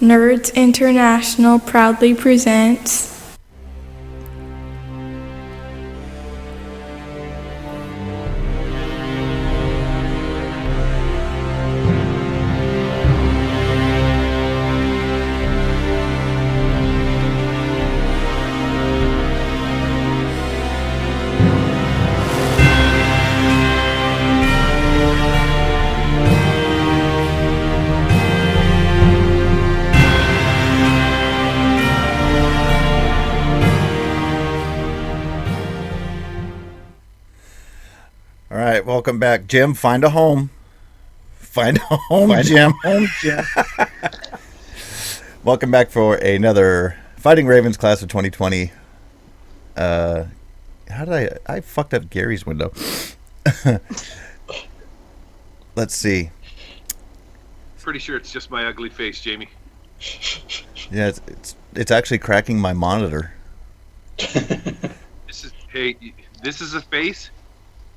Nerds International proudly presents All right, welcome back, Jim. Find a home. Find a home, Jim. Welcome back for another Fighting Ravens class of 2020. How did I fucked up Gary's window. Let's see. Pretty sure it's just my ugly face, Jamie. Yeah, it's actually cracking my monitor. This is a face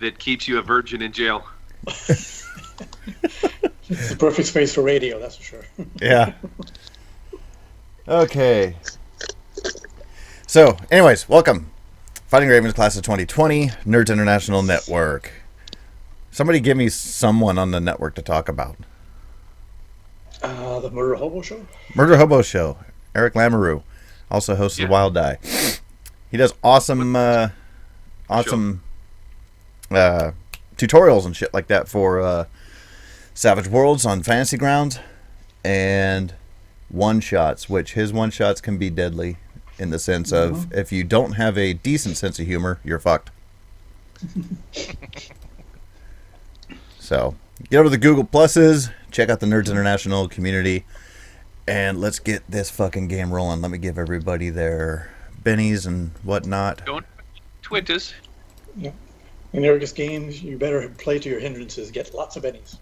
that keeps you a virgin in jail. It's the perfect space for radio, that's for sure. Yeah. Okay. So, anyways, welcome. Fighting Ravens class of 2020, Nerds International Network. Somebody give me someone on the network to talk about. The Murder Hobo Show? Murder Hobo Show. Eric Lamoureux. Also hosts The Wild Die. He does awesome tutorials and shit like that for Savage Worlds on Fantasy Grounds and one-shots, which his one-shots can be deadly in the sense of if you don't have a decent sense of humor, you're fucked. So, get over to the Google Pluses, check out the Nerds International community, and let's get this fucking game rolling. Let me give everybody their bennies and whatnot. Don't twit us. Yeah. In Eric's games, you better play to your hindrances. Get lots of bennies.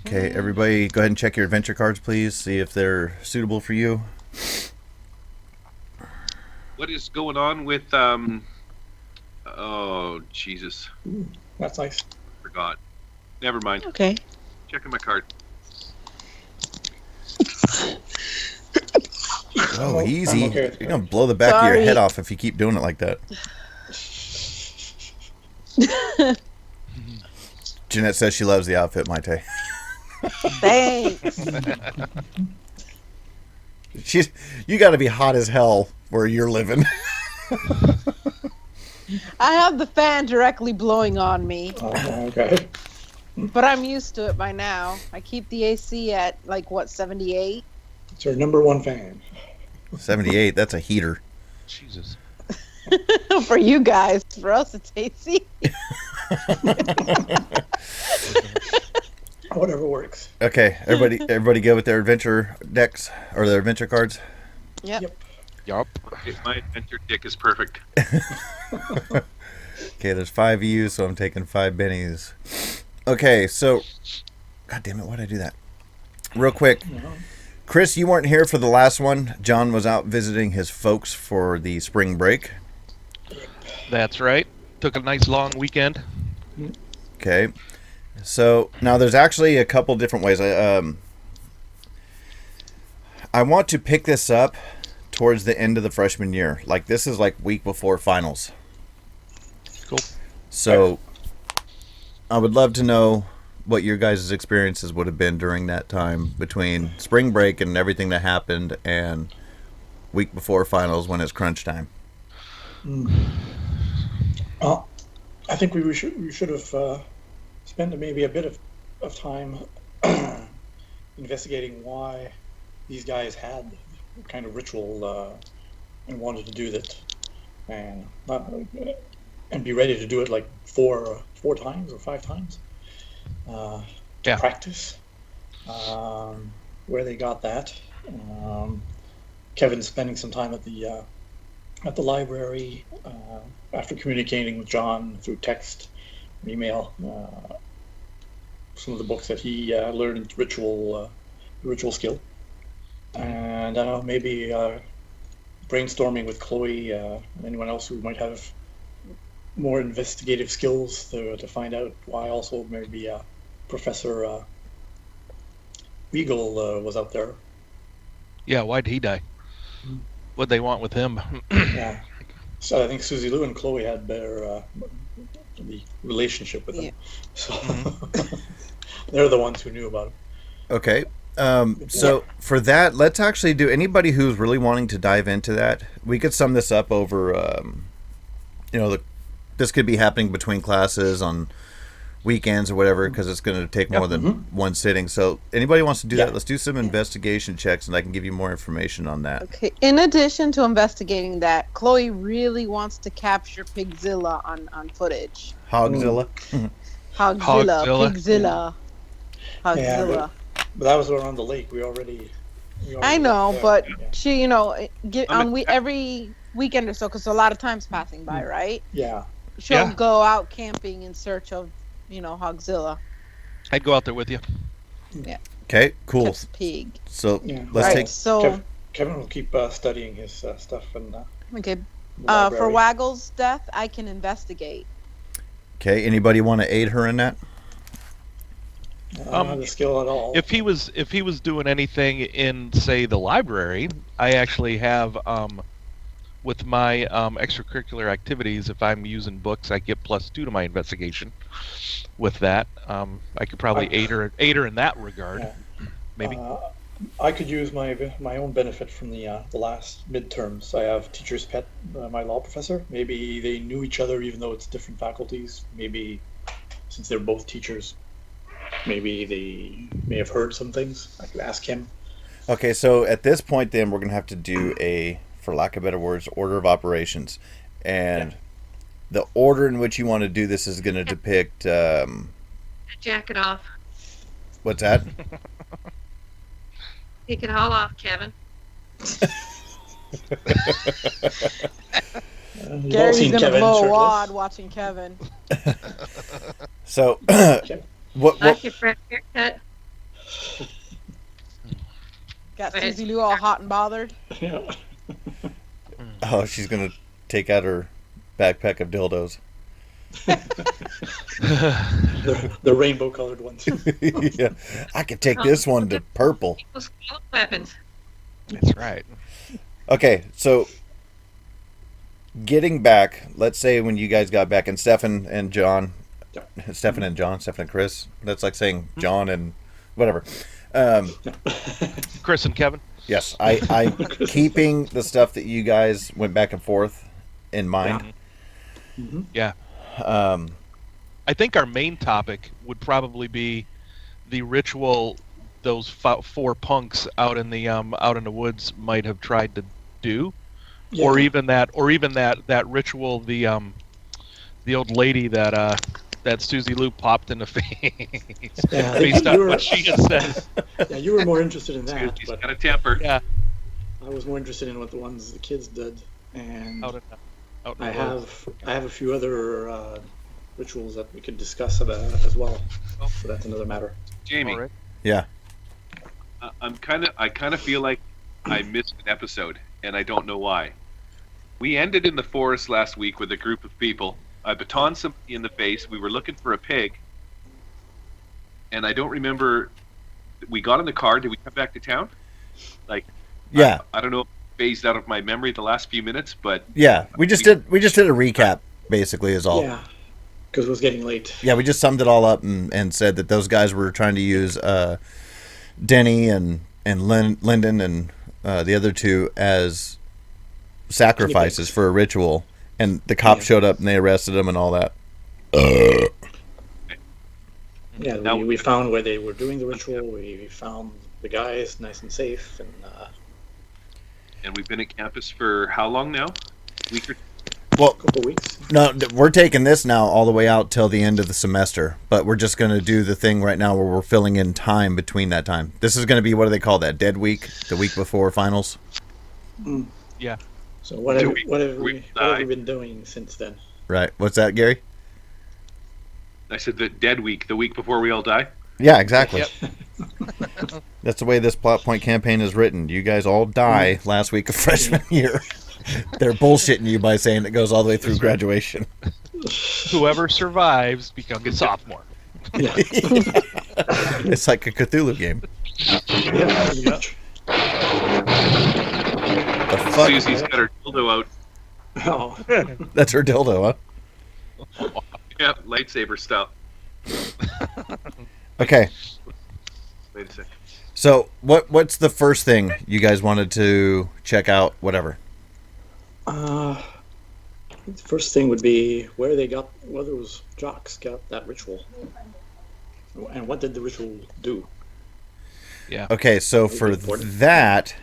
Okay, everybody go ahead and check your adventure cards, please. See if they're suitable for you. What is going on with, oh, Jesus. Ooh, that's nice. Forgot. Never mind. Okay. Checking my card. Oh, easy. I'm okay with You're going to blow the back of your Sorry. head off if you keep doing it like that. Jeanette says she loves the outfit, Maite. Thanks. You got to be hot as hell where you're living. I have the fan directly blowing on me, Okay. but I'm used to it by now. I keep the AC at, 78? It's your number one fan. 78, that's a heater. Jesus. For you guys. For us, it's AC. Whatever works. Okay, everybody go with their adventure decks or their adventure cards. Yep. Yup. Okay, my adventure dick is perfect. Okay, there's 5 of you, so I'm taking 5 bennies. Okay, so God damn it, why'd I do that? Real quick. Chris, you weren't here for the last one. John was out visiting his folks for the spring break. That's right. Took a nice long weekend. Okay. So now there's actually a couple different ways. I want to pick this up towards the end of the freshman year. Like this is like week before finals. Cool. So I would love to know what your guys' experiences would have been during that time between spring break and everything that happened and week before finals when it's crunch time. Well, I think we should have spent maybe a bit of time investigating why these guys had kind of ritual and wanted to do that, and be ready to do it like four times or 5 times to practice. Where they got that. Kevin's spending some time at the library after communicating with John through text and email. Some of the books that he learned ritual skill, and maybe brainstorming with Chloe and anyone else who might have more investigative skills to find out why also maybe Professor Beagle was out there. Yeah, why'd he die? What'd they want with him? Yeah. So I think Susie Lou and Chloe had better the relationship with him. Yeah. So they're the ones who knew about him. Okay. So for that, let's actually do anybody who's really wanting to dive into that. We could sum this up over, this could be happening between classes on weekends or whatever, because it's going to take more than one sitting. So anybody wants to do that, let's do some investigation checks, and I can give you more information on that. Okay. In addition to investigating that, Chloe really wants to capture Pigzilla on footage. Hogzilla. Hogzilla, Hogzilla. Pigzilla, Hogzilla. Yeah, but that was around the lake. We already I know, went there. but Yeah. she, every weekend or so, because a lot of time's passing by, right? Yeah. She'll Yeah. go out camping in search of, Hogzilla. I'd go out there with you. Okay, cool. Catch pig. So Yeah. let's Right. take. So, Kevin will keep studying his stuff and okay. the For library. Waggle's death, I can investigate. Okay, anybody want to aid her in that? I don't have the skill at all. If he was doing anything in, say, the library, I actually have with my extracurricular activities, if I'm using books, I get +2 to my investigation. With that, I could probably aid her in that regard. Yeah. Maybe. I could use my own benefit from the last midterms. I have teacher's pet, my law professor. Maybe they knew each other even though it's different faculties. Maybe since they're both teachers, maybe they may have heard some things. I could ask him. Okay, so at this point, then we're gonna have to do a, for lack of better words, order of operations, and the order in which you want to do this is going to depict. Jacket off. What's that? Take it all off, Kevin. You've all Gary's seen gonna Kevin blow a shirtless. wad watching Kevin. So, what? Like your fresh haircut. Got Go ahead. Susie Lou all hot and bothered. Yeah. Oh, she's gonna take out her backpack of dildos. The rainbow colored ones. Yeah, I could take this one to purple. Those weapons. That's right. Okay, so getting back, let's say when you guys got back, and Stefan and Chris. That's like saying John and whatever. Chris and Kevin. Yes, I'm keeping the stuff that you guys went back and forth in mind. Yeah. I think our main topic would probably be the ritual those 4 punks out in the woods might have tried to do, or even that ritual the old lady that Susie Lou popped in the face Yeah, based on what she had said. Yeah, you were more interested in that, He's but got a temper. Yeah. I was more interested in what the ones the kids did, and Out in the woods. I have a few other rituals that we could discuss as well. So that's another matter. Jamie, All right. Yeah. I kind of feel like I missed an episode, and I don't know why. We ended in the forest last week with a group of people. I batoned somebody in the face. We were looking for a pig, and I don't remember. We got in the car. Did we come back to town? Yeah. I don't know. If it phased out of my memory the last few minutes, but Yeah. We just did a recap, basically, is all. Yeah, because it was getting late. Yeah, we just summed it all up and said that those guys were trying to use Denny and Lyndon and the other two as sacrifices for a ritual, and the cops showed up and they arrested them and all that. Yeah, Now- we found where they were doing the ritual. We found the guys nice and safe, and we've been at campus for how long now? Week or Well, a couple of weeks. no, we're taking this now all the way out till the end of the semester, but we're just going to do the thing right now where we're filling in time between that time. This is going to be, what do they call that, dead week, the week before finals? Yeah. So what have we been doing since then? Right. What's that, Gary? I said the dead week, the week before we all die. Yeah, exactly. Yep. That's the way this plot point campaign is written. You guys all die last week of freshman year. They're bullshitting you by saying it goes all the way through graduation. Whoever survives becomes a sophomore. Yeah. It's like a Cthulhu game. Yeah, pretty much. The fuck? Susie's got her dildo out. Oh, That's her dildo, huh? Yeah, lightsaber style. Okay. Wait a second. So what's the first thing you guys wanted to check out? Whatever. the first thing would be where those jocks got that ritual, and what did the ritual do? Yeah. Okay, so That'd be for important. that,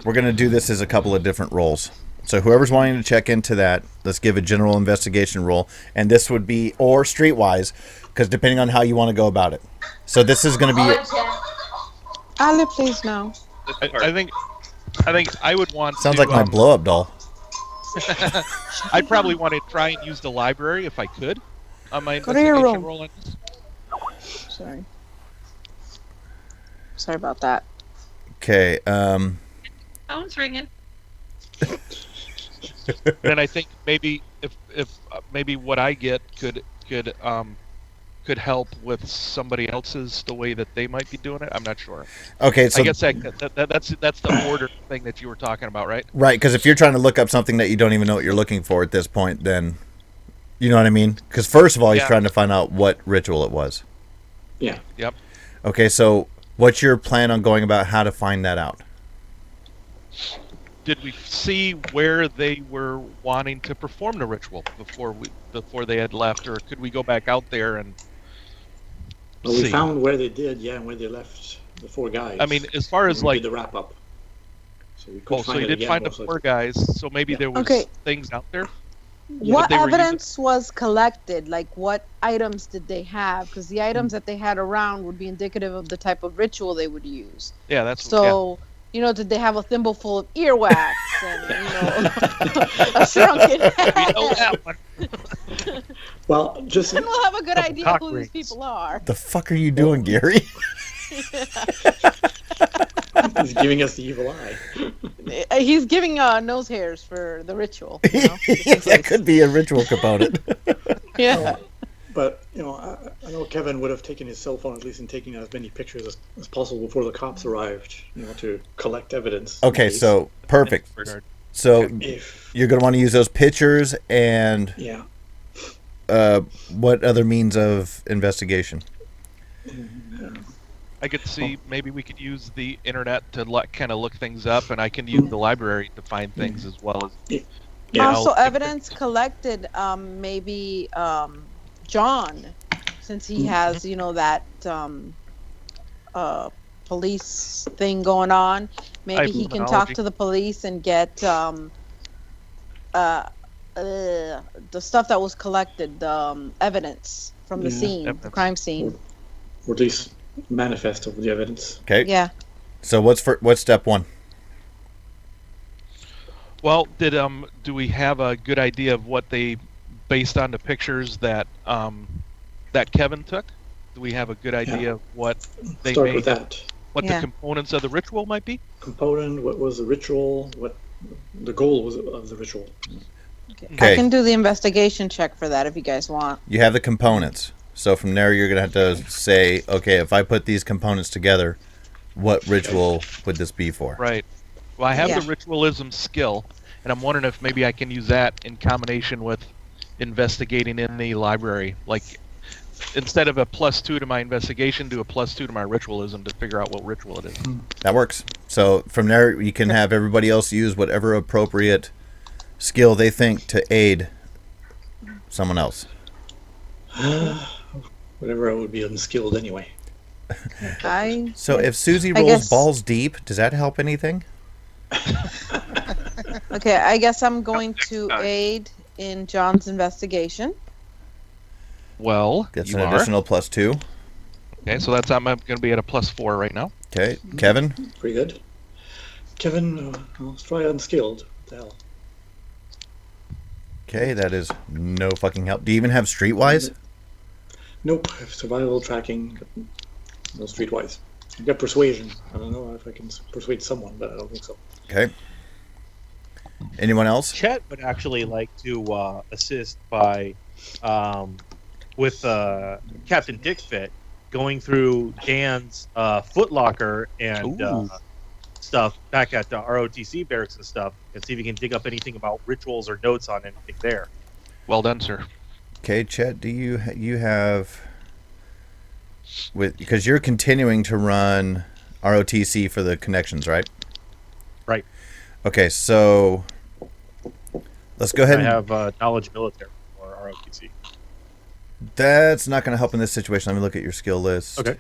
we're going to do this as a couple of different roles. So whoever's wanting to check into that, let's give a general investigation role, and this would be or streetwise, because depending on how you want to go about it. So this is going to be. Ali, please no. I think I would want. Sounds to, like my blow up doll. I'd probably want to try and use the library if I could on my Go to your investigation room. roll. On this. Sorry about that. Okay. Phone's ringing. Then I think maybe if maybe what I get could help with somebody else's the way that they might be doing it. I'm not sure. Okay, so I guess that's the order thing that you were talking about, right? right, because if you're trying to look up something that you don't even know what you're looking for at this point, then you know what I mean. Because first of all, he's Yeah. trying to find out what ritual it was. Yeah. Yep. Okay, so what's your plan on going about how to find that out? Did we see where they were wanting to perform the ritual before they had left, or could we go back out there and Well, we see? found where they did, and where they left the 4 guys. I mean, as far as when we like, did the wrap up. So we could oh, so find you it did again, find the most 4 likely. guys, so maybe there was Okay. things out there. What they were using- evidence was collected? Like, what items did they have? Because the items that they had around would be indicative of the type of ritual they would use. Yeah, that's So, did they have a thimble full of earwax and, a shrunken yeah. head? We know that one. Well, just Then we'll have a good Couple idea cock who rings. these people are. The fuck are you doing, Gary? he's giving us the evil eye. He's giving nose hairs for the ritual. You know? That could be a ritual component. Yeah. But I know Kevin would have taken his cell phone, at least, and taken as many pictures as possible before the cops arrived, to collect evidence. Okay, in case. so perfect. Regard. So If you're going to want to use those pictures and yeah, what other means of investigation? I could see maybe we could use the internet to kind of look things up, and I can use the library to find things as well as. yeah, Also, evidence collected, maybe John, since he has, that police thing going on. Maybe he can talk Criminology. to the police and get the stuff that was collected, the evidence from the Yeah. scene, the Evidence. crime scene. or at least manifest of the evidence. Okay. Yeah. So what's step 1? Well, do we have a good idea of what they, based on the pictures that that Kevin took? Do we have a good idea of what they Start made? with that What Yeah. the components of the ritual might be? component. What was the ritual? What the goal was of the ritual? Okay. I can do the investigation check for that if you guys want. You have the components. So from there, you're going to have to say, okay, if I put these components together, what ritual would this be for? Right. Well, I have Yeah. the ritualism skill, and I'm wondering if maybe I can use that in combination with investigating in the library. Like, instead of a +2 to my investigation, do a +2 to my ritualism to figure out what ritual it is. That works. So from there, you can have everybody else use whatever appropriate skill they think to aid someone else. Whatever, I would be unskilled anyway. So if Susie I rolls guess- balls deep, does that help anything? Okay, I guess I'm going to aid in John's investigation. Well, That's you an are. additional +2. Okay, so I'm going to be at a +4 right now. Okay, Kevin. Pretty good. Kevin, let's try unskilled. What the hell? Okay, that is no fucking help. Do you even have streetwise? Nope. I have survival tracking. No streetwise. I've got persuasion. I don't know if I can persuade someone, but I don't think so. Okay. Anyone else? Chet would actually like to assist by with Captain Dickfit going through Dan's Foot Locker and stuff back at the ROTC barracks and stuff, and see if you can dig up anything about rituals or notes on anything there. Well done, sir. Okay, Chet, do you have because you're continuing to run ROTC for the connections, right? Right. Okay, so let's go ahead. I have knowledge military for ROTC. That's not going to help in this situation. Let me look at your skill list. Okay.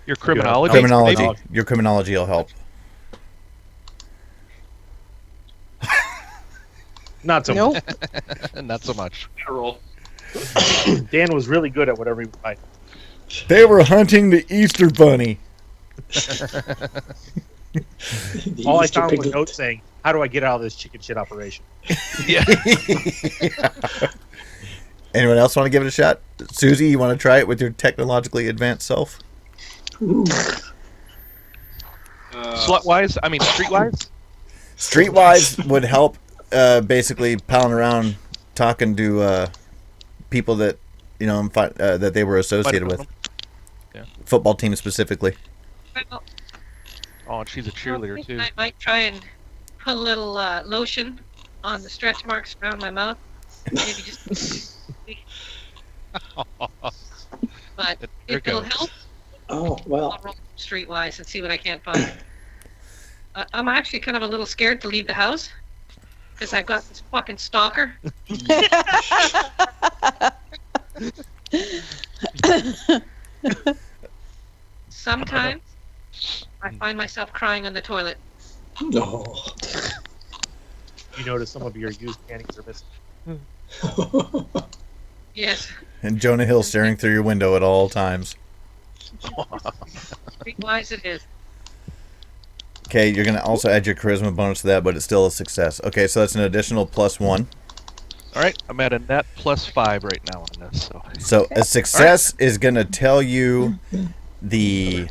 Your criminology. Criminology. Maybe? Your criminology will help. Not so Nope. much. Not so much. Roll. Dan was really good at whatever he would find. They were hunting the Easter Bunny. The All I Easter found was piglet. notes saying, "How do I get out of this chicken shit operation?" Yeah. Anyone else want to give it a shot? Susie, you want to try it with your technologically advanced self? Ooh. Slut-wise? I mean, street-wise? Streetwise would help. Basically, palling around, talking to people that that they were associated with. Yeah. Football team specifically. Well, Oh, and she's a cheerleader, too. I might try and put a little lotion on the stretch marks around my mouth. Maybe just. But There if it'll goes. help, Oh, well. I'll roll streetwise and see what I can't find. I'm actually kind of a little scared to leave the house because I've got this fucking stalker. Sometimes I find myself crying on the toilet. No. You notice some of your used panties are missing. Yes, And Jonah Hill staring through your window at all times. streetwise it is. Okay, you're going to also add your charisma bonus to that, but it's still a success. Okay, so that's an additional +1. All right, I'm at a net +5 right now on this. So a success is going to tell you the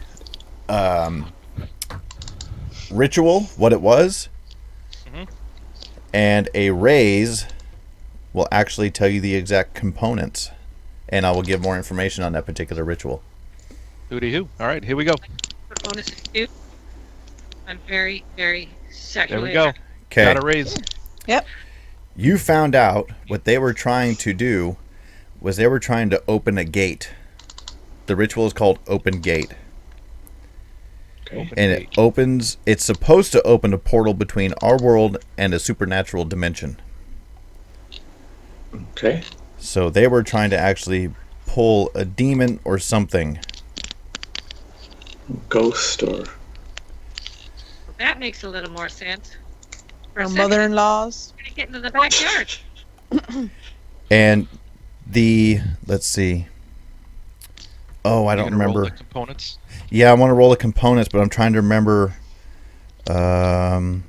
ritual, what it was, and a raise will actually tell you the exact components, and I will give more information on that particular ritual. Hooty-hoo. All right, here we go. For bonus two, I'm very, very There we sexually go. attracted. Okay, Got a raise. Yep. you found out what they were trying to do was they were trying to open a gate. The ritual is called Open Gate. Okay. And it opens, it's supposed to open a portal between our world and a supernatural dimension. Okay. So they were trying to actually pull a demon or something. Ghost or. That makes a little more sense. For a Our second, mother-in-laws. I'm gonna get into the backyard. And let's see. Oh, I You don't gonna roll remember. the components. Yeah, I want to roll the components, but I'm trying to remember. Well,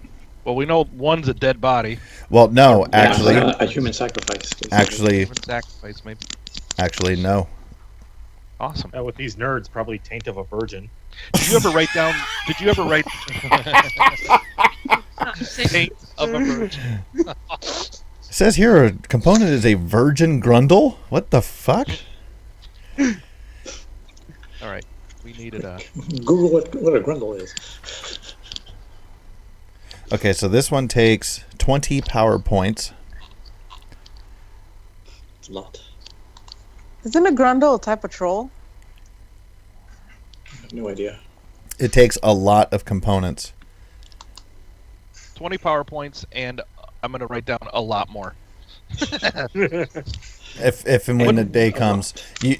we know one's a dead body. Well, no, Yeah, actually, a human sacrifice. basically. actually, Sacrifice, maybe. no. Awesome. With these nerds, probably taint of a virgin. Did you ever write down? Did you ever write taint of a virgin? It says here a component is a virgin grundle. What the fuck? All right, we needed a. Google what a grundle is. Okay, so this one takes 20 power points. It's a lot. Isn't a grundle a type of troll? I have no idea. It takes a lot of components. 20 power points, and I'm going to write down a lot more. If and when the day comes, you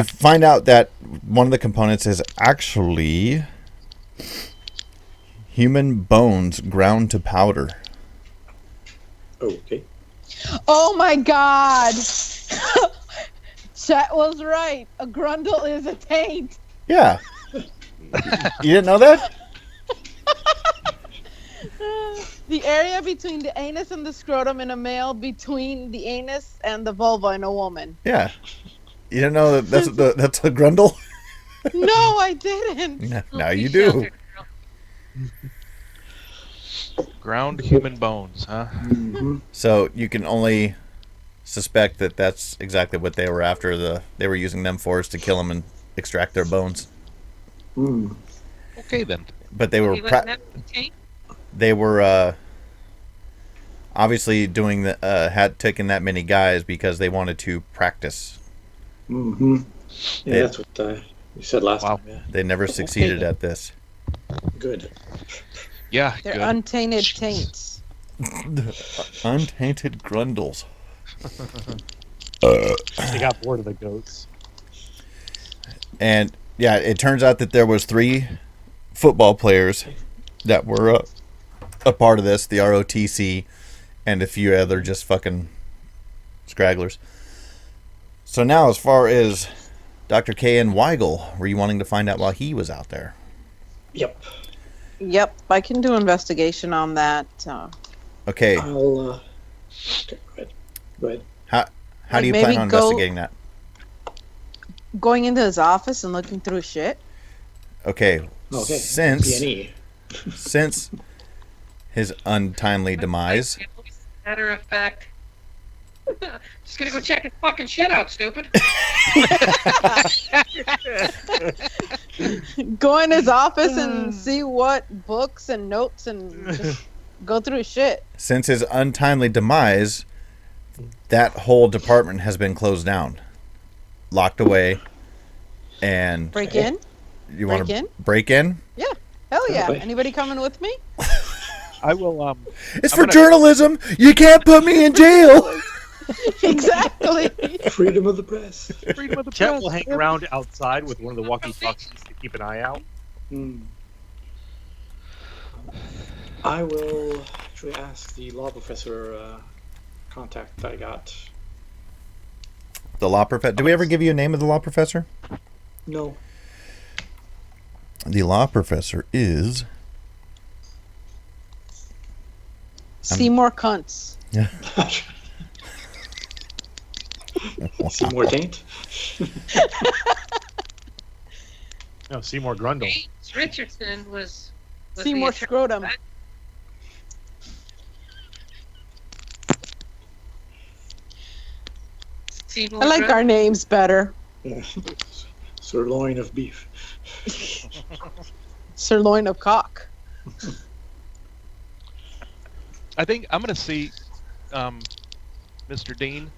find out that one of the components is actually human bones ground to powder. Okay. Oh my god! Chet was right. A grundle is a taint. Yeah. You didn't know that? The area between the anus and the scrotum in a male, between the anus and the vulva in a woman. Yeah. You didn't know that that's a grundle? No, I didn't. Now you do. Ground human bones, huh? Mm-hmm. So you can only suspect that that's exactly what they were after. They were using them for is to kill them and extract their bones. Okay then. But they were He wasn't that taint? they were obviously doing the had taken that many guys because they wanted to practice. Yeah, that's what you said last time. Yeah. They never succeeded at this. Good. Yeah, They're good. untainted taints. Untainted grundles. They got bored of the goats. And yeah, it turns out that there was 3 football players that were a part of this, the ROTC, and a few other just fucking scragglers. So now, as far as Dr. K.N. Weigel, were you wanting to find out while he was out there? Yep. Yep, I can do investigation on that. Okay. I'll. Okay, go ahead. How do you Maybe plan on go- investigating that? Going into his office and looking through his shit. Okay. Okay. Since PNE. since his untimely demise, Matter of fact, just gonna go check his fucking shit out, stupid. Go in his office and see what books and notes and just go through his shit. since his untimely demise, that whole department has been closed down, locked away, and Break in? you want break to in? break in? Hell yeah. Okay. Anybody coming with me? I will. It's I'm for gonna- journalism. You can't put me in jail. Exactly. Freedom of the press. Freedom of the Chet press. will hang around outside with one of the walkie-talkies to keep an eye out. I will actually ask the law professor contact I got. The law professor. Did we ever give you a name of the law professor? No. The law professor is. Seymour Cunts. Seymour Taint? No, Seymour Grundle. James Richardson was Seymour the attorney. Scrotum. Seymour I like Scrotum. our names better. Sirloin of beef. Sirloin of cock. I think I'm gonna see, Mr. Dean,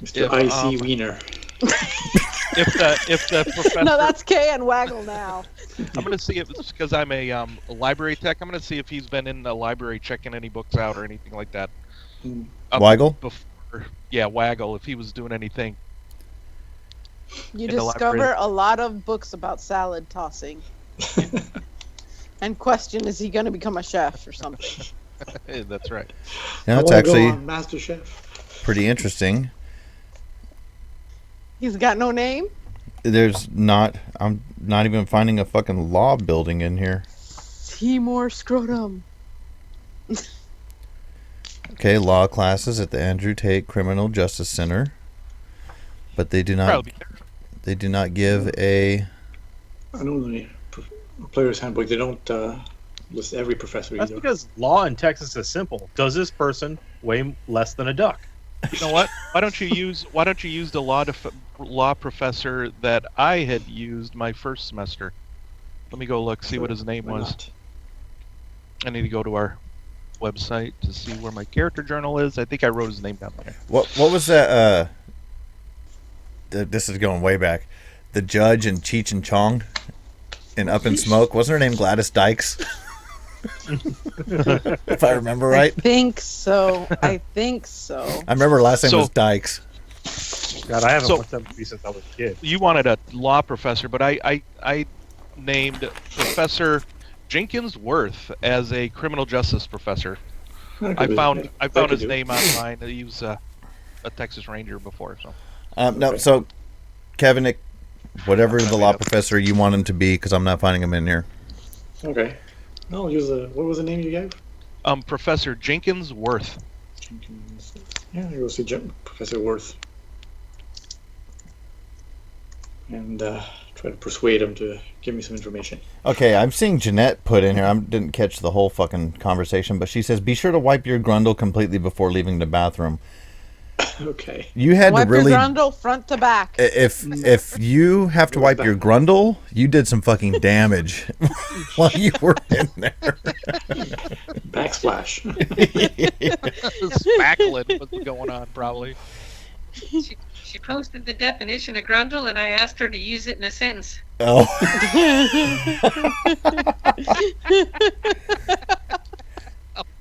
Mr. If, I.C. Wiener. if the professor. No, that's K and Waggle now. I'm gonna see if it's because I'm a library tech. I'm gonna see if he's been in the library checking any books out or anything like that. Weigel? Before, yeah, Waggle. If he was doing anything. You In the discover library. a lot of books about salad tossing. And question, is he going to become a chef or something? That's right. Yeah, I it's wanna go actually on Master Chef. pretty interesting. He's got no name? There's not. I'm not even finding a fucking law building in here. Seymour Scrotum. Okay, law classes at the Andrew Tate Criminal Justice Center, but they do not. Probably. They do not give a. I know the player's handbook, they don't list every professor That's either. because law in Texas is simple. Does this person weigh less than a duck? You know what? Why don't you use the law professor that I had used my first semester? Let me go look, see what his name Why was. not? I need to go to our website to see where my character journal is. I think I wrote his name down there. What was that? This is going way back. The judge in Cheech and Chong in Up in Smoke. Wasn't her name Gladys Dykes? If I remember right. I think so. I remember her last name So- was Dykes. God, I haven't So- watched that movie since I was a kid. You wanted a law professor, but I named Professor Jenkins Worth as a criminal justice professor. I found his name online. He was a Texas Ranger before, so. No, so Kevin, whatever the law professor you want him to be, because I'm not finding him in here. Okay. No, use what was the name you gave? Professor Jenkins Worth. Jenkins. Yeah, you go see Professor Worth. And try to persuade him to give me some information. Okay, I'm seeing Jeanette put in here. I didn't catch the whole fucking conversation, but she says, be sure to wipe your grundle completely before leaving the bathroom. Okay. You had Wipe to really. your grundle front to back. If you have to wipe your grundle, you did some fucking damage while you were in there. Backsplash. Spackling was going on, probably. She posted the definition of grundle, and I asked her to use it in a sentence. Oh.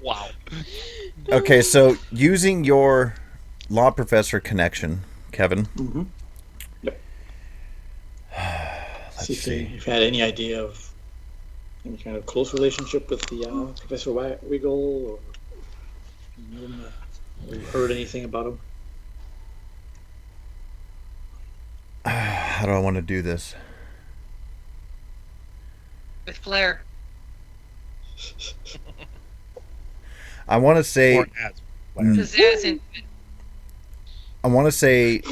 Wow. Okay, so using your law professor connection, Kevin. Mm-hmm. Yep. Let's See if see. you've had any idea of any kind of close relationship with the Professor Wiggle, or heard anything about him? How do I want to do this? With flair. I want to say. Or as Pizzazz and I want to say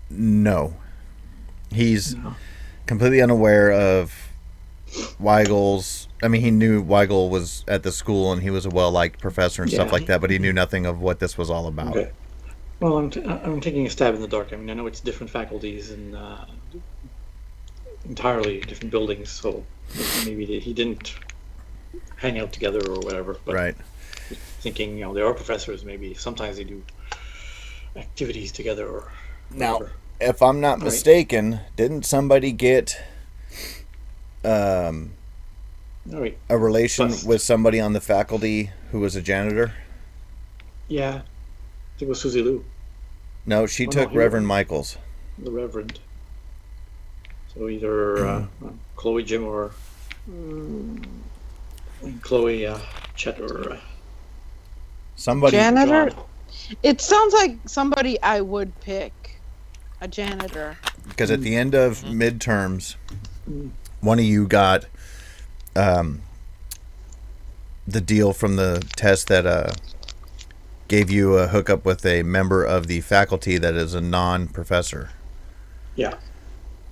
no. He's No. completely unaware of Weigel's. I mean, he knew Weigel was at the school and he was a well-liked professor and stuff Yeah. like that, but he knew nothing of what this was all about. Okay. Well, I'm taking a stab in the dark. I mean, I know it's different faculties and entirely different buildings, so maybe he didn't hang out together or whatever. But Right. thinking, there are professors. Maybe sometimes they do activities together or Now, whatever. if I'm not Right. mistaken, didn't somebody get All right. a relation Bust. with somebody on the faculty who was a janitor? Yeah, I think it was Susie Lou, No, she Oh, no, took he Reverend wasn't. Michaels. the Reverend. So either Chloe, Jim, or Chloe, Chet, or Somebody. Janitor? John. It sounds like somebody I would pick. A janitor. Because at the end of midterms, one of you got the deal from the test that gave you a hookup with a member of the faculty that is a non-professor. Yeah.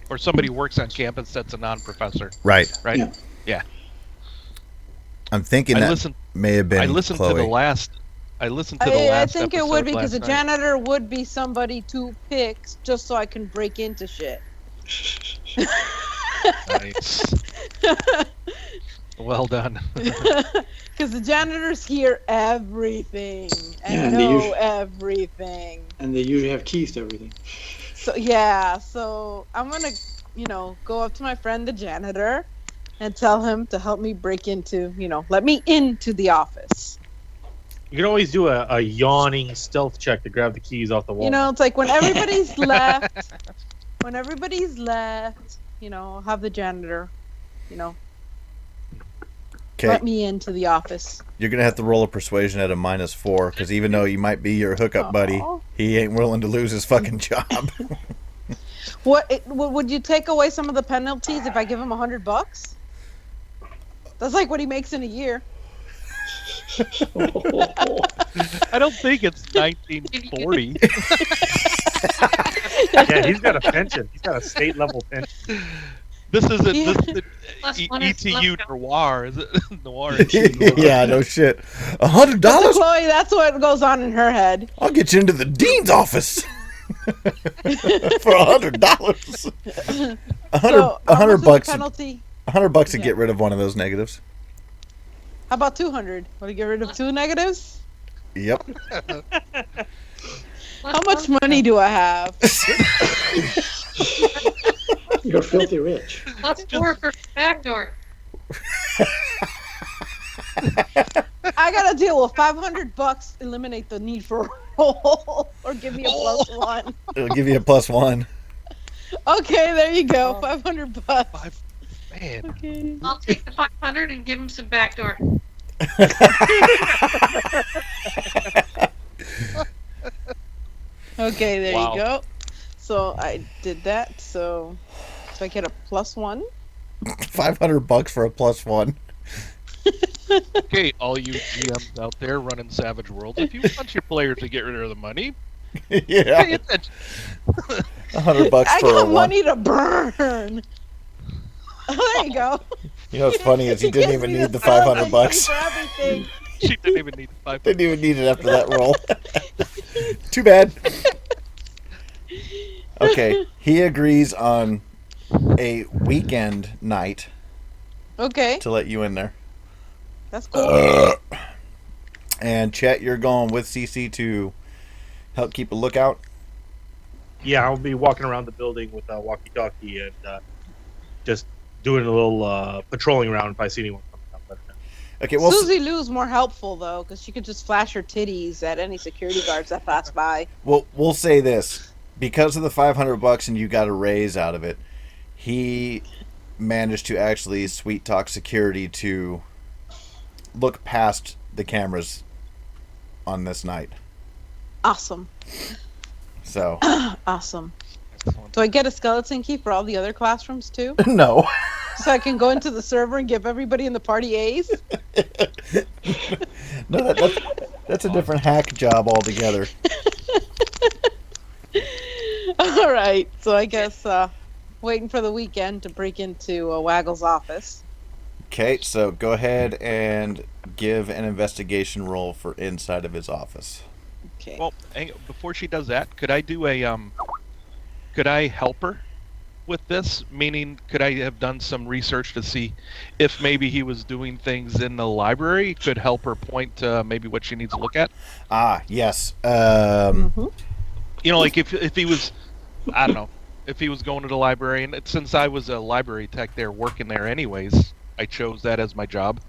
Or somebody who works on campus that's a non-professor, Right. right? Yeah. Yeah. I'm thinking I that listened. may have been I listened Chloe. to the last. I listened to the I last. think it would be because a episode last night. janitor would be somebody to pick just so I can break into shit. Nice. Well done. Because the janitors hear everything and Yeah, and they know usually- everything. And they usually have keys to everything. So yeah, so I'm gonna, go up to my friend the janitor and tell him to help me break into, let me into the office. You can always do a yawning stealth check to grab the keys off the wall. It's like when everybody's left, I'll have the janitor, Okay, let me into the office. you're going to have to roll a persuasion at a -4, because even though he might be your hookup buddy, Aw. he ain't willing to lose his fucking job. Would you take away some of the penalties if I give him $100? That's like what he makes in a year. I don't think it's 1940. Yeah, he's got a pension. He's got a state level pension. This isn't. This is Plus one is ETU left. Noir, is it? Noir. Yeah, no shit. So $100? Chloe, that's what goes on in her head. I'll get you into the dean's office for $100. A hundred So, how much is the bucks. penalty? $100 to Yeah. get rid of one of those negatives. How about 200? Want to get rid of 2 negatives? Yep. How much money do I have? You're filthy rich. Plus 4 for backdoor. I gotta deal with $500. Eliminate the need for a roll, or give me a +1. It'll give you a +1. Okay, there you go. $500. Man. Okay. I'll take the 500 and give him some backdoor. Okay, there Wow. you go. So I did that. So I get a +1. $500 for a +1. Okay, all you GMs out there running Savage Worlds, if you want your players to get rid of the money, pay Yeah. attention. $100 I for a got 1. money to burn. There you go. You know what's funny is he didn't gives even me need the the salary $500. for everything. She didn't even need the 500. Didn't even need it after that roll. Too bad. Okay, he agrees on a weekend night Okay, to let you in there. that's cool. And Chet, you're going with CC to help keep a lookout? Yeah, I'll be walking around the building with a walkie-talkie and just doing a little patrolling around if I see anyone coming up. But, Okay, well, Susie Lou's more helpful though, because she could just flash her titties at any security guards that pass by. we'll say this. Because of the $500 and you got a raise out of it, he managed to actually sweet talk security to look past the cameras on this night. Awesome. So Awesome. Do I get a skeleton key for all the other classrooms too? no. So I can go into the server and give everybody in the party A's? No, that's a different hack job altogether. All right. So I guess waiting for the weekend to break into Waggle's office. Okay, so go ahead and give an investigation roll for inside of his office. Okay. Well, before she does that, could I do could I help her with this? Meaning, could I have done some research to see if maybe he was doing things in the library? Could help her point to maybe what she needs to look at? Ah, yes. You know, like if he was, I don't know, if he was going to the library, and since I was a library tech there working there anyways, I chose that as my job.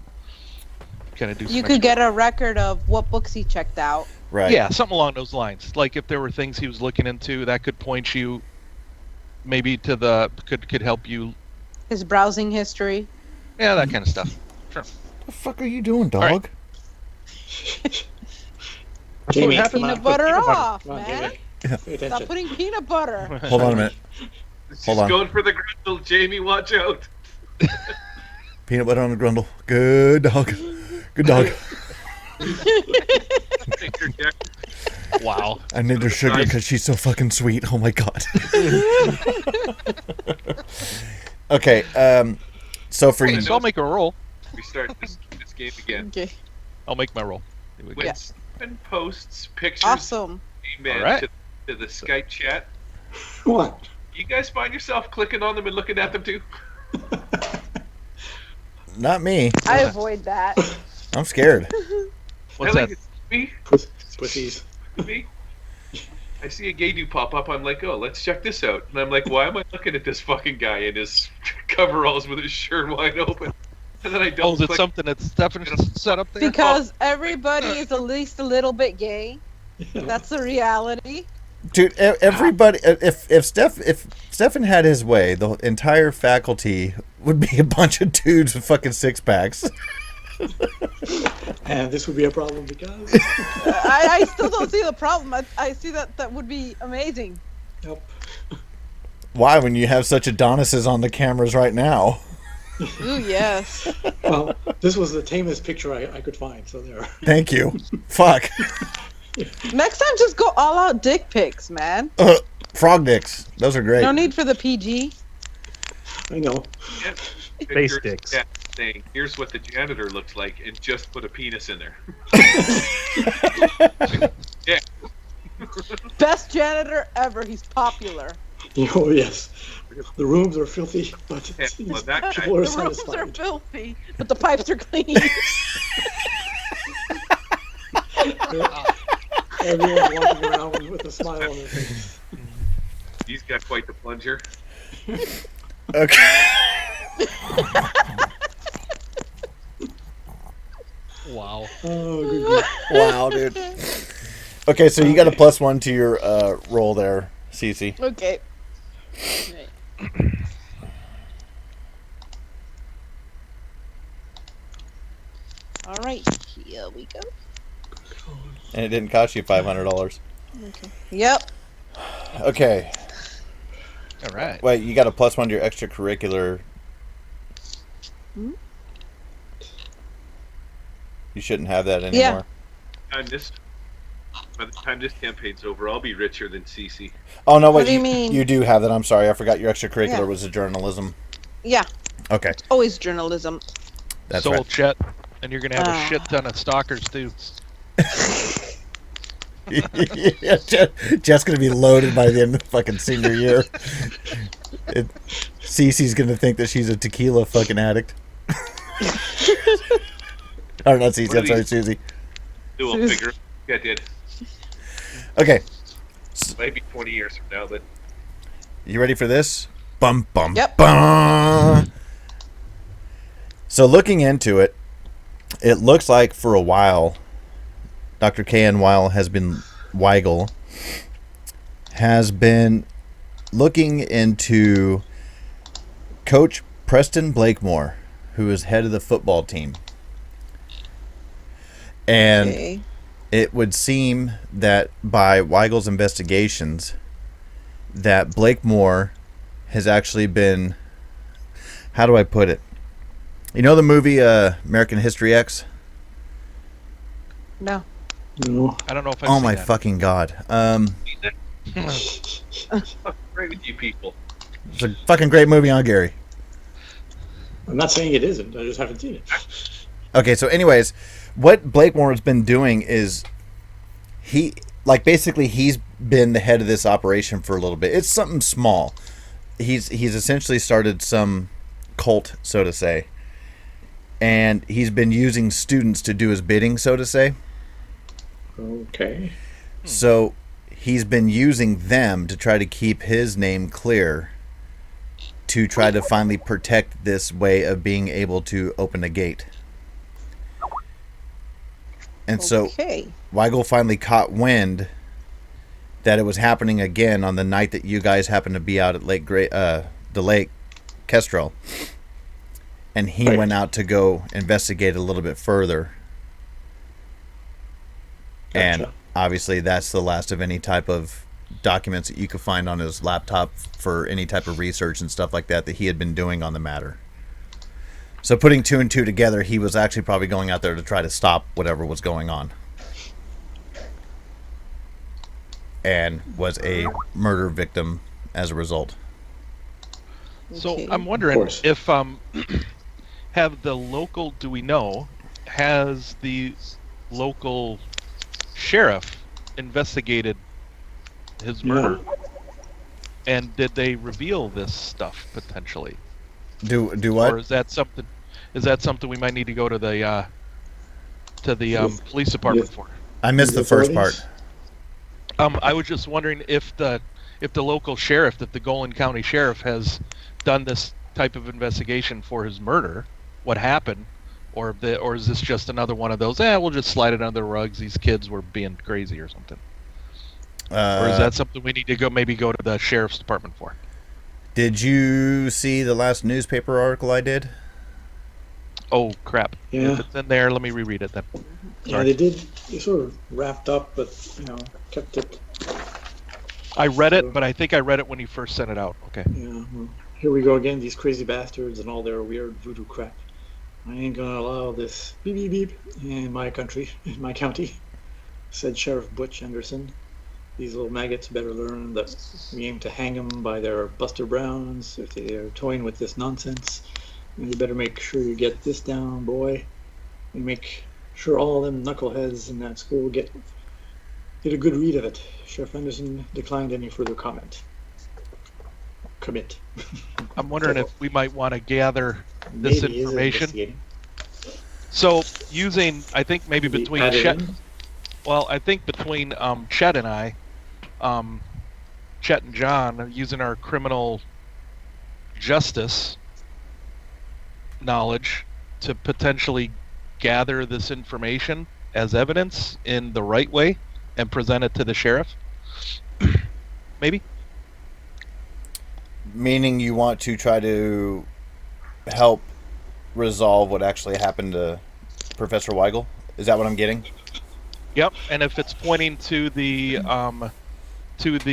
Kind of do. You could get a record of what books he checked out. Right. Yeah, something along those lines. Like if there were things he was looking into, that could point you maybe to could help you. His browsing history. Yeah, that kind of stuff. Sure. The fuck are you doing, dog? All right. Jamie, What happened? Peanut butter Peanut butter. off, come on, man. Jamie. Pay attention. Stop putting peanut butter. Hold on a minute. She's Hold on. going for the grundle, Jamie. Watch out. Peanut butter on the grundle. Good dog. Good dog. Wow. I need her sugar because she's so fucking sweet. Oh my god. Okay. So for you, So I'll make a roll. We start this game again. Okay. I'll make my roll. Here we go. When Stephen posts pictures Awesome. of Amen All right. to the Skype chat, What? you guys find yourself clicking on them and looking at them too? not me. I avoid that. I'm scared. What's that? Me? Pussies. Me? I see a gay dude pop up. I'm like, oh, let's check this out. And I'm like, why am I looking at this fucking guy in his coveralls with his shirt wide open? And then I Oh, don't. is it something that Stefan set up there? Because everybody is at least a little bit gay. That's the reality. Dude, everybody if Stefan had his way, the entire faculty would be a bunch of dudes with fucking six packs. And this would be a problem because. I still don't see the problem. I see that would be amazing. Yep. Why, when you have such Adonises on the cameras right now? Ooh, yes. Well, this was the tamest picture I could find, so there. Thank you. Fuck. Next time, just go all out dick pics, man. Frog dicks. Those are great. No need for the PG. I know. Face dicks. Yeah, saying, here's what the janitor looks like, and just put a penis in there. Yeah. Best janitor ever. He's popular. Oh, yes. The rooms are filthy, but Yeah, well, that guy- people are The rooms are satisfied. filthy, but the pipes are clean. Everyone's walking around with a smile on their face. He's got quite the plunger. Okay. Wow. Oh, good grief. Wow, dude. Okay, so you got a +1 to your roll there, Cece. Okay. Right. All right, here we go. And it didn't cost you $500. Okay. Yep. Okay. All right. Wait, you got a +1 to your extracurricular. Hmm? You shouldn't have that anymore. By the time this campaign's over, I'll be richer than Cece. Oh, no, wait. What do you mean? You do have that. I'm sorry. I forgot your extracurricular Yeah. was a journalism. Yeah. Okay. Always journalism. That's So right. will Chet, and you're gonna have a shit ton of stalkers too. Yeah, Jeff's gonna be loaded by the end of the fucking senior year. Cece's gonna think that she's a tequila fucking addict. Or not Cece, I'm sorry, Susie. We'll figure. Yeah, I did. Okay. Maybe 20 years from now, but. You ready for this? Bum bum Yep. bum. So looking into it, it looks like for a while, Dr. K.N. Weigel has been looking into Coach Preston Blakemore, who is head of the football team. And Okay. it would seem that by Weigel's investigations, that Blakemore has actually been, how do I put it? You know the movie American History X? No. No. I don't know if I've Oh seen my that. fucking god. What's great with you people? It's a fucking great movie on Gary. I'm not saying it isn't. I just haven't seen it. Okay, so anyways, what Blakemore has been doing is basically he's been the head of this operation for a little bit. It's something small. He's essentially started some cult, so to say. And he's been using students to do his bidding, so to say. Okay. So he's been using them to try to keep his name clear, to try to finally protect this way of being able to open a gate. And so Okay. Weigel finally caught wind that it was happening again on the night that you guys happened to be out at the Lake Kestrel. And he Right. went out to go investigate a little bit further. And Gotcha. obviously that's the last of any type of documents that you could find on his laptop for any type of research and stuff like that he had been doing on the matter. So putting two and two together, he was actually probably going out there to try to stop whatever was going on. And was a murder victim as a result. So Okay. I'm wondering course. if do we know, has the local sheriff investigated his murder? And did they reveal this stuff potentially? Do what? Or is that something we might need to go to the police department Yes. for? I missed the first part. I was just wondering if the local sheriff, that the Golan County Sheriff, has done this type of investigation for his murder, what happened, or is this just another one of those? We'll just slide it under the rugs. These kids were being crazy or something. Or is that something we need to go to the sheriff's department for? Did you see the last newspaper article I did? Oh crap! Yeah. If it's in there, let me reread it then. Yeah, Sorry. they sort of wrapped up, but kept it. I read it, but I think I read it when he first sent it out. Okay. Yeah. Well, here we go again. These crazy bastards and all their weird voodoo crap. I ain't gonna allow this beep beep beep in my country, in my county," said Sheriff Butch Anderson. "These little maggots better learn that we aim to hang them by their Buster Browns if they are toying with this nonsense. And you better make sure you get this down, boy, and make sure all them knuckleheads in that school get a good read of it." Sheriff Anderson declined any further comment. Commit. I'm wondering if we might want to gather this Maybe he is information. investigating. So using, I think maybe Maybe between add it Chet, in. Chet and I, Chet and John, using our criminal justice knowledge to potentially gather this information as evidence in the right way and present it to the sheriff. Maybe. Meaning you want to try to help resolve what actually happened to Professor Weigel? Is that what I'm getting? Yep. And if it's pointing to the and if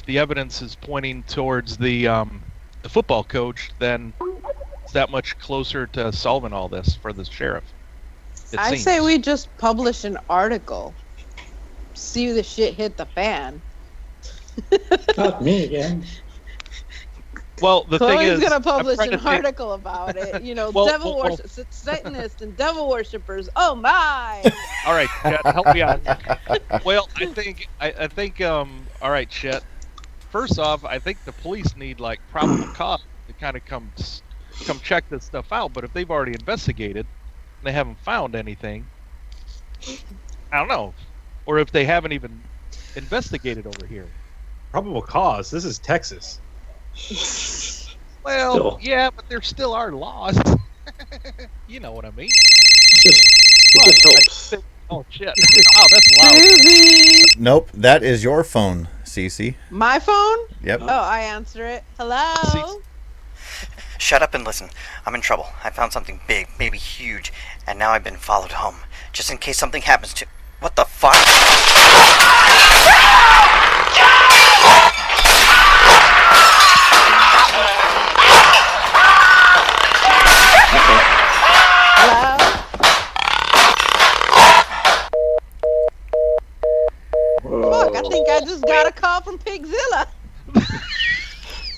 the evidence is pointing towards the football coach, then it's that much closer to solving all this for the sheriff. I say we just publish an article. See the shit hit the fan. Not me again. Well, the thing Chloe's is, gonna I'm publish trying an to think- article about it. You know, Well, devil well, worship, Satanists and devil worshippers. Oh my! All right, Chet, help me out. Well, I think. All right, Chet. First off, I think the police need like probable cause to kind of come check this stuff out. But if they've already investigated and they haven't found anything, I don't know. Or if they haven't even investigated over here. Probable cause. This is Texas. Well, Still. yeah, but there still are laws. You know what I mean? It just helps. Oh shit! Wow, that's loud. Susie! Nope, that is your phone, Cece. My phone? Yep. Oh, I answer it. Hello? Shut up and listen. I'm in trouble. I found something big, maybe huge, and now I've been followed home. Just in case something happens to... What the fuck? Hello? Fuck, I think I just got a call from Pigzilla.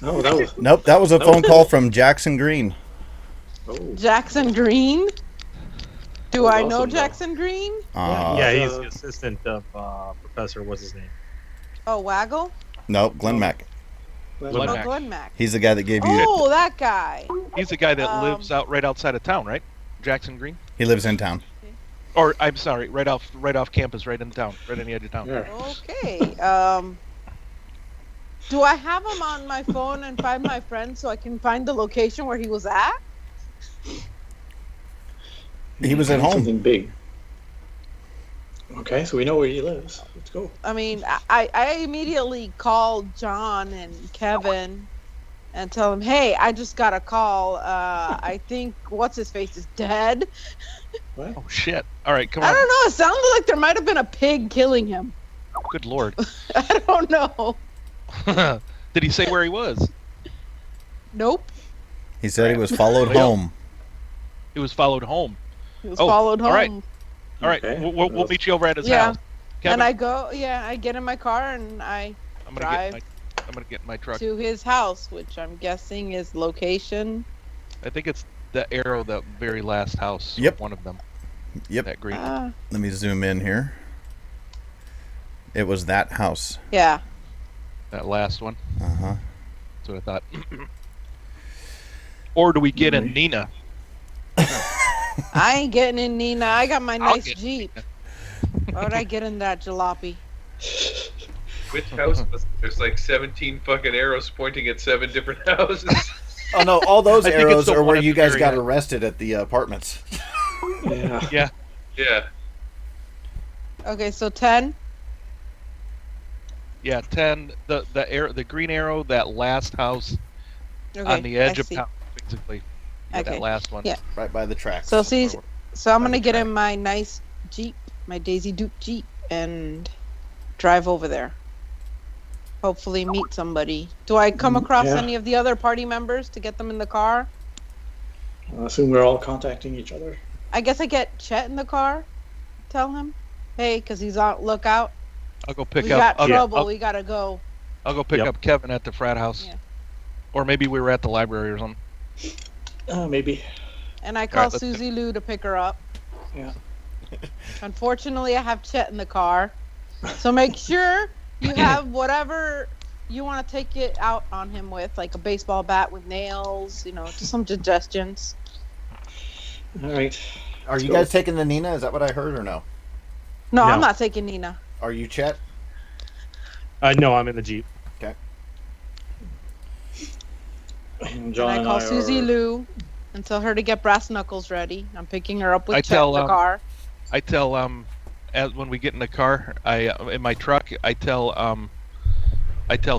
No, that was. Nope, that was a phone call from Jackson Green. Oh. Jackson Green? Do That was I know awesome, though. Jackson Green? Yeah, he's the assistant of Professor. What's his name? Oh, Waggle? Nope, Glenn Mack. Glenn Oh, Mack. Glenn Mack. He's the guy that gave you. Oh, that guy. He's the guy that lives Um, out right outside of town, right? Jackson Green. He lives in town. Or I'm sorry, right off campus, right in town, right on the edge of town. Yeah. Okay. Do I have him on my phone and find my friend so I can find the location where he was at? He was at home. Something big. Okay, so we know where he lives. Let's go. I mean, I immediately called John and Kevin and tell them, hey, I just got a call. I think what's his face is dead. What? Oh shit! All right, come I on. don't know. It sounded like there might have been a pig killing him. Good lord. I don't know. Did he say where he was? Nope. He said he was followed Well, home. He was followed home. He was Oh, followed home. all right. All right, Okay. we'll meet you over at his Yeah. house. Kevin, And I go, I get in my car and I I'm drive gonna get in my truck. to his house, which I'm guessing is location. I think it's the arrow, the very last house. Yep. One of them. Yep. That green. Let me zoom in here. It was that house. Yeah. That last one. Uh-huh. That's what I thought. Or do we get in Nina? I ain't getting in Nina. I got my I'll nice get Jeep. Why would I get in that jalopy? Which house was it? There's like 17 fucking arrows pointing at 7 different houses. Oh no, all those I think it's arrows the are one where at you the guys very got end. arrested at the apartments. Yeah. Yeah. Yeah. Okay, so 10. Yeah, 10. The green arrow, that last house Okay, on the edge I of see. town, basically. Yeah, Okay. that last one. Yeah. Right by the tracks. So see, so I'm By gonna the get track. in my nice Jeep, my Daisy Duke Jeep, and drive over there. Hopefully meet somebody. Do I come across yeah. any of the other party members to get them in the car? I assume we're all contacting each other. I guess I get Chet in the car. Tell him, hey, because he's on lookout. I'll go pick We up. got trouble. I'll, We gotta go. I'll go pick Yep. up Kevin at the frat house. Yeah. Or maybe we were at the library or something. Maybe. And I call let's go. Susie Lou to pick her up. Yeah. Unfortunately, I have Chet in the car. So make sure you have whatever you want to take it out on him with, like a baseball bat with nails, just some suggestions. All right. Are you go. guys taking the Nina? Is that what I heard or no? No, I'm No. not taking Nina. Are you Chet? No, I'm in the Jeep. And John And I call I Susie are- Lou and tell her to get brass knuckles ready. I'm picking her up with I Chet tell, in the car. I tell as when we get in the car, in my truck, I tell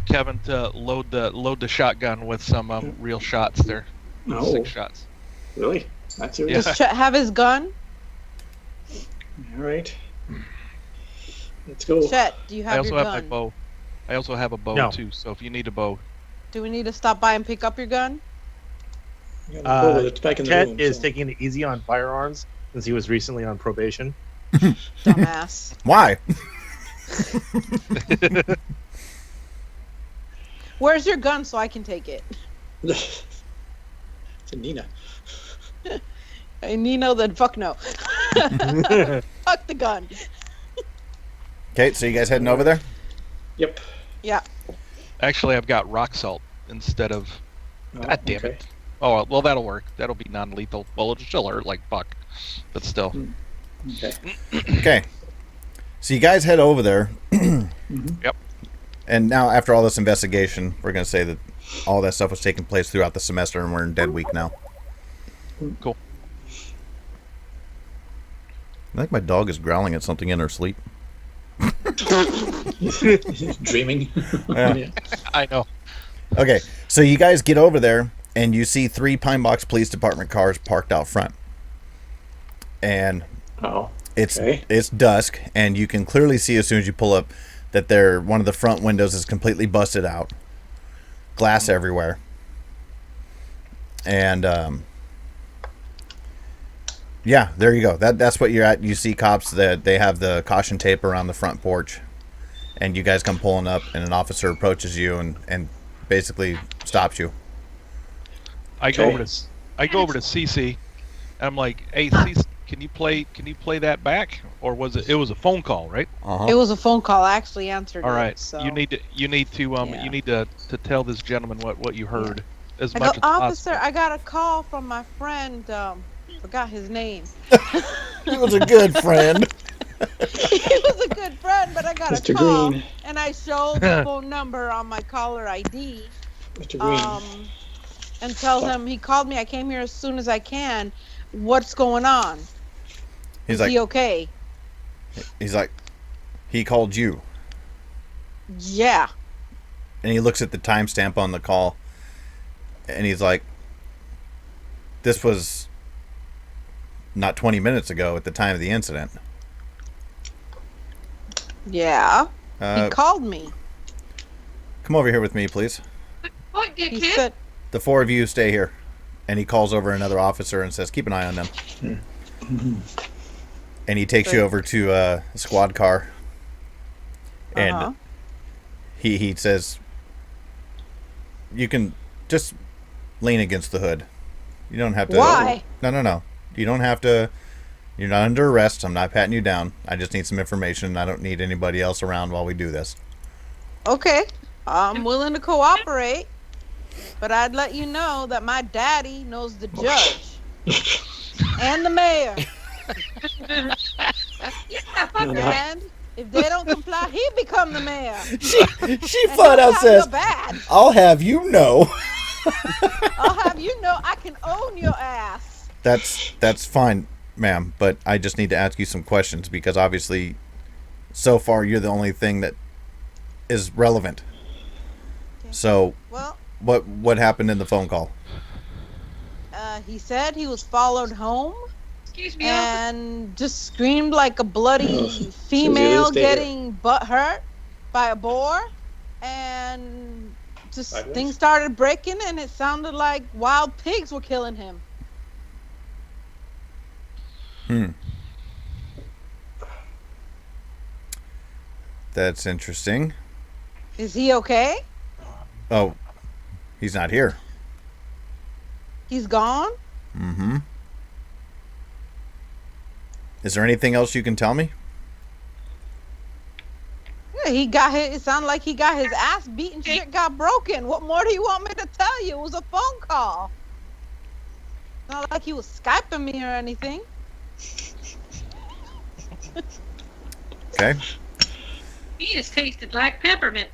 Kevin to load the shotgun with some real shots there. No. 6 shots. Really? That's serious? Does Chet have his gun? All right. Let's go. Chet, do you I have also your have my gun? bow. I also have a bow No. too, so if you need a bow. Do we need to stop by and pick up your gun? Yeah, go with it. It's back in the Chet room. is so- taking it easy on firearms since he was recently on probation. Dumbass. Why? Where's your gun so I can take it? It's a Nina. Hey, Nino, then fuck no. Fuck the gun. Okay, so you guys heading over there? Yep. Yeah. Actually, I've got rock salt instead of. Oh, God damn okay. it. Oh, well, that'll work. That'll be non-lethal. Well, it'll still hurt like fuck, but still. Okay. Okay. So you guys head over there. Yep. And now, after all this investigation, we're going to say that all that stuff was taking place throughout the semester, and we're in dead week now. Cool. I think my dog is growling at something in her sleep. Dreaming. Yeah. I know. Okay, so you guys get over there, and you see 3 Pine Box Police Department cars parked out front. And Oh. it's Okay. it's dusk, and you can clearly see as soon as you pull up that one of the front windows is completely busted out. Glass everywhere. And yeah, there you go. That's what you're at. You see cops that they have the caution tape around the front porch, and you guys come pulling up, and an officer approaches you and basically stops you. I go over to Cece, and I'm like, "Hey, Cece, can you play that back?" Or was it was a phone call, right? It was a phone call. I actually answered All it. right. So. You need to tell this gentleman what you heard as I much go, as officer, possible. I got a call from my friend. Forgot his name. He was a good friend. He was a good friend, but I got Mr. a call, Green. and I showed the phone number on my caller ID. Mr. Green. And tell him he called me. I came here as soon as I can. What's going on? He's Is like, he okay? he's like, he called you, Yeah. and he looks at the timestamp on the call, and he's like, this was not 20 minutes ago at the time of the incident. Yeah. He Uh, called me. come over here with me, please. What, He dickhead? said, The 4 of you stay here. And he calls over another officer and says, keep an eye on them. And he takes you over to a squad car. And Uh-huh. he says, you can just lean against the hood. You don't have to. Why? No. You don't have to. You're not under arrest. I'm not patting you down. I just need some information. I don't need anybody else around while we do this. Okay. I'm willing to cooperate, but I'd let you know that my daddy knows the judge and the mayor. Yeah, fuck No. that. And if they don't comply, he become the mayor. She And flat he'll out have says, your badge. I'll have you know. I'll have you know I can own your ass. That's fine, ma'am, but I just need to ask you some questions because obviously so far you're the only thing that is relevant. So Well, what happened in the phone call? he said he was followed home Excuse me, officer. and just screamed like a bloody Susie, female stay here. getting butt hurt by a boar, and just Sideways? things started breaking, and it sounded like wild pigs were killing him. That's interesting. Is he okay? Oh, he's not here. He's gone? Mm-hmm. Is there anything else you can tell me? Yeah, he got his, it sounded like he got his ass beaten, shit got broken. What more do you want me to tell you? It was a phone call. Not like he was Skyping me or anything. Okay. He just tasted like peppermint.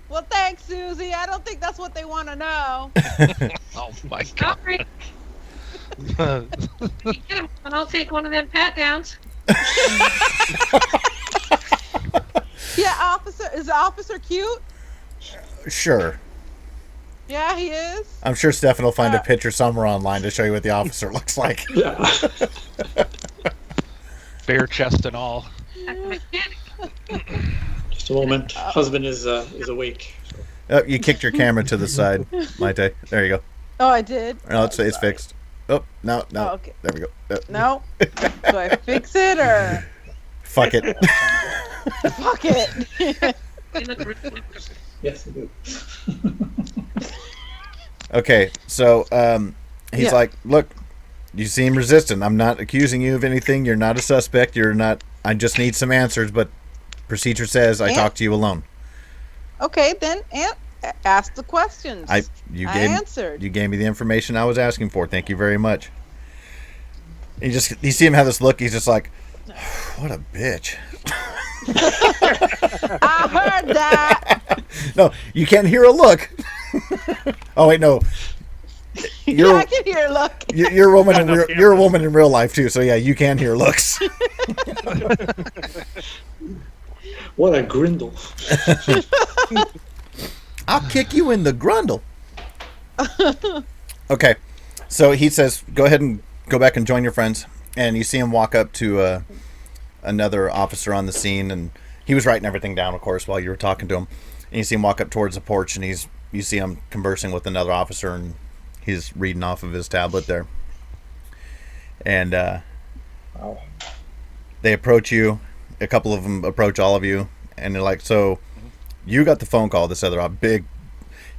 Well, thanks, Susie. I don't think that's what they want to know. Oh my god. Sorry. You get him, and I'll take one of them pat downs. Yeah, officer. Is the officer cute? Sure. Yeah, he is. I'm sure Stefan will find a picture somewhere online to show you what the officer looks like. Yeah. Bare chest and all. Like a mechanic. Just a moment. Husband is awake. Oh, you kicked your camera to the side, Maite. There you go. Oh, I did. No, it's fixed. Oh, no. Oh, okay. There we go. No. Do I fix it or Fuck it. fuck it? They look really good. Yes, they do. Okay, so he's Yeah. like, look, you seem resistant. I'm not accusing you of anything. You're not a suspect. You're not. I just need some answers, but procedure says I And- talk to you alone. Okay, then ask the questions. I answered. You gave me the information I was asking for. Thank you very much. You see him have this look. He's just like, what a bitch. I heard that. No, you can't hear a look. Oh wait, no. Yeah, I can hear. Look. You're a woman you're a woman in real life too. So yeah, you can hear looks. What a grindle. I'll kick you in the grundle. Okay, so he says, go ahead and go back and join your friends. And you see him walk up to another officer on the scene, and he was writing everything down, of course, while you were talking to him. And you see him walk up towards the porch, and you see him conversing with another officer, and he's reading off of his tablet there. And Wow. they approach you. A couple of them approach all of you, and they're like, so you got the phone call, this other big,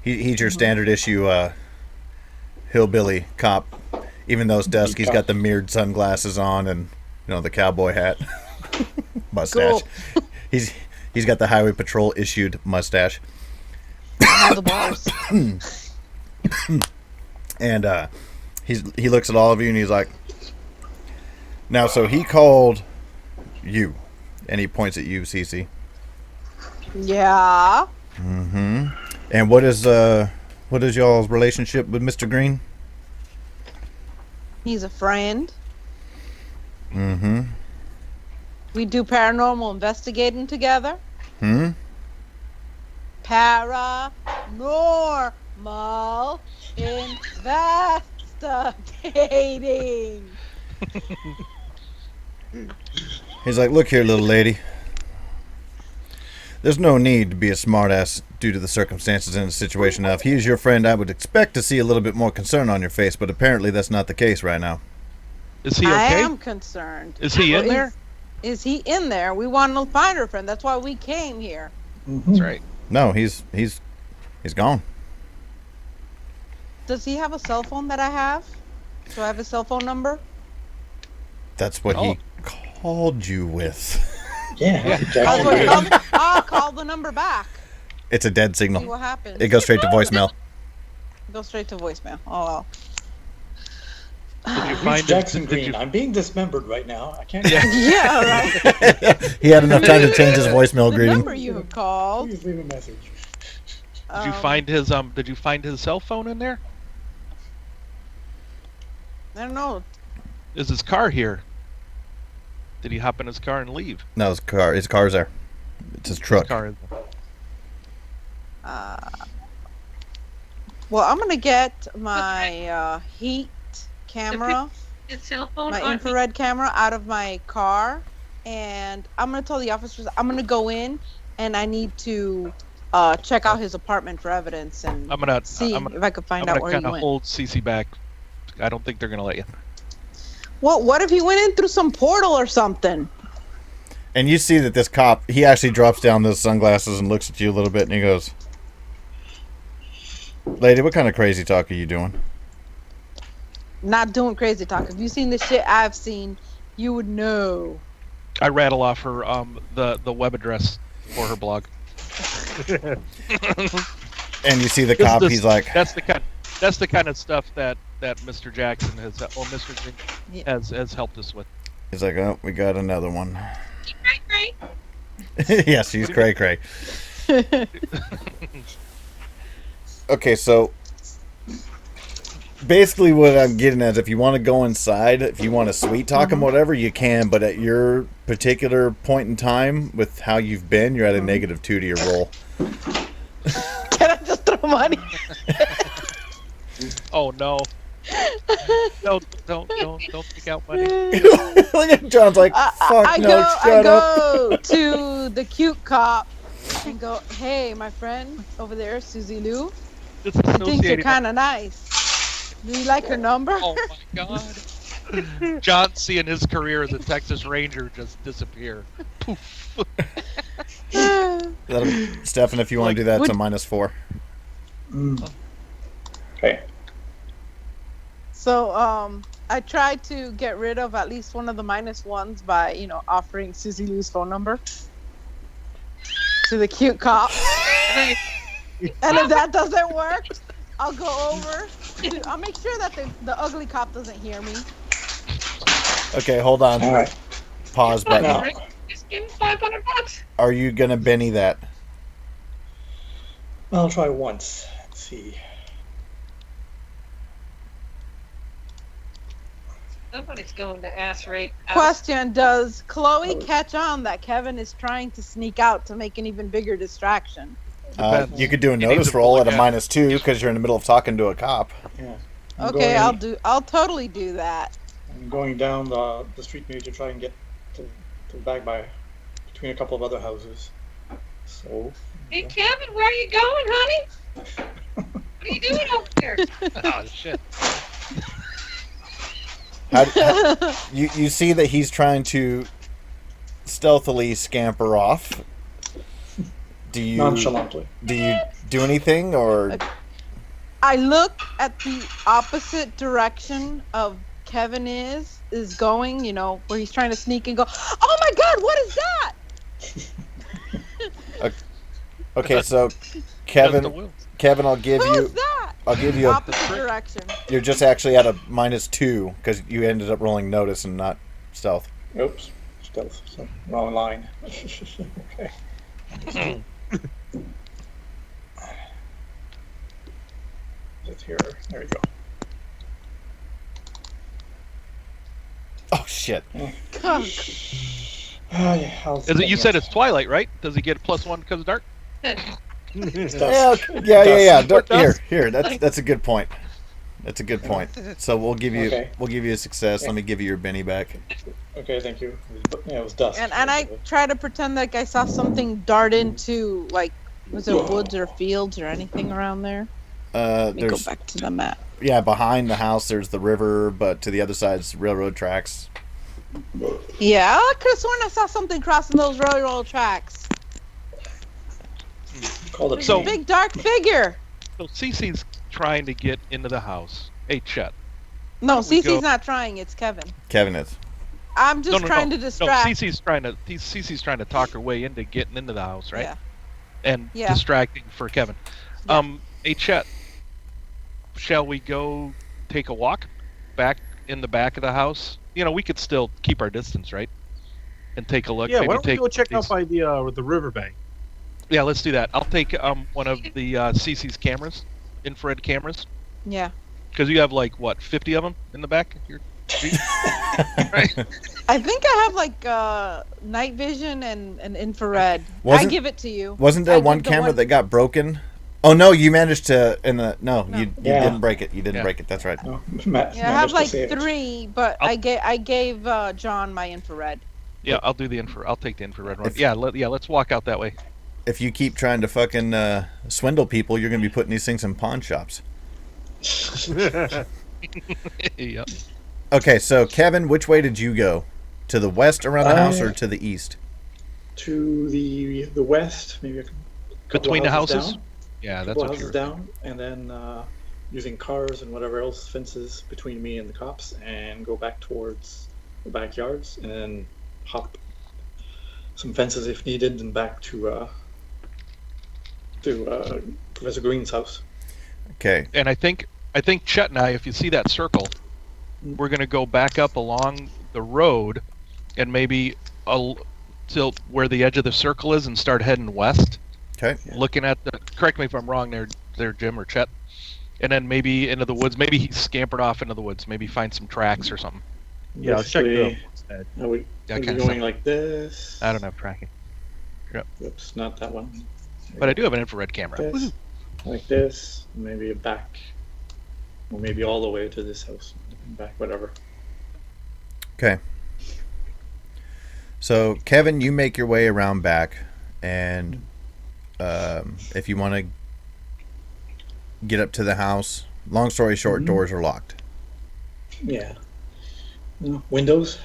he's your standard issue hillbilly cop. Even though it's dusk, he's got the mirrored sunglasses on and, the cowboy hat, mustache. Cool. He's got the highway patrol issued mustache. Handlebars. And he looks at all of you and he's like, now, so he called you, and he points at you, Cece. Yeah. Mm-hmm. And what is y'all's relationship with Mr. Green? He's a friend. Mm-hmm. We do paranormal investigating together. Hmm? Paranormal investigating. He's like, look here, little lady. There's no need to be a smartass due to the circumstances in the situation. Now, if he is your friend, I would expect to see a little bit more concern on your face, but apparently that's not the case right now. Is he okay? I am concerned. Is he in there? Is he in there? We want to find our friend. That's why we came here. That's right. No, he's gone. Does he have a cell phone that I have? Do I have his cell phone number? That's what he called you with. Yeah. I'll call the number back. It's a dead See signal. what happens. It goes straight to voicemail. Go straight to voicemail. Oh well. Did you Reach find Jackson did Green. you- I'm being dismembered right now. I can't. Yeah, right. He had enough time to change his voicemail The greeting. number you have called. Please leave a message. Did you find his Did you find his cell phone in there? I don't know. Is his car here? Did he hop in his car and leave? No, his car's there. It's his truck. His car is there. Well, I'm gonna get my heat camera, His cell phone my on infrared camera out of my car, and I'm gonna tell the officers I'm gonna go in and I need to check out his apartment for evidence and I'm gonna see if I could find I'm out gonna where he kind of went. hold Cece back. I don't think they're gonna let you. Well, what if he went in through some portal or something? And you see that this cop, he actually drops down those sunglasses and looks at you a little bit and he goes, lady, what kind of crazy talk are you doing? Not doing crazy talk. If you seen the shit I've seen, you would know. I rattle off her the web address for her blog. And you see the cop, he's like, that's the kind of stuff that Mr. Jackson has or Mr. Green has helped us with. he's like, oh, we got another one. Right. Yes, he's cray cray. Okay, so basically what I'm getting at is if you want to go inside, if you want to sweet talk him, whatever, you can, but at your particular point in time with how you've been, you're at a -2 to your roll. Can I just throw money? Oh no. Don't take out money. Look at John's like, fuck no, shut I up. go to the cute cop and go, hey, my friend over there, Susie Lou, I think you're kind of nice. Do you like her number? Oh my god. John seeing his career as a Texas Ranger just disappear. Poof. Stefan, if you want to do that, it's a -4. Okay. So, I tried to get rid of at least one of the -1s by, offering Susie Lou's phone number to the cute cop. And if that doesn't work, I'll go over. I'll make sure that the ugly cop doesn't hear me. Okay, hold on. All right. Pause button. Now, Just give him $500. Are you going to Benny that? I'll try once. Let's see. Somebody's going to ass rape. Question: does Chloe catch on that Kevin is trying to sneak out to make an even bigger distraction? You could do a notice roll at a -2 because you're in the middle of talking to a cop. Yeah. Okay, I'll totally do that. I'm going down the street maybe to try and get to the back by between a couple of other houses. So. Hey, Kevin, where are you going, honey? What are you doing over there? Oh shit! You see that he's trying to stealthily scamper off. Do you Nonchalantly. Do you do anything or? I look at the opposite direction of Kevin is going, where he's trying to sneak and go, oh my god, what is that? Okay, so Kevin, I'll give Who you. is that? I'll give you Opposite direction. You're just actually at a -2 because you ended up rolling notice and not stealth. Oops. Stealth. So, wrong line. Okay. It's here. There we go. Oh shit! You said it's Twilight, right? Does he get +1 because of dark? Yeah. Here. That's a good point. That's a good point. So we'll give you a success. Let me give you your Benny back. Okay, thank you. Yeah, it was dusk. And I try to pretend like I saw something dart into, like, was it woods or fields or anything around there? Let me go back to the map. Yeah, behind the house there's the river, but to the other side is railroad tracks. Yeah, I could have sworn I saw something crossing those railroad tracks. There's a big dark figure. So Cece's trying to get into the house. Hey, Chet. No, Cece's not trying. It's Kevin. Kevin is. I'm just trying to distract. No, Cece's trying to talk her way into getting into the house, right? Yeah. And distracting for Kevin. Yeah. Hey, Chet. Shall we go take a walk back in the back of the house? We could still keep our distance, right? And take a look. Yeah, why don't we go check out by the riverbank? Yeah, let's do that. I'll take one of the CC's cameras, infrared cameras. Yeah. Because you have 50 of them in the back of your Jeep? Right? I think I have night vision and infrared. I give it to you. Wasn't there one camera that got broken? Oh no, you managed to you didn't break it. You didn't break it. That's right. No. I have 3, but I gave John my infrared. Yeah, I'll do the infrared. I'll take the infrared one. Let's walk out that way. If you keep trying to fucking swindle people, you're gonna be putting these things in pawn shops. Yep. Okay, so Kevin, which way did you go? To the west around the house or to the east? To the west, maybe a couple between the houses. Down. Yeah, that's what you're down, and then using cars and whatever else fences between me and the cops, and go back towards the backyards, and then hop some fences if needed, and back to Professor Green's house. Okay. And I think Chet and I, if you see that circle, we're gonna go back up along the road, and maybe till where the edge of the circle is, and start heading west. Okay. Looking at correct me if I'm wrong there, Jim or Chet. And then maybe into the woods. Maybe he's scampered off into the woods. Maybe find some tracks or something. Yeah, I'll check the I would be going like this. I don't have tracking. Yep. Oops, not that one. But I do have an infrared camera. Like this, maybe back, or maybe all the way to this house, back, whatever. Okay. So, Kevin, you make your way around back, and if you want to get up to the house, long story short, doors are locked. Yeah. Windows.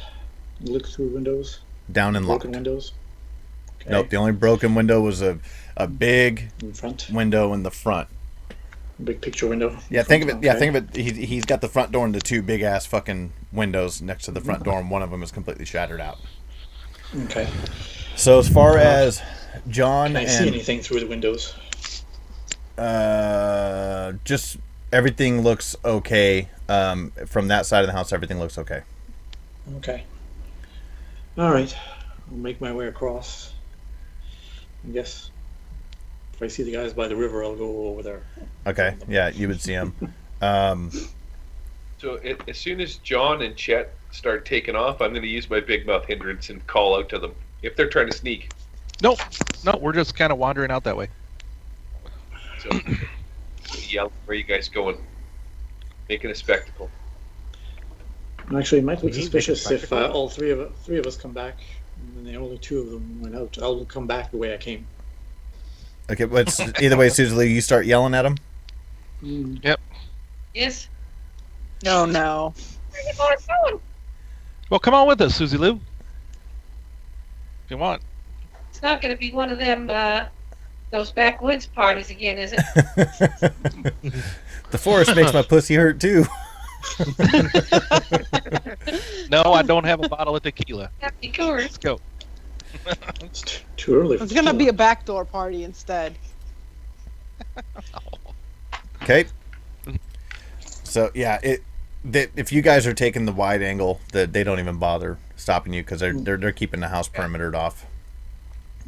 Look through windows. Down and locked. Broken windows. Okay. Nope, the only broken window was a big In front, window in the front. big picture window. Yeah, think of it. Yeah, think of it. He's got the front door and the two big ass fucking windows next to the front door, and one of them is completely shattered out. Okay. So as far as John Can I see anything through the windows? just everything looks okay. From that side of the house, everything looks okay. Okay. All right. I'll make my way across. I guess if I see the guys by the river, I'll go over there. Okay, yeah, you would see him. So as soon as John and Chet start taking off, I'm going to use my big mouth hindrance and call out to them if they're trying to sneak. No, we're just kind of wandering out that way. So yell, where are you guys going? Making a spectacle. Actually, it might look We need suspicious to make a if spectacle. all three of us come back, and then only two of them went out. I'll come back the way I came. Okay, but either way, Susie Lee, you start yelling at him. Yes. No, no. Where are you boys going? Well, come on with us, Susie Lou. If you want. It's not going to be one of them, those backwoods parties again, is it? The forest makes my pussy hurt too. No, I don't have a bottle of tequila. Happy course. Let's go. It's too early. It's gonna be a backdoor party instead. Okay. So yeah, if you guys are taking the wide angle, that they don't even bother stopping you because they're keeping the house perimetered off.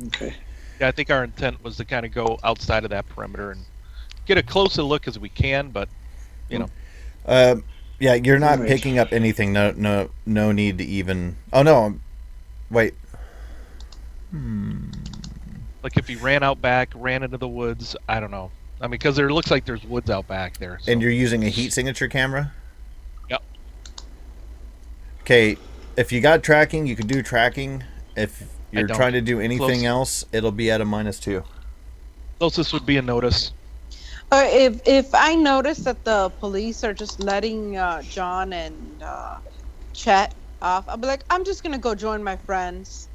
Okay. Yeah, I think our intent was to kind of go outside of that perimeter and get a closer look as we can, but you know. Yeah, you're not Right. picking up anything. No need to even. Oh no, wait. Like if he ran out back, ran into the woods, I don't know. I mean, because there looks like there's woods out back there. So. And you're using a heat signature camera? Yep. Okay, if you got tracking, you can do tracking. If you're don't. trying to do anything Close. else, it'll be at a -2. Closest would be a notice. If I notice that the police are just letting John and Chet off, I'll be like, I'm just gonna go join my friends,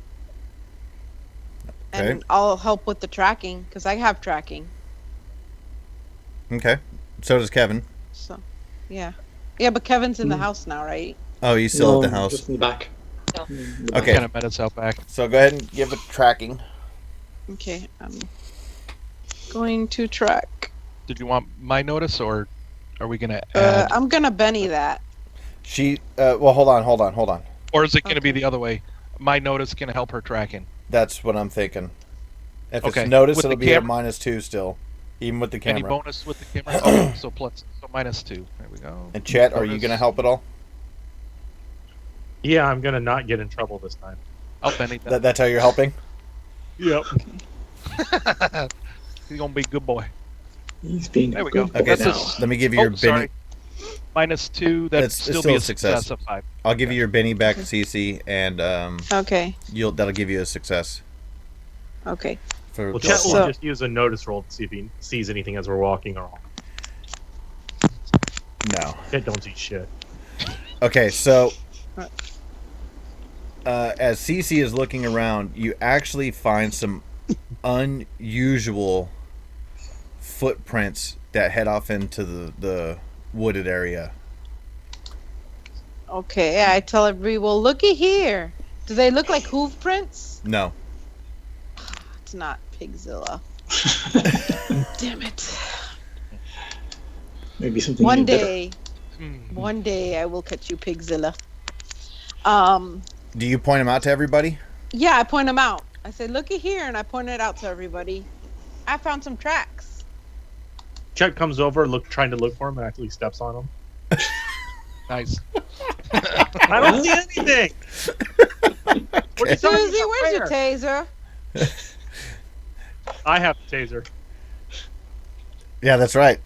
and Okay. I'll help with the tracking because I have tracking. Okay. So does Kevin. So, yeah, but Kevin's in the house now, right? Oh, you still at the house. Just in the back. No. In the back. Okay. Kind of met us out back. So go ahead and give it tracking. Okay, I'm going to track. Did you want my notice, or are we gonna add? I'm gonna Benny that. Well, hold on. Or is it gonna be the other way? My notice can help her tracking. That's what I'm thinking. If Okay. it's notice, With it'll the be at camera- -2 still, even with the Any camera. bonus with the camera? Oh, so -2. There we go. And Chet, are you Bonus. going to help at all? Yeah, I'm gonna not get in trouble this time. I'll Benny that. That's how you're helping? Yep. He's gonna be a good boy. He's being There we good go. Okay, boy so now. let me give you your Oh, sorry. Benny. -2. That'd It's still still be a a success. success of 5. I'll give you your Benny back to CC, and Okay. that'll give you a success. Okay. For Well, Chet will So- just use a notice roll to see if he sees anything as we're walking along. No. Chet don't see shit. Okay, so as CC is looking around, you actually find some unusual footprints that head off into the wooded area. Okay, I tell everybody, well, looky here. Do they look like hoof prints? No. It's not Pigzilla. Damn it. Maybe something. One even better. day, Hmm. one day I will catch you, Pigzilla. Do you point them out to everybody? Yeah, I point them out. I say, looky here, and I point it out to everybody. I found some tracks. Chet comes over, trying to look for him, and actually steps on him. Nice. I don't see anything. What are you talking Susie, about where's your where? taser? I have the taser. Yeah, that's right.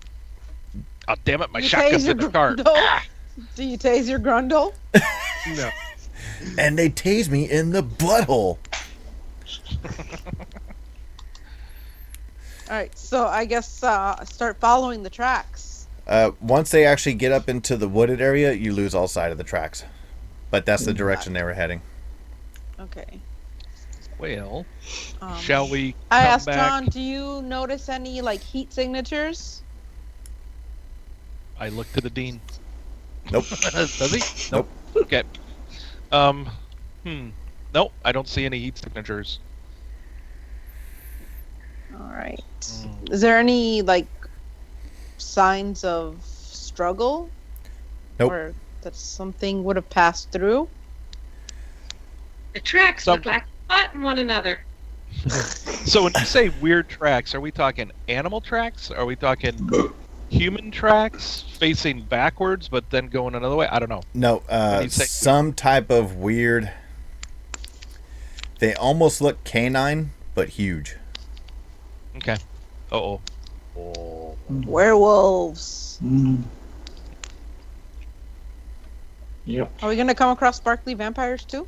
Oh, damn it! My You shotgun's tase in your the car. Grundle? Do you tase your Grundle? No. And they tased me in the butthole. All right, so I guess start following the tracks. Once they actually get up into the wooded area, you lose all sight of the tracks. But that's the direction they were heading. Okay. Well, Um, shall we I come asked back? John, do you notice any like heat signatures? I look to the dean. Nope. Does he? Nope. Okay. Nope. I don't see any heat signatures. All right. Is there any like signs of struggle? Nope. Or that something would have passed through? The tracks look like fighting one another. So when you say weird tracks, are we talking animal tracks? Are we talking human tracks facing backwards but then going another way? I don't know. No, some type of weird. They almost look canine, but huge. Okay. Oh. Werewolves. Yep. Are we gonna come across sparkly vampires too?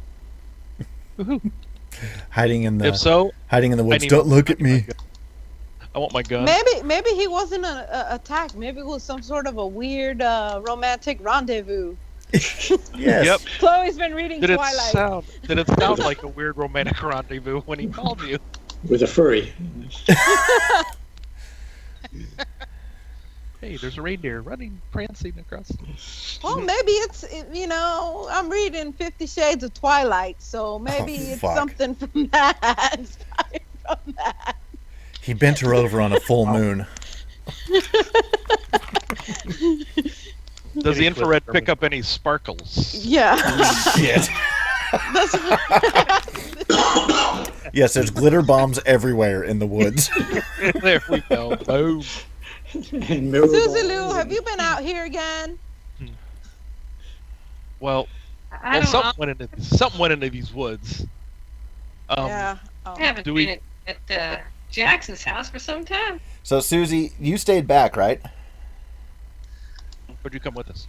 Hiding in the. If so, hiding in the woods. Don't look at me. I want my gun. Maybe he wasn't an attack. Maybe it was some sort of a weird romantic rendezvous. Yes. Yep. Chloe's been reading Did Twilight. it sound like a weird romantic rendezvous when he called you? With a furry. Hey, there's a reindeer running, prancing across. Well, maybe it's I'm reading 50 Shades of Twilight, so maybe it's fuck. something from that. Inspired from that. He bent her over on a full moon. Does the infrared pick up any sparkles? Yeah. Shit. Yes, there's glitter bombs everywhere in the woods. There we go. Boom. Susie Lou, have you been out here again? Well, I don't know. something went into these woods. Yeah. I haven't do been at Jackson's house for some time. So, Susie, you stayed back, right? Would you come with us?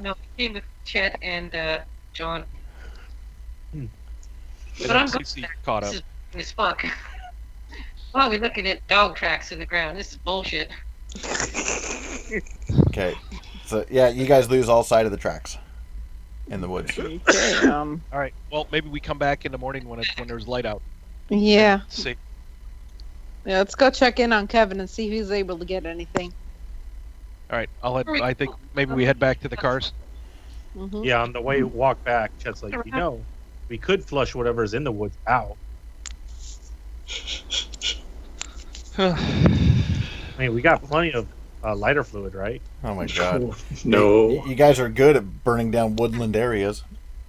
No, he came with Chet and John. And But I'm then going CC back. caught up. This is fuck. Why are we looking at dog tracks in the ground? This is bullshit. Okay. So, yeah, you guys lose all sight of the tracks in the woods. Okay. All right. Well, maybe we come back in the morning when there's light out. Yeah. See. Yeah. Let's go check in on Kevin and see if he's able to get anything. All right. I think maybe we head back to the cars. Mm-hmm. Yeah, on the way walk back, Chet's like, we could flush whatever's in the woods out. I mean, we got plenty of lighter fluid, right? Oh my god. No. You guys are good at burning down woodland areas.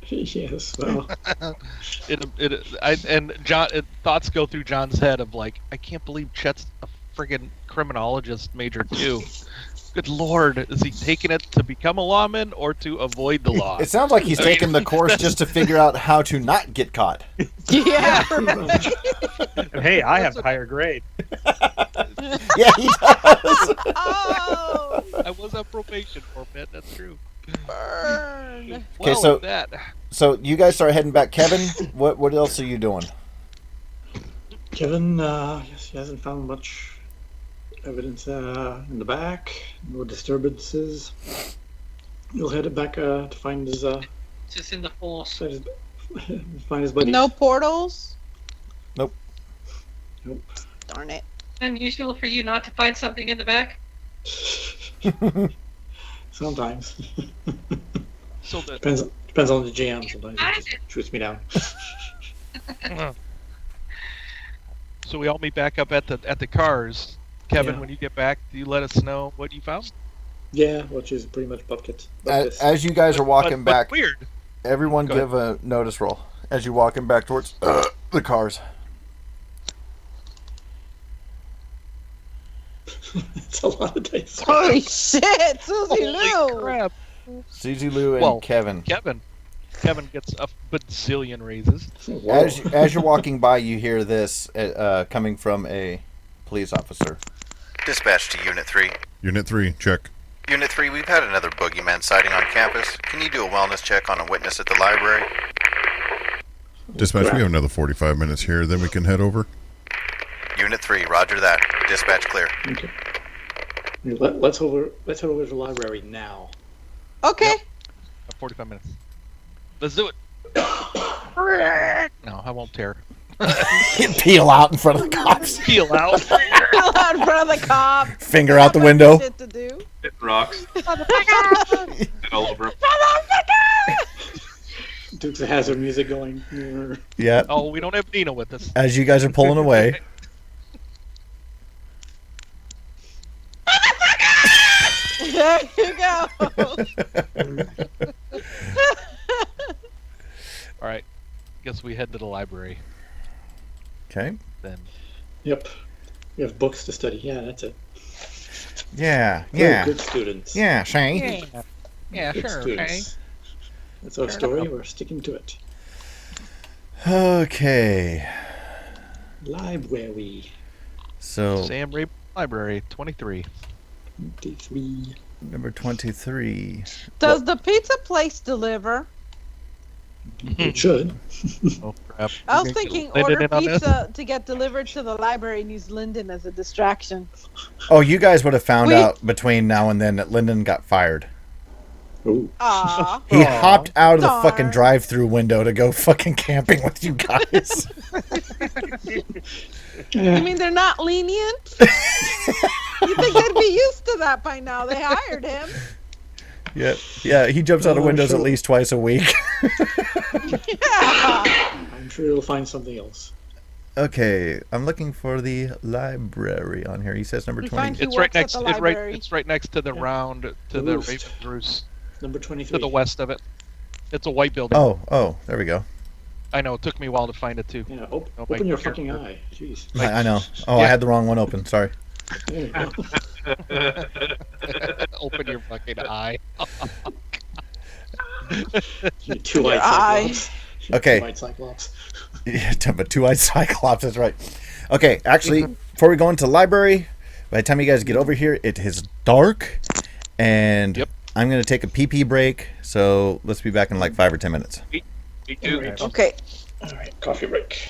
Yes. Well. Thoughts go through John's head of like, I can't believe Chet's a friggin' criminologist major too. Good lord, is he taking it to become a lawman or to avoid the law? It sounds like he's taking the course just to figure out how to not get caught. Yeah. And hey, I have higher grade. Yeah, he does. Oh. I was on probation for a bit. That's true. Burn. Okay, Well, so- with that, So you guys start heading back. Kevin, what else are you doing? Kevin, yes, he hasn't found much evidence in the back. No disturbances. He'll head back to find his Just in the force. find his buddies. No portals. Nope. Darn it. Unusual for you not to find something in the back. Sometimes. so the Depends on the jam. Sometimes it just shoots me down. so we all meet back up at the cars. Kevin, Yeah. when you get back, do you let us know what you found? Yeah, which is pretty much bucket. As you guys are walking But back, weird. everyone Go give a notice roll as you're walking back towards the cars. It's a lot of dice. Holy shit, Susie Holy Lou. crap! Susie Lou and Well, Kevin. Kevin gets a bazillion raises. Whoa. As you're walking by, you hear this coming from a police officer. Dispatch to Unit 3. Unit 3, check. Unit 3, we've had another boogeyman sighting on campus. Can you do a wellness check on a witness at the library? Dispatch, we have another 45 minutes here, then we can head over. Unit 3, roger that. Dispatch clear. Okay. Let's head over to the library now. Okay. 45 minutes. Let's do it. No, I won't tear. Peel out in front of the cops. Peel out. Out in front of the cop. Finger out the window. Shit to do. Hit rocks. And all over him. Dukes of Hazzard music going. Yeah. Oh, we don't have Nina with us. As you guys are pulling away. There you go. All right. Guess we head to the library Okay. then. Yep. We have books to study. Yeah, that's it. Yeah. We're Yeah. good students. Yeah, Shane. Yeah, Good sure. students. That's our story. We're sticking to it. Okay. Library. So, Sam Ray Library 23. 23. number 23. Does the pizza place deliver? It should. Oh crap. I was We're gonna thinking get Lyndon order in on this? pizza to get delivered to the library and use Lyndon as a distraction. Oh, you guys would have found We- out between now and then that Lyndon got fired. Ooh. Aw. He hopped out of the fucking Darn. drive-through window to go fucking camping with you guys. You mean they're not lenient? You think they'd be used to that by now? They hired him. Yeah, he jumps out of Oh, windows sure. at least twice a week. Yeah. I'm sure you'll find something else. Okay, I'm looking for the library on here. He says number We 20. find- He It's right works at next. the It's right. library. It's right next to the Yeah. round to The the roost. Raven Roost Number to 23. the west of it. It's a white building. Oh, there we go. I know. It took me a while to find it too. Yeah, Oh, my open your character. fucking eye. Jeez. I know. Oh, I Yeah. had the wrong one open. Sorry. There you go. Open your fucking eye. You two-eyed Your eye. cyclops. Okay. Two-eyed cyclops. Yeah, but two-eyed cyclops is right. Okay, actually, before we go into the library, by the time you guys get over here, it is dark, and Yep. I'm going to take a pee break, so let's be back in like 5 or 10 minutes. Me too. Alright. Okay. All right, coffee break.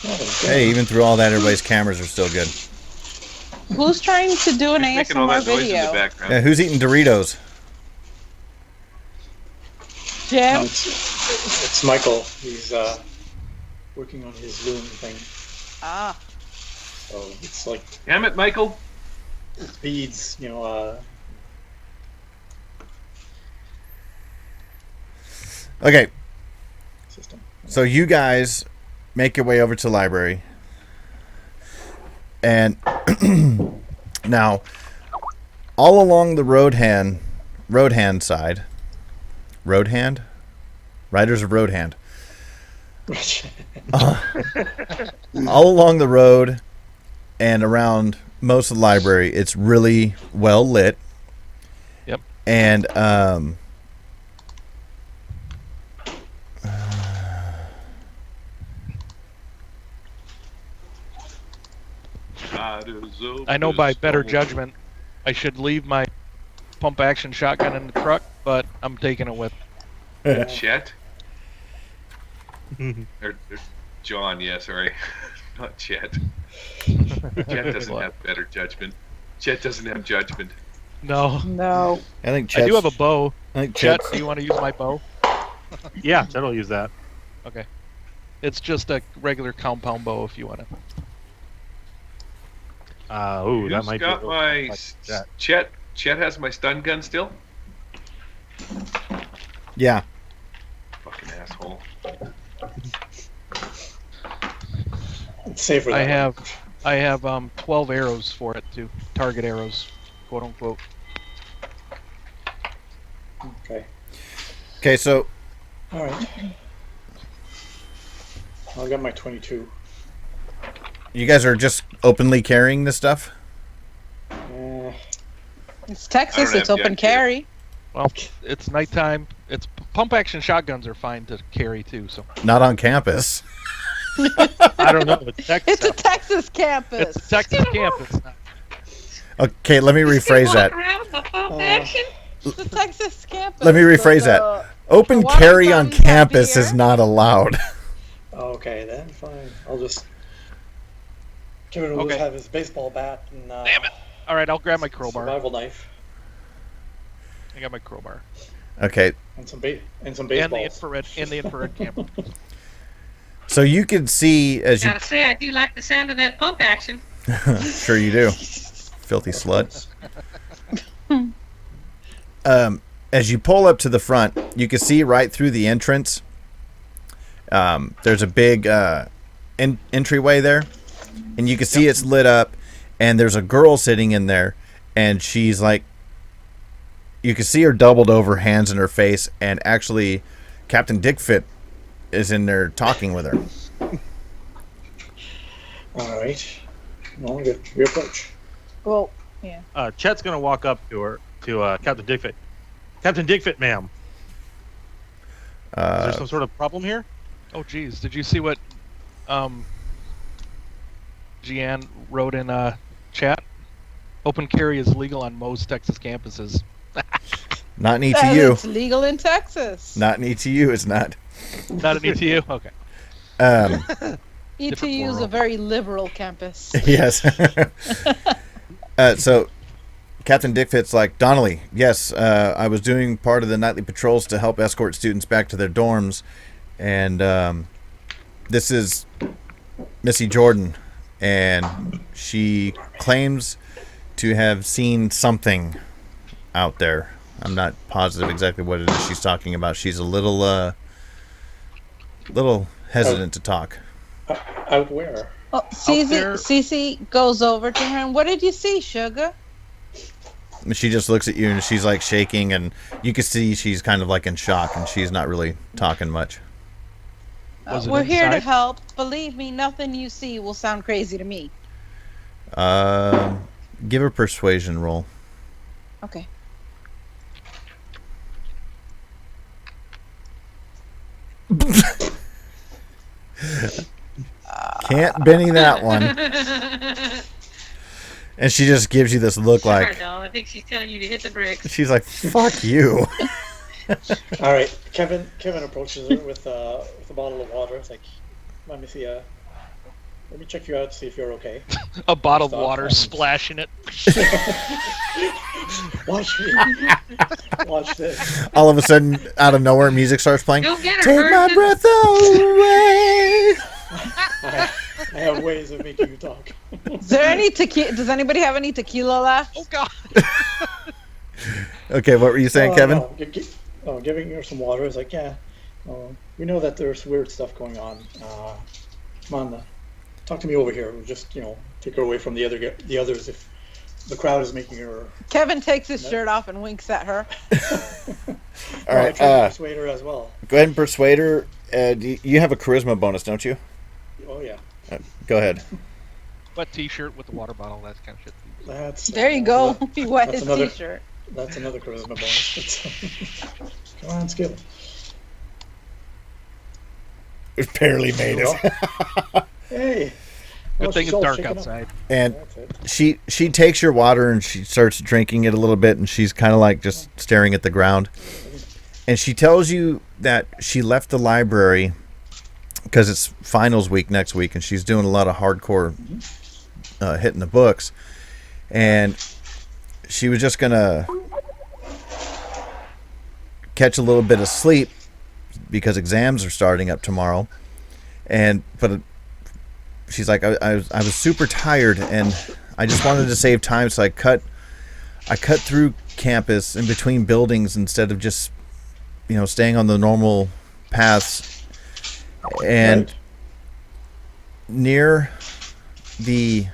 Hey, even through all that, everybody's cameras are still good. Who's trying to do an Making all ASMR that noise in the video? background. Yeah, who's eating Doritos? Jim? It's Michael. He's working on his loom thing. Ah. So it's like Damn it, Michael. beads, Okay, system. so you guys make your way over to the library. And now, all along the road hand side, Riders of Road Hand. All along the road and around most of the library, it's really well lit. Yep. And I know by better judgment, I should leave my pump action shotgun in the truck, but I'm taking it with. Chet? or John, yeah, sorry. Not Chet. Chet doesn't have better judgment. Chet doesn't have judgment. No. No. I think I do have a bow. I think Chet, do you want to use my bow? Yeah, Chet will use that. Okay. It's just a regular compound bow if you want to. Ooh, that Who's might got be my Chet has my stun gun still? Yeah. Fucking asshole. It's safer. I have 12 arrows for it too. Target arrows, quote unquote. Okay, so All right. I got my 22. you guys are just openly carrying this stuff? It's I Texas. don't It's have open jet gear. carry. Well, it's nighttime. It's pump action shotguns are fine to carry too. So Not on campus. I don't know. It's Texas. It's a Texas campus. it's a Texas campus. Okay, let me rephrase that. Around the pump action? It's a Texas campus. Let me rephrase that. Open water carry on fountains have campus is beer. not allowed. Okay, then fine. I'll just. Kevin will Okay. just have his baseball bat and Damn it! All right, I'll grab my crowbar. survival knife I got my crowbar Okay, and some and the baseballs. infrared camera. so you can see as you Gotta say, I do like the sound of that pump action. sure you do, filthy slut. As you pull up to the front, you can see right through the entrance. There's a big entryway there, and you can see it's lit up, and there's a girl sitting in there, and she's like, you can see her doubled over, hands in her face, and actually Captain Dickfit is in there talking with her. All right. Well, good. We approach. Well, yeah. Chet's gonna walk up to her, to Captain Dickfit. Captain Dickfit, ma'am. Is there some sort of problem here? Oh, geez, did you see what Jeanne wrote in chat? Open carry is legal on most Texas campuses. Not an That ETU. It's legal in Texas. Not an ETU. It's not. Not an ETU. Okay. ETU is a world. very liberal campus. Yes. So Captain Dickfit's like, Donnelly, yes, I was doing part of the nightly patrols to help escort students back to their dorms, and this is Missy Jordan, and she claims to have seen something out there. I'm not positive exactly what it is she's talking about. She's a little hesitant to talk. Out where? Oh, Cece goes over to her and what did you see, sugar? She just looks at you and she's like shaking, and you can see she's kind of like in shock, and she's not really talking much. Was it We're here to inside? help. Believe me, nothing you see will sound crazy to me. Give a persuasion roll. Okay. Can't Benny that one. And she just gives you this look Sorry, like, doll. I think she's telling you to hit the bricks. she's like, fuck you. All right. Kevin approaches her with a bottle of water. It's like, let me see Let me check you out, see if you're okay. A bottle of Stop water and- splashing it. Watch me. Watch this. All of a sudden, out of nowhere, music starts playing. Don't get her, Take my Virgin. breath away. I have ways of making you talk. Is there any tequila? Does anybody have any tequila left? Oh God. Okay, what were you saying, Kevin? No, giving her some water is like, yeah. We know that there's weird stuff going on. Come on, talk to me over here. We'll just, take her away from the others if the crowd is making her. Kevin takes his shirt off and winks at her. All right, I try to persuade her as well. go ahead and persuade her. You have a charisma bonus, don't you? Oh yeah. Go ahead. Wet T-shirt with the water bottle. That kind of shit. There you go. He wet that's his another- t-shirt. That's another charisma bonus. Come on, skill. It barely made it. Hey. Good thing she's it's all dark shaken up. outside. And That's it. she takes your water and she starts drinking it a little bit, and she's kind of like just staring at the ground. And she tells you that she left the library because it's finals week next week, and she's doing a lot of hardcore hitting the books. And she was just gonna catch a little bit of sleep because exams are starting up tomorrow. But she's like, I was super tired, and I just wanted to save time, so I cut through campus in between buildings instead of just staying on the normal paths. And Right. near the,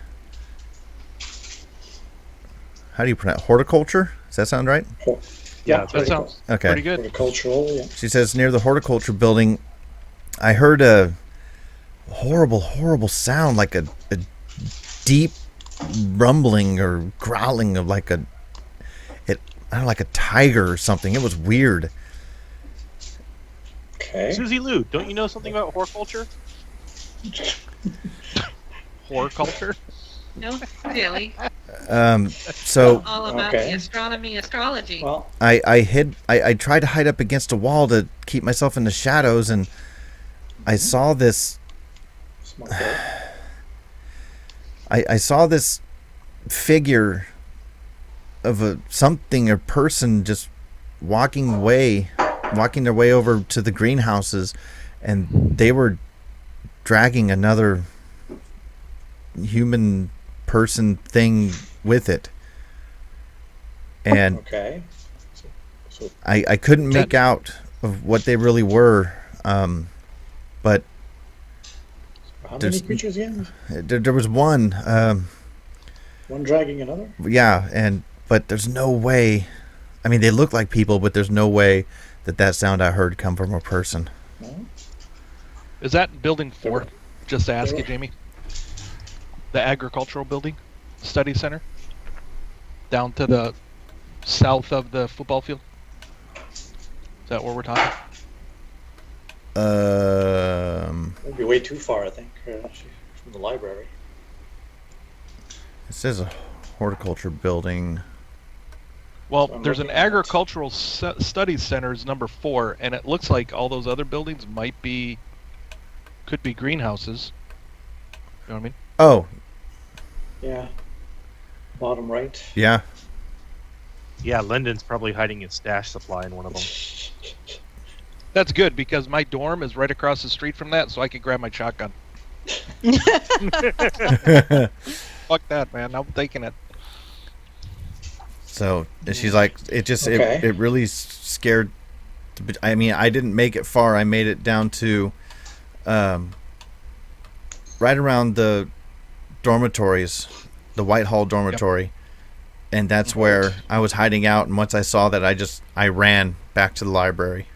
how do you pronounce horticulture? Does that sound right? Yeah, That sounds Okay. pretty good. Horticultural, yeah. She says near the horticulture building, I heard a horrible sound, like a deep rumbling or growling of like a tiger or something. It was weird. Okay. Susie Lou, don't you know something about horticulture? Horticulture. No, really. So All about Okay. the astronomy, astrology. Well, I tried to hide up against a wall to keep myself in the shadows, and I saw this. smart girl. I saw this figure of a person just walking their way over to the greenhouses, and they were dragging another human person thing with it. And Okay. So I couldn't make out of what they really were, but how There's- many creatures again? there was one. One dragging another? Yeah, but there's no way. I mean, they look like people, but there's no way that sound I heard come from a person. No? Is that building 4? Just to ask There you, were- Jamie. The agricultural building, study center, down to the south of the football field. Is that where we're talking? That'd be way too far, I think, from the library. It says a horticulture building. Well, I'm there's an looking at it. agricultural studies center is number 4, and it looks like all those other buildings could be greenhouses. You know what I mean? Oh, Yeah. Bottom right. yeah. Yeah, Lyndon's probably hiding his stash supply in one of them. That's good because my dorm is right across the street from that, so I can grab my shotgun. Fuck that, man. I'm taking it. So she's like, it Okay. really scared. I mean, I didn't make it far. I made it down to, right around the dormitories, the Whitehall dormitory, and that's where I was hiding out. And once I saw that, I ran back to the library.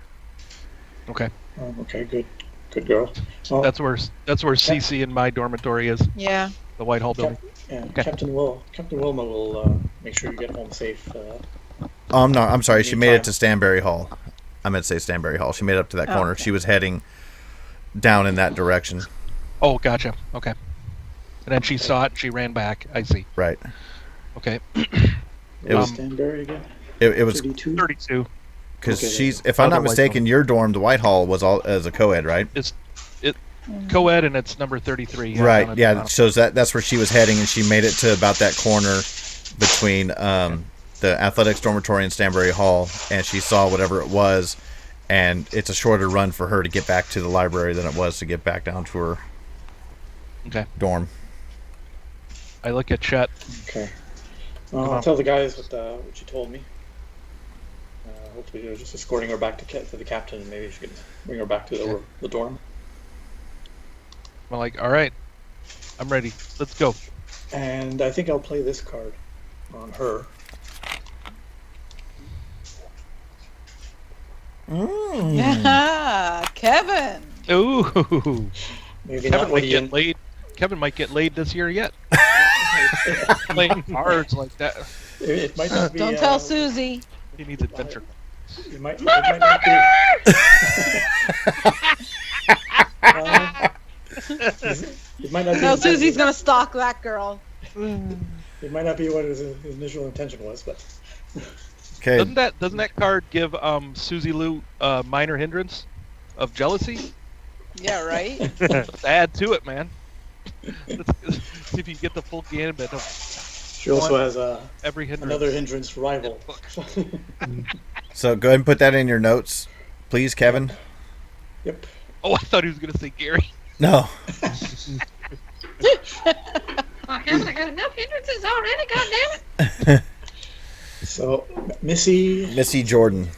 Okay. Oh, okay, good girl. Well, That's where CC in my dormitory is, Yeah. the Whitehall building. yeah, okay. Captain Wilma will make sure you get home safe. Oh, I'm sorry. She made it Meantime. to Stanberry Hall. I meant to say Stanberry Hall. She made it up to that Oh, corner. okay. She was heading down in that direction. Oh, gotcha. Okay. And then she saw it and she ran back. I see. Right. Okay. It was Stanberry again. it was 32. 32. because Okay, she's, if I'm not Other white mistaken, your dorm, the Whitehall, was all as a co-ed, right? Co-ed, and it's number 33. Yeah, Right. down at Yeah. the It shows that's where she was heading, and she made it to about that corner between the athletics dormitory and Stanbury Hall, and she saw whatever it was, and it's a shorter run for her to get back to the library than it was to get back down to her dorm. I look at Chet. Okay. Well, I'll tell the guys what she told me. Hopefully they're just escorting her back to the captain, and maybe she could bring her back to the dorm. I'm like, all right, I'm ready. Let's go. And I think I'll play this card on her. Yeah, Kevin. Ooh. Maybe Kevin not might Woody get and- laid. Kevin might get laid this year yet. Playing cards like that. It might not be. Don't tell Susie. He needs adventure. It might not be. It might not be. No, Susie's gonna stalk that girl. It might not be what his initial intention was, but. Okay. Doesn't that card give Susie Lou minor hindrance of jealousy? Yeah, right. Let's add to it, man. Let's see if you get the full gambit of. She also has every hindrance. another hindrance rival. So go ahead and put that in your notes, please, Kevin. Yep. Oh, I thought he was going to say Gary. No. I haven't got enough hindrances already, goddammit. So, Missy Jordan.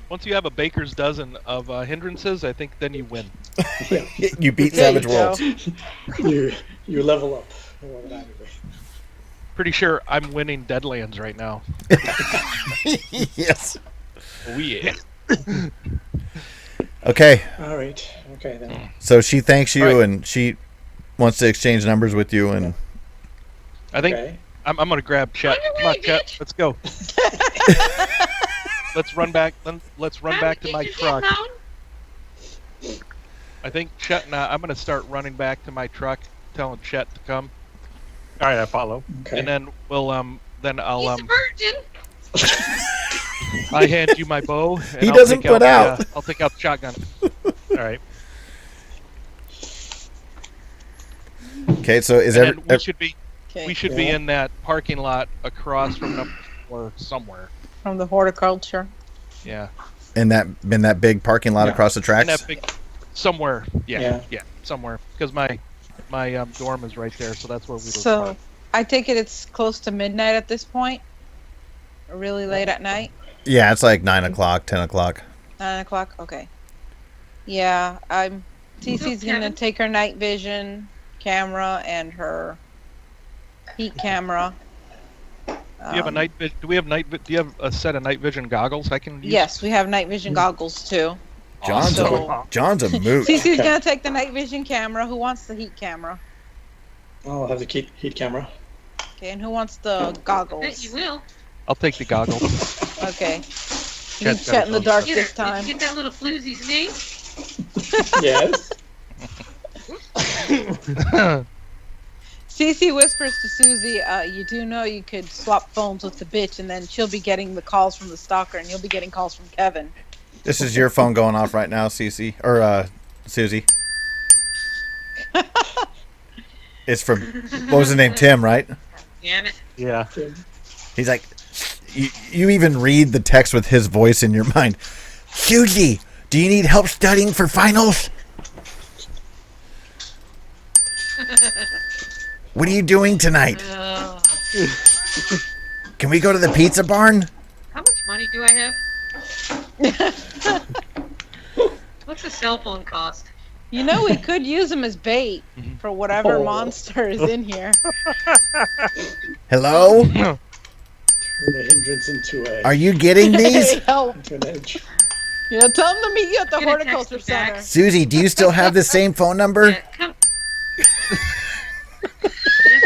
Once you have a baker's dozen of hindrances, I think then you win. You beat There you Savage Worlds. you level up. Pretty sure I'm winning Deadlands right now. Yes. Oh yeah. Okay. All right. Okay then. So she thanks you, All right. and she wants to exchange numbers with you, and I think Okay. I'm going to grab Chet. On your Come on, way, Chet. bitch. Let's go. Let's run back. Let's run back to my truck. I think Chet and I'm going to start running back to my truck, telling Chet to come, All right, I follow. Okay. and then we'll then I'll He's a virgin. I hand you my bow. And He I'll doesn't take put out. I'll take out the shotgun. All right. okay. So is And there? then we Okay. should be in that parking lot across from number 4 somewhere. From the horticulture. Yeah. in that big parking lot Yeah. across the In tracks? that big somewhere. Yeah. Yeah. Somewhere because my dorm is right there, so that's where we would So, park. I take it it's close to midnight at this point. Or really late at night. Yeah, it's like 9 o'clock, 10 o'clock. 9 o'clock. Okay. Yeah, TC's gonna Kevin? take her night vision camera and her heat camera. Do you have a night? Do we have night? Do you have a set of night vision goggles I can use? Yes, we have night vision goggles too. John's So- John's a moot. TC's gonna take the night vision camera. Who wants the heat camera? I'll have the heat camera. Okay, and who wants the I bet goggles? you will. I'll take the goggles. Okay. Chet's You got chat in the those. dark Get this her. time. Did you get that little floozy's name? Yes. Cece whispers to Susie, you do know you could swap phones with the bitch, and then she'll be getting the calls from the stalker, and you'll be getting calls from Kevin. This is your phone going off right now, Cece or Susie. It's from what was the name? Tim, right? Damn it. Yeah. He's like, you even read the text with his voice in your mind. Susie, do you need help studying for finals? What are you doing tonight? Can we go to the pizza barn? How much money do I have? What's a cell phone cost? You know, we could use him as bait for whatever Oh. monster is in here. Hello? Turn the hindrance into Are you getting these? Help. into an edge. You know, tell him to meet you at the Get a text horticulture me back. center. Susie, do you still have the same phone number? Yeah, come. Yes,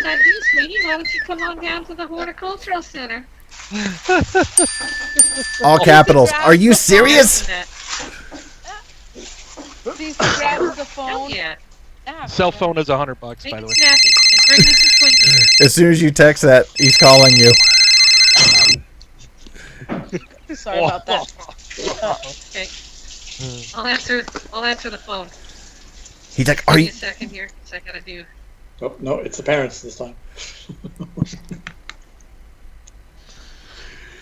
I do, sweetie. Why don't you come on down to the horticultural center? All capitals. Are you serious? Cece grabs the phone. Yeah. Ah, Cell phone is $100, Make by the it way. snappy and bring me some Twinkies. As soon as you text that, he's calling you. Sorry about that. Okay. I'll answer the phone. He's like, Give are me you? a second here, 'cause I gotta do. Oh, no, it's the parents this time.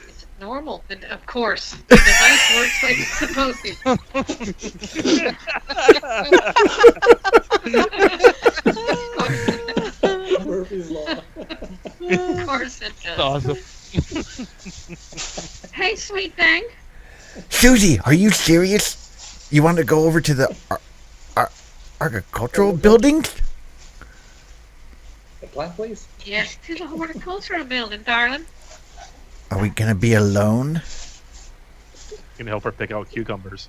It's normal, and of course, the device works like it's supposed to. Murphy's Law. Of course it does. Awesome. Hey, sweet thing. Susie, are you serious? You want to go over to the agricultural buildings? The plant place? Yes, to the horticultural building, darling. Are we gonna be alone? Can help her pick out cucumbers.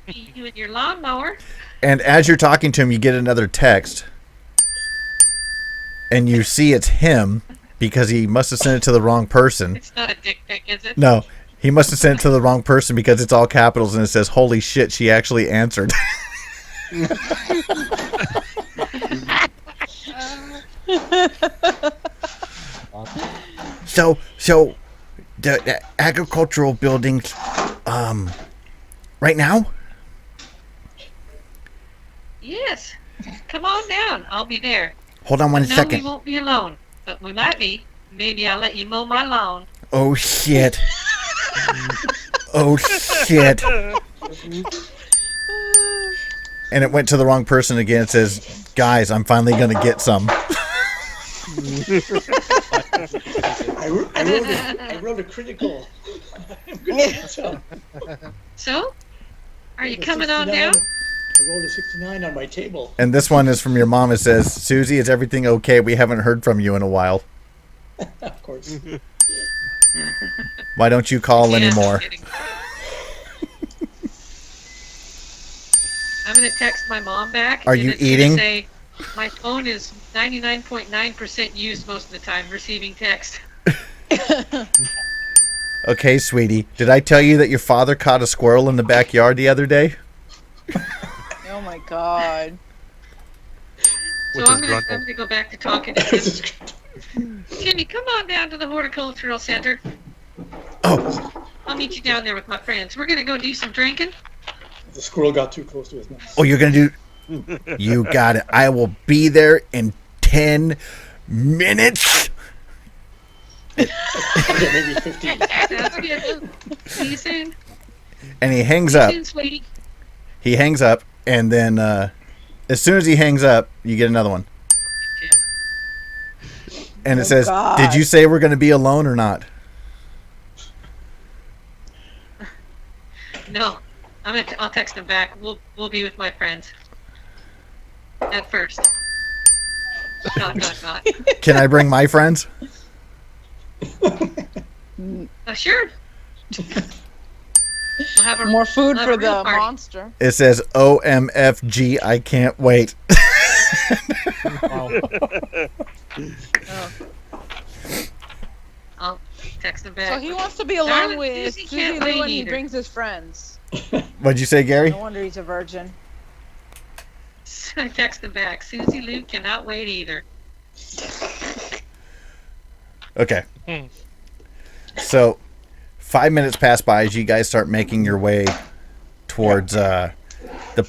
You and your lawnmower. And as you're talking to him, you get another text, and you see it's him because he must have sent it to the wrong person. It's not a dick pic, is it? No, he must have sent it to the wrong person because it's all capitals and it says, "Holy shit, she actually answered." So the agricultural buildings, right now? Yes. Come on down. I'll be there. Hold on one No, we second. won't be alone, but we might be. Maybe I'll let you mow my lawn. Oh shit. Oh shit. And it went to the wrong person again. It says, "Guys, I'm finally gonna get some." I wrote a critical. I'm gonna get some. So, are you The coming on 69 down? I rolled a 69 on my table. And this one is from your mom. It says, "Susie, is everything okay? We haven't heard from you in a while. Of course. Why don't you call Yeah, anymore?" I'm kidding. I'm gonna text my mom back. Are and you it's gonna eating? Say, my phone is 99.9% used most of the time receiving text. Okay, sweetie. Did I tell you that your father caught a squirrel in the backyard the other day? Oh my god. So I'm gonna go back to talking to him. Jimmy, come on down to the horticultural center. Oh, I'll meet you down there with my friends. We're gonna go do some drinking. The squirrel got too close to his nest. oh, you're gonna do? You got it. I will be there in 10 minutes. Okay, maybe 15. Sounds good. See you soon. And he hangs See you up. soon, sweetie. He hangs up, and then as soon as he hangs up, you get another one. And it Oh, says, God. "Did you say we're going to be alone or not?" No, I'll text him back. We'll be with my friends. At first. Not. Can I bring my friends? Sure. We'll have More food we'll for have a real the party. monster. It says, "OMFG, I can't wait." I'll text him back. So he wants to be alone Darling, with Susie Susie can't Lou wait and he either. brings his friends. What'd you say, Gary? No wonder he's a virgin. I text him back. Susie Lou cannot wait either. Okay. So, 5 minutes pass by as you guys start making your way towards the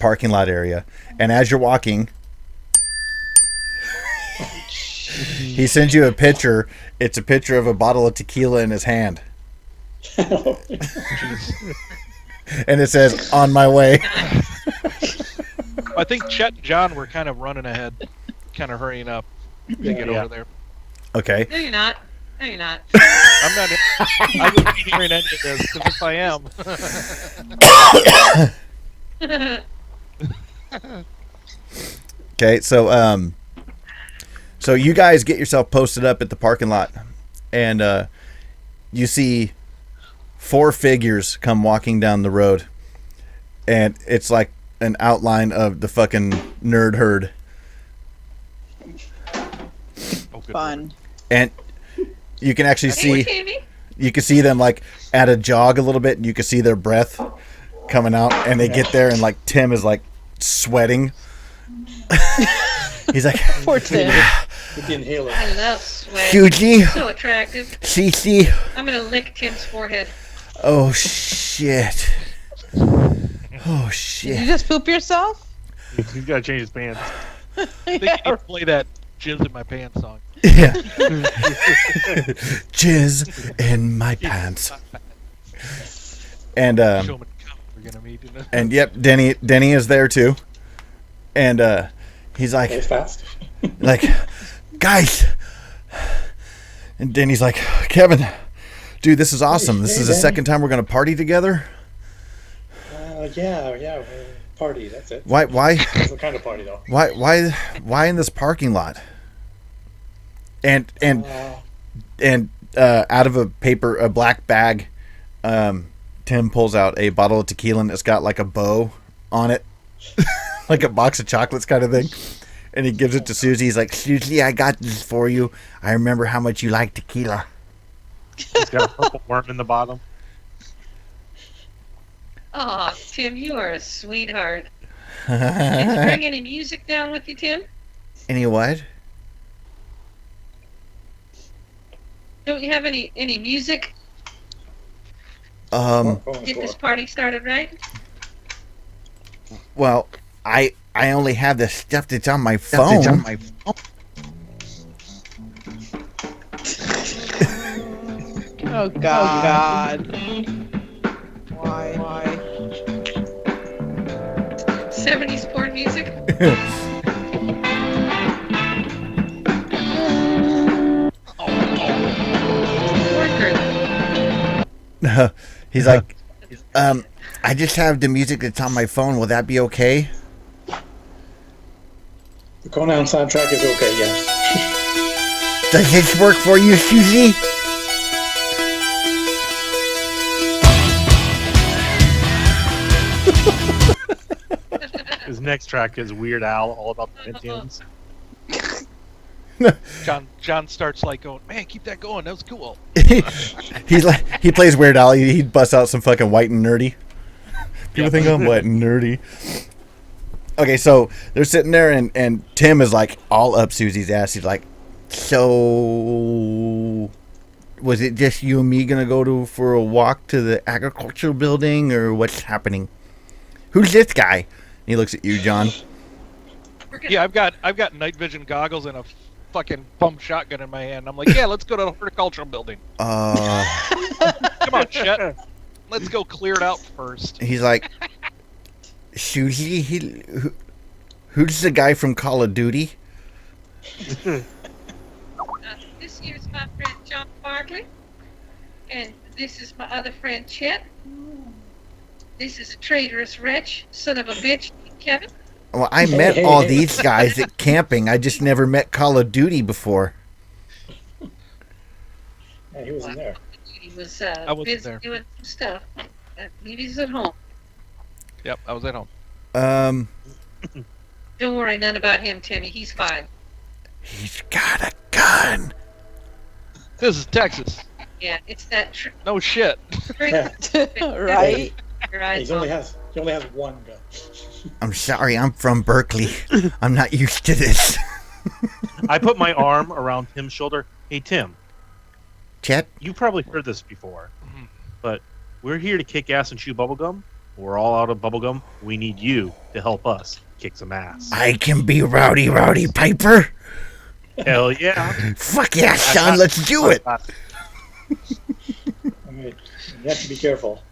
parking lot area. And as you're walking, he sends you a picture. It's a picture of a bottle of tequila in his hand. And it says, "On my way." I think Chet and John were kind of running ahead, kind of hurrying up to get over there. Okay. No, you're not. No, you're not. I'm not. I wouldn't be hearing any of this because if I am. Okay, so you guys get yourself posted up at the parking lot, and you see 4 figures come walking down the road, and it's like an outline of the fucking nerd herd. Fun. And you can actually see, Jamie. you can see them like at a jog a little bit, and you can see their breath coming out, and they get there, and like Tim is like sweating. He's like, Poor Tim. With the inhaler. I love sweat. Susie, So attractive. Cece. I'm gonna lick Tim's forehead. Oh shit. Oh Did you shit! just poop yourself? He's got to change his pants. I think you need to play that "Jizz in My Pants" song. Yeah. Jizz in my pants. And Show 'em we're gonna meet. You know? and yep, Denny is there too. And he's like, Plays fast. like, guys. And Denny's like, Kevin, dude, this is awesome. This Hey, is the Denny. second time we're gonna party together. Yeah, party. That's it. Why That's the kind of party, though. why in this parking lot? And out of a black bag, Tim pulls out a bottle of tequila and it's got like a bow on it, like a box of chocolates kind of thing. And he gives it to Susie. He's like, Susie, I got this for you. I remember how much you like tequila. He's got a purple worm in the bottom. Oh, Tim, you are a sweetheart. Did you bring any music down with you, Tim? Any what? Don't you have any music? Get this party started, right? Well, I only have the stuff that's on my phone. Oh God. Why? 70s porn music? He's like, I just have the music that's on my phone. Will that be okay? The Conan soundtrack is okay, yes. Does this work for you, Susie? His next track is Weird Al, all about the Pentiums. John starts like going, man, keep that going. That was cool. He's like, he plays Weird Al. He busts out some fucking White and Nerdy. People think I'm white and nerdy. Okay, so they're sitting there, and Tim is like all up Susie's ass. He's like, so was it just you and me gonna go for a walk to the agricultural building, or what's happening? Who's this guy? And he looks at you, John. Yeah, I've got night vision goggles and a fucking pump shotgun in my hand. I'm like, yeah, let's go to the horticultural building. Come on, Chet. Let's go clear it out first. He's like, Susie, who's the guy from Call of Duty? This here's my friend John Barkley. And this is my other friend Chet. This is a traitorous wretch, son of a bitch, Kevin. Well, I met all these guys at camping. I just never met Call of Duty before. Yeah, he wasn't there. He was I wasn't busy there. doing some stuff. I believe he's at home. Yep, I was at home. Don't worry none about him, Timmy. He's fine. He's got a gun. This is Texas. Yeah, it's that No shit. Right? Your eyes He only on. has one gun. I'm sorry, I'm from Berkeley. I'm not used to this. I put my arm around Tim's shoulder. Hey, Tim, Chet? you probably heard this before, but we're here to kick ass and chew bubblegum. We're all out of bubblegum. We need you to help us kick some ass. I can be Rowdy Piper. Hell yeah. Fuck yeah, son, let's do it. All right. You have to be careful.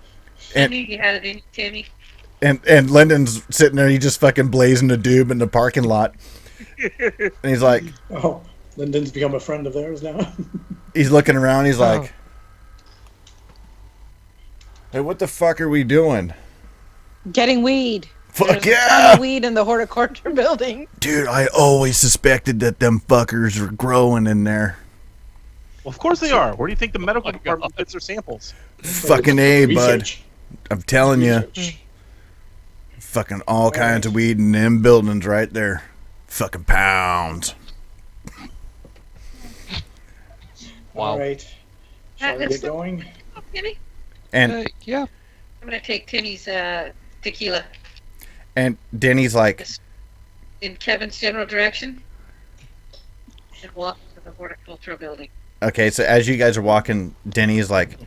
I knew you had it in you, Timmy. And Lyndon's sitting there, he just fucking blazing a doob in the parking lot. And he's like, Oh, Lyndon's become a friend of theirs now. he's looking around, he's like, hey, what the fuck are we doing? Getting weed. Fuck There's a ton yeah! of weed in the horticulture building. Dude, I always suspected that them fuckers were growing in there. Well, of course they are. Where do you think the medical department gets their samples? Fucking A, bud. Research. I'm telling you. Research. Fucking all kinds of weed in them buildings right there. Fucking pounds. Wow. All right. Shall we Let's get going? Oh, Timmy. And Yeah. I'm gonna take Timmy's tequila and Denny's like, in Kevin's general direction and walk to the horticultural building. okay, so as you guys are walking, Denny's like,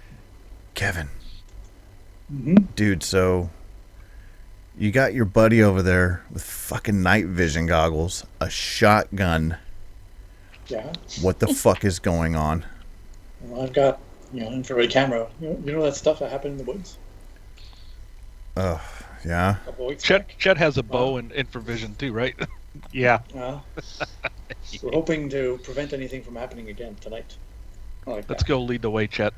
Kevin, Mm-hmm. dude, so You got your buddy over there with fucking night vision goggles, a shotgun. Yeah. What the fuck is going on? Well, I've got, infrared camera. You know that stuff that happened in the woods Yeah. a couple weeks Chet, back? Chet has a bow and infravision too, right? Yeah. We're hoping to prevent anything from happening again tonight. Let's go lead the way, Chet.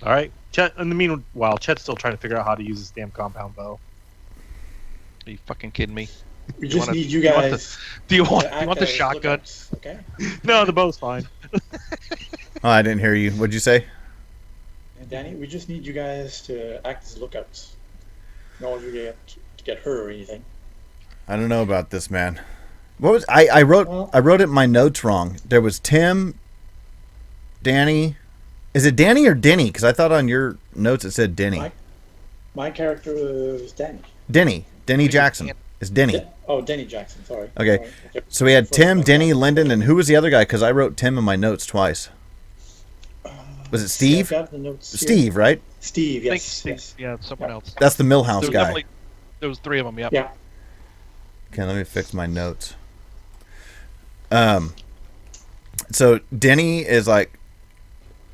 All right. Chet. In the meanwhile, Chet's still trying to figure out how to use this damn compound bow. Are you fucking kidding me? We just wanna- need you you want guys. Do you want to act the as shotgun? lookouts, okay? No, the bow's fine. Oh, I didn't hear you. What'd you say? And Danny, we just need you guys to act as lookouts. In order to get hurt or anything. I don't know about this, man. What was I wrote it in my notes wrong. There was Tim, Danny. Is it Danny or Denny? Because I thought on your notes it said Denny. My character was Danny. Denny Jackson. It's Denny. Denny Jackson. Sorry. Okay. Sorry. So we had Tim, Denny, Lyndon, and who was the other guy? Because I wrote Tim in my notes twice. Was it Steve? I've got the notes here. Steve, right? Steve, I think yes. Steve, Yes. yeah, someone else. That's the Millhouse guy. There was 3 of them. Yep. Yeah. Okay, let me fix my notes. So Denny is like,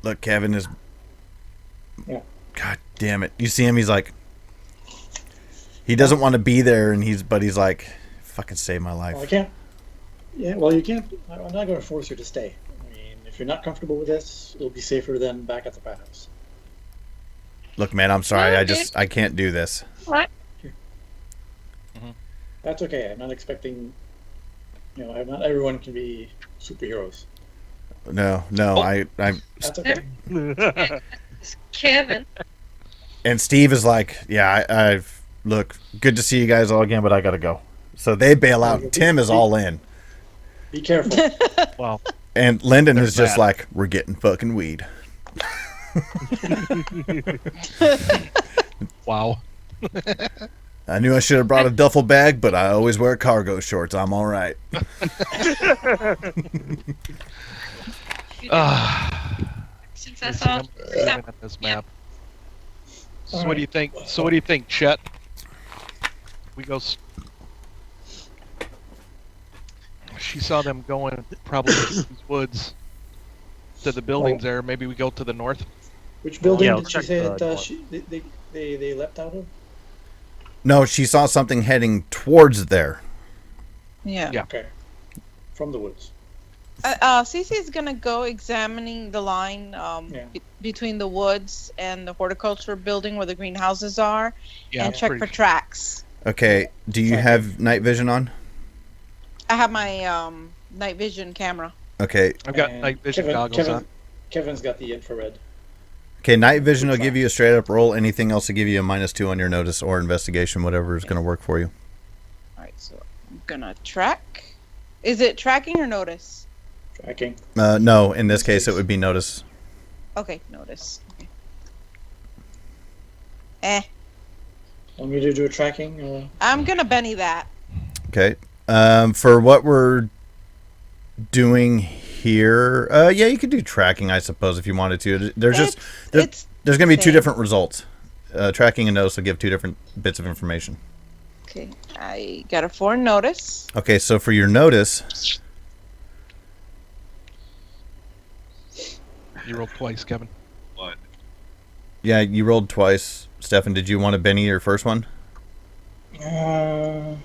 look, Kevin is. Yeah. God damn it! You see him? He's like, he doesn't want to be there, and he's like, fucking save my life. Well, I can't. Yeah, well, you can't. I'm not going to force you to stay. I mean, if you're not comfortable with this, it'll be safer than back at the frat house. Look, man, I'm sorry. Okay. I can't do this. What? That's okay. I'm not expecting. Not everyone can be superheroes. No, I'm. That's okay. Kevin. And Steve is like, yeah, I've look, good to see you guys all again, but I gotta go. So they bail out. And Tim is all in. Be careful. Well, and Lyndon is there's just that. like, we're getting fucking weed. wow. I knew I should have brought a duffel bag, but I always wear cargo shorts. I'm all right. Since I saw On this map. So what do you think? So what do you think, Chet? We go. She saw them going probably to these woods to the buildings there. Maybe we go to the north. Which building Yeah, did let's you check say the that north. they leapt out of? No, she saw something heading towards there. Yeah. Yeah. Okay. From the woods. Cece is gonna go examining the line Yeah. between the woods and the horticulture building where the greenhouses are, Yeah, and check for pretty- tracks. Okay, do you have night vision on? I have my night vision camera. Okay, I've got And night vision goggles on. Kevin's got the infrared. okay. Night vision will give you a straight up roll. Anything else will give you a -2 on your notice or investigation, whatever is going to work for you. All right, so I'm gonna track. Is it tracking or notice? Tracking. No, in this case, it would be notice. Okay, notice. Okay. Want me to do a tracking? I'm gonna Benny that. Okay. For what we're doing here, yeah, you could do tracking, I suppose, if you wanted to. There's It's there's going to be two same. different results. Tracking and notice will give two different bits of information. Okay. I got a 4 notice. Okay, so for your notice, You rolled twice, Kevin. One. yeah, you rolled twice. Stefan, did you want to Benny your first one? Yeah.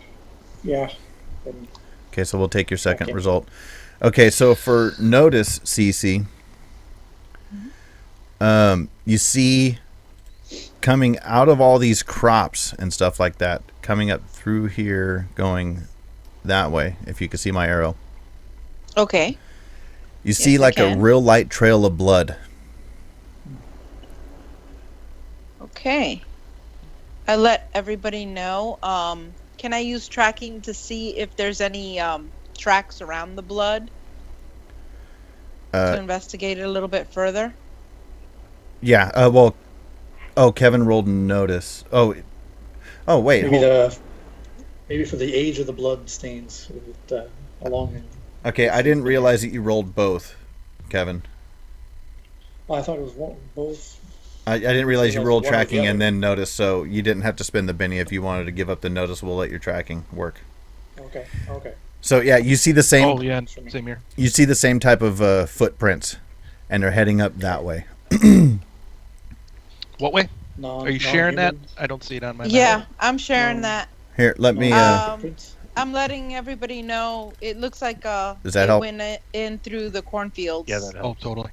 Okay, so we'll take your second Okay. result. Okay, so for notice, CC, you see coming out of all these crops and stuff like that, coming up through here, going that way, if you can see my arrow. Okay. You see Yes, I like a can. real light trail of blood. Okay. I let everybody know. Can I use tracking to see if there's any tracks around the blood to investigate it a little bit further? Yeah, Kevin rolled notice. Oh, wait. Maybe for the age of the blood stains along. Okay, I didn't realize that you rolled both, Kevin. Well, I thought it was both. I didn't realize you Like rolled one or the tracking and other. then notice, so you didn't have to spend the Benny if you wanted to give up the notice. We'll let your tracking work. Okay. So yeah, you see the same. Oh yeah, same here. You see the same type of footprints, and they're heading up that way. What way? Are you sharing that? Non-human I don't see it on my map. Yeah, I'm sharing that. Here, let me. footprints. I'm letting everybody know. It looks like Does that it help? went in through the cornfields. Yeah, that Oh, helps. totally.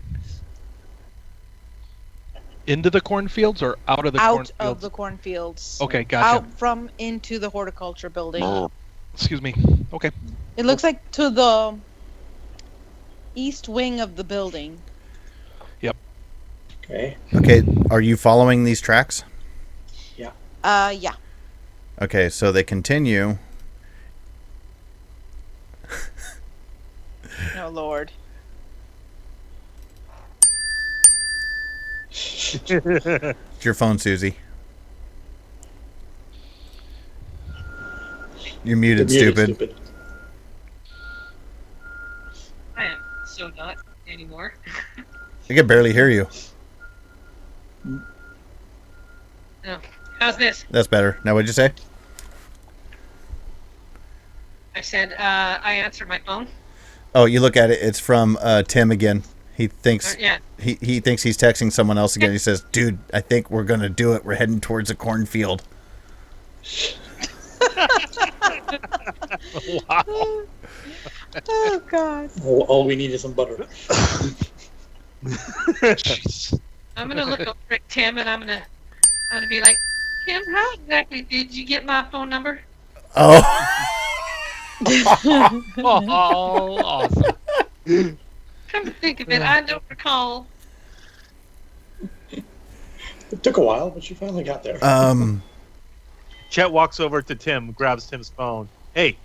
Into the cornfields or out of the out cornfields? of the cornfields. Okay, gotcha. Out from into the horticulture building. Excuse me. Okay. It looks like to the east wing of the building. Yep. Okay. Okay, are you following these tracks? Yeah. Okay, so they continue. Oh Lord. It's your phone, Susie. You're muted, stupid. I am so not anymore. I can barely hear you. Oh, how's this? That's better. Now, what'd you say? I said I answered my phone. Oh, you look at it. It's from Tim again. He thinks Yeah. he thinks he's texting someone else again. He says, "Dude, I think we're gonna do it. We're heading towards a cornfield." Wow. Oh God. All we need is some butter. Jeez. I'm gonna look over at Tim and I'm gonna be like, Tim, how exactly did you get my phone number? Oh. Oh, awesome. Come to think of it, I don't recall. It took a while, but you finally got there. Chet walks over to Tim, grabs Tim's phone. Hey,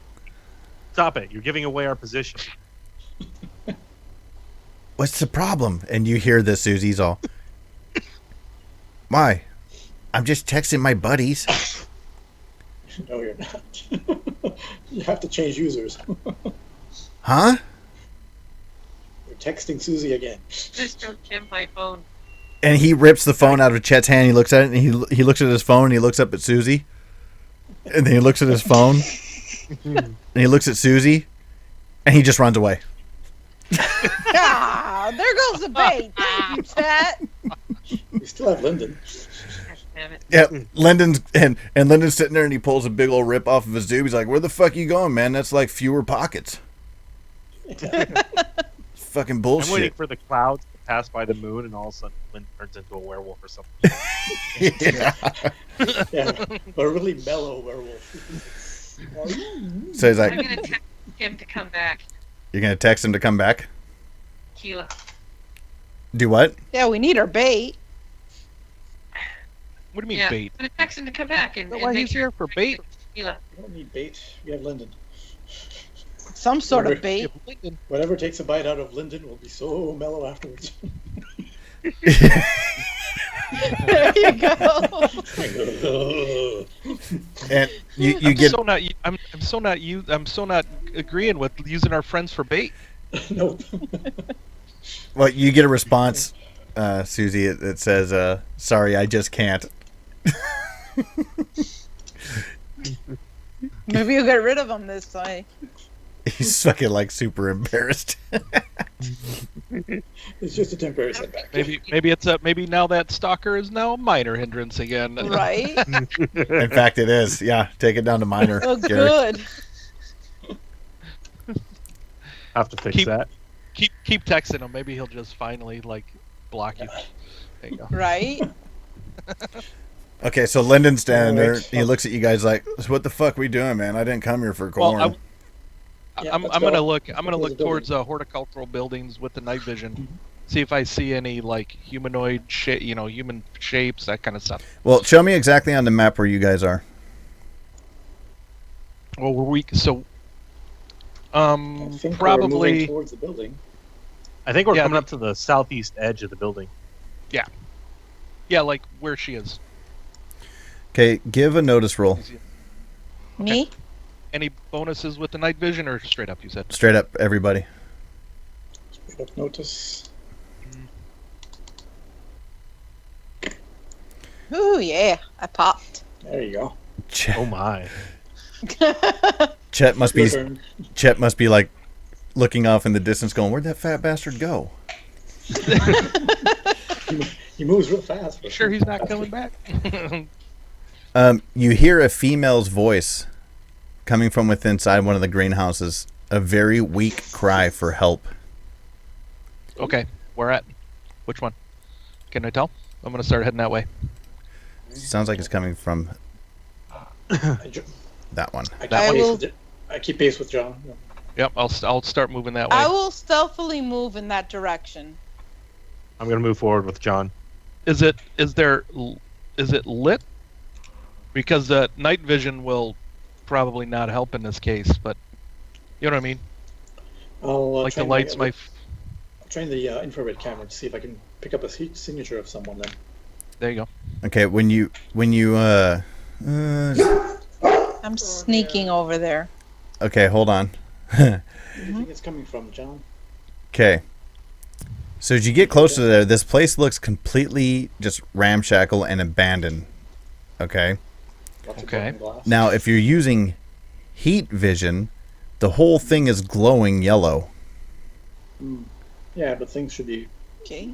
stop it. You're giving away our position. What's the problem? And you hear this, Susie's all. Why? I'm just texting my buddies. No, you're not. You have to change users. Huh? You're texting Susie again. Just don't Tim my phone. And he rips the phone out of Chet's hand. He looks at it, and he looks at his phone, and he looks up at Susie. And then he looks at his phone, and he looks at Susie, and he just runs away. Ah, there goes the bait. Thank you, Chet. We still have Lyndon. Damn it. Yeah, Lyndon's and Lyndon's sitting there, and he pulls a big old rip off of his tube. He's like, "Where the fuck you going, man? That's like fewer pockets." Fucking bullshit. I'm waiting for the clouds to pass by the moon, and all of a sudden, Lynn turns into a werewolf or something. Yeah. Yeah, a really mellow werewolf. So he's I'm like, gonna text him to come back. "You're gonna text him to come back? Keela. Do what?" Yeah, we need our bait. What do you mean Yeah, bait? I'm gonna text him to come back and, But and why make he's sure here for bait? Keela. We don't need bait. We have Lyndon. Some sort of Whatever- bait. Whatever takes a bite out of Lyndon will be so mellow afterwards. There you go. And you I'm get so not. I'm so not. I'm so not agreeing with using our friends for bait. Nope. well, you get a response, Susie. It says, "Sorry, I just can't." Maybe you'll get rid of them this way. He's fucking like super embarrassed. It's just a temporary setback. Maybe now that stalker is now a minor hindrance again. Right? In fact, it is. Yeah, take it down to minor. Oh, Gary. good. Have to fix Keep- that. Keep texting him. Maybe he'll just finally like block you. There you go. Right? Okay, so Lyndon's standing there. Alright. He looks at you guys like, "So what the fuck we doing, man? I didn't come here for Well, corn." Yeah, I'm let's gonna go. look. I'm gonna Let's look go. towards horticultural buildings with the night vision. See if I see any like humanoid shit. Human shapes, that kind of stuff. Well, show me exactly on the map where you guys are. Well, I think we're moving probably. towards the building. I think we're Yeah, coming up to the southeast edge of the building. Yeah, like where she is. Okay, give a notice roll. Me? Any bonuses with the night vision or straight up? You said. Straight up, everybody. Straight up notice. Ooh, yeah. I popped. There you go. Chet, Oh my. Chet must be Your turn. Chet must be like looking off in the distance, going, "Where'd that fat bastard go?" He moves real fast. but- Sure, he's not coming back. You hear a female's voice coming from within inside one of the greenhouses. A very weak cry for help. Okay, where at? Which one? Can I tell? I'm gonna start heading that way. Sounds like it's coming from I ju- that one. I keep, That one? pace with, I keep pace with John. Yeah. Yep, I'll start moving that way. I will stealthily move in that direction. I'm gonna move forward with John. Is it lit? Because the night vision will probably not help in this case, but you know what I mean. I'll Like the train lights, I'll train the infrared camera to see if I can pick up a signature of someone. Then There you go. Okay, when you I'm sneaking over there. okay, hold on. where do you think it's coming from, John? Okay. So as you get closer to there, this place looks completely just ramshackle and abandoned. Okay. Lots of Okay. broken glass. Now, if you're using heat vision, the whole thing is glowing yellow. Yeah, but things should be. Okay.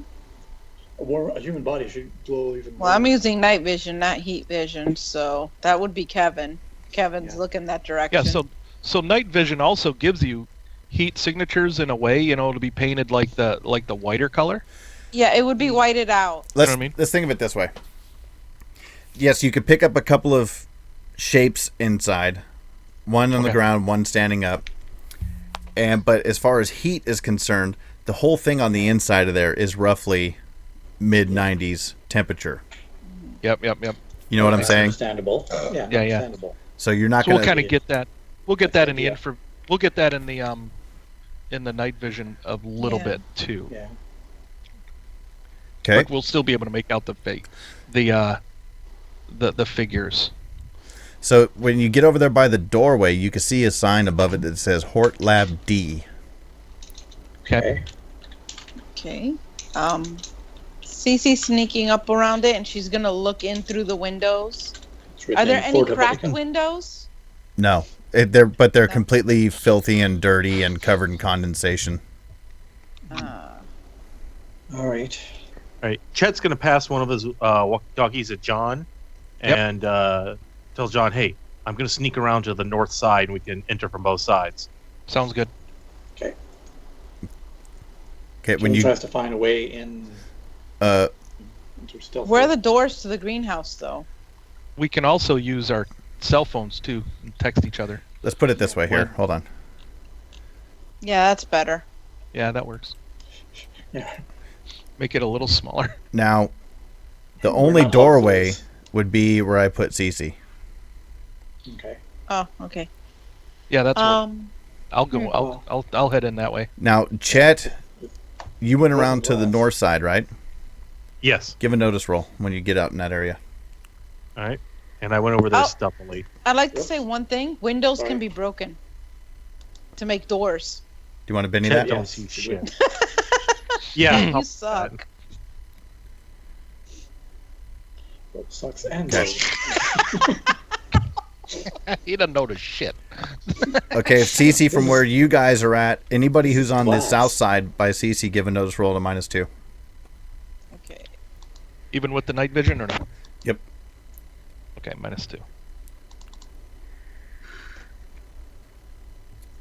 A human body should glow even more. Well, I'm using night vision, not heat vision, so that would be Kevin. Kevin's Yeah. looking that direction. Yeah, so night vision also gives you heat signatures in a way, you know, to be painted like the whiter color. Yeah, it would be whited out. Let's what I mean? let's think of it this way. Yes, you could pick up a couple of shapes inside, one on the Okay. ground, one standing up. But as far as heat is concerned, the whole thing on the inside of there is roughly mid 90s temperature. Yep. You know what I'm That's saying? Understandable. Yeah. Yeah. Understandable. So you're not So going we'll kind of get that. We'll get that in the Yeah. We'll get that in the night vision a little Yeah. bit too. Yeah. Okay. But we'll still be able to make out the figures. So when you get over there by the doorway, you can see a sign above it that says Hort Lab D. Okay. Okay. Cece's sneaking up around it, and she's gonna look in through the windows. It's written Are there in any Fort cracked Vatican. windows? No, they're completely filthy and dirty and covered in condensation. Ah. All right. All right, Chet's gonna pass one of his walkie-talkies at John, Yep. and tell John, "Hey, I'm gonna sneak around to the north side, and we can enter from both sides." Sounds good. Okay. Okay, When when you tries to find a way in uh into stealth. Where are the doors to the greenhouse, though? We can also use our cell phones too and text each other. let's put it this way here. Hold on. Yeah, that's better. Yeah, that works. Yeah. Make it a little smaller. Now, the We're only not doorway hopefuls. would be where I put Cece. Okay. Oh, okay. Yeah, that's. What, Um, I'll go. I'll head in that way. Now, Chet, you went around to the glass. north side, right? Yes. Give a notice roll when you get out in that area. All right. And I went over there Oh. stealthily. I'd like to Yep. say one thing. Windows Sorry. can be broken to make doors. Do you want to Benny Chet that? don't Yes, see you shit. Yeah. You I'll- suck. Both sucks and Okay. blows. He doesn't notice shit. Okay, if Cece from where you guys are at, anybody who's on the Glass. south side by Cece, give a notice roll to -2. Okay. Even with the night vision or no? Yep. Okay, -2.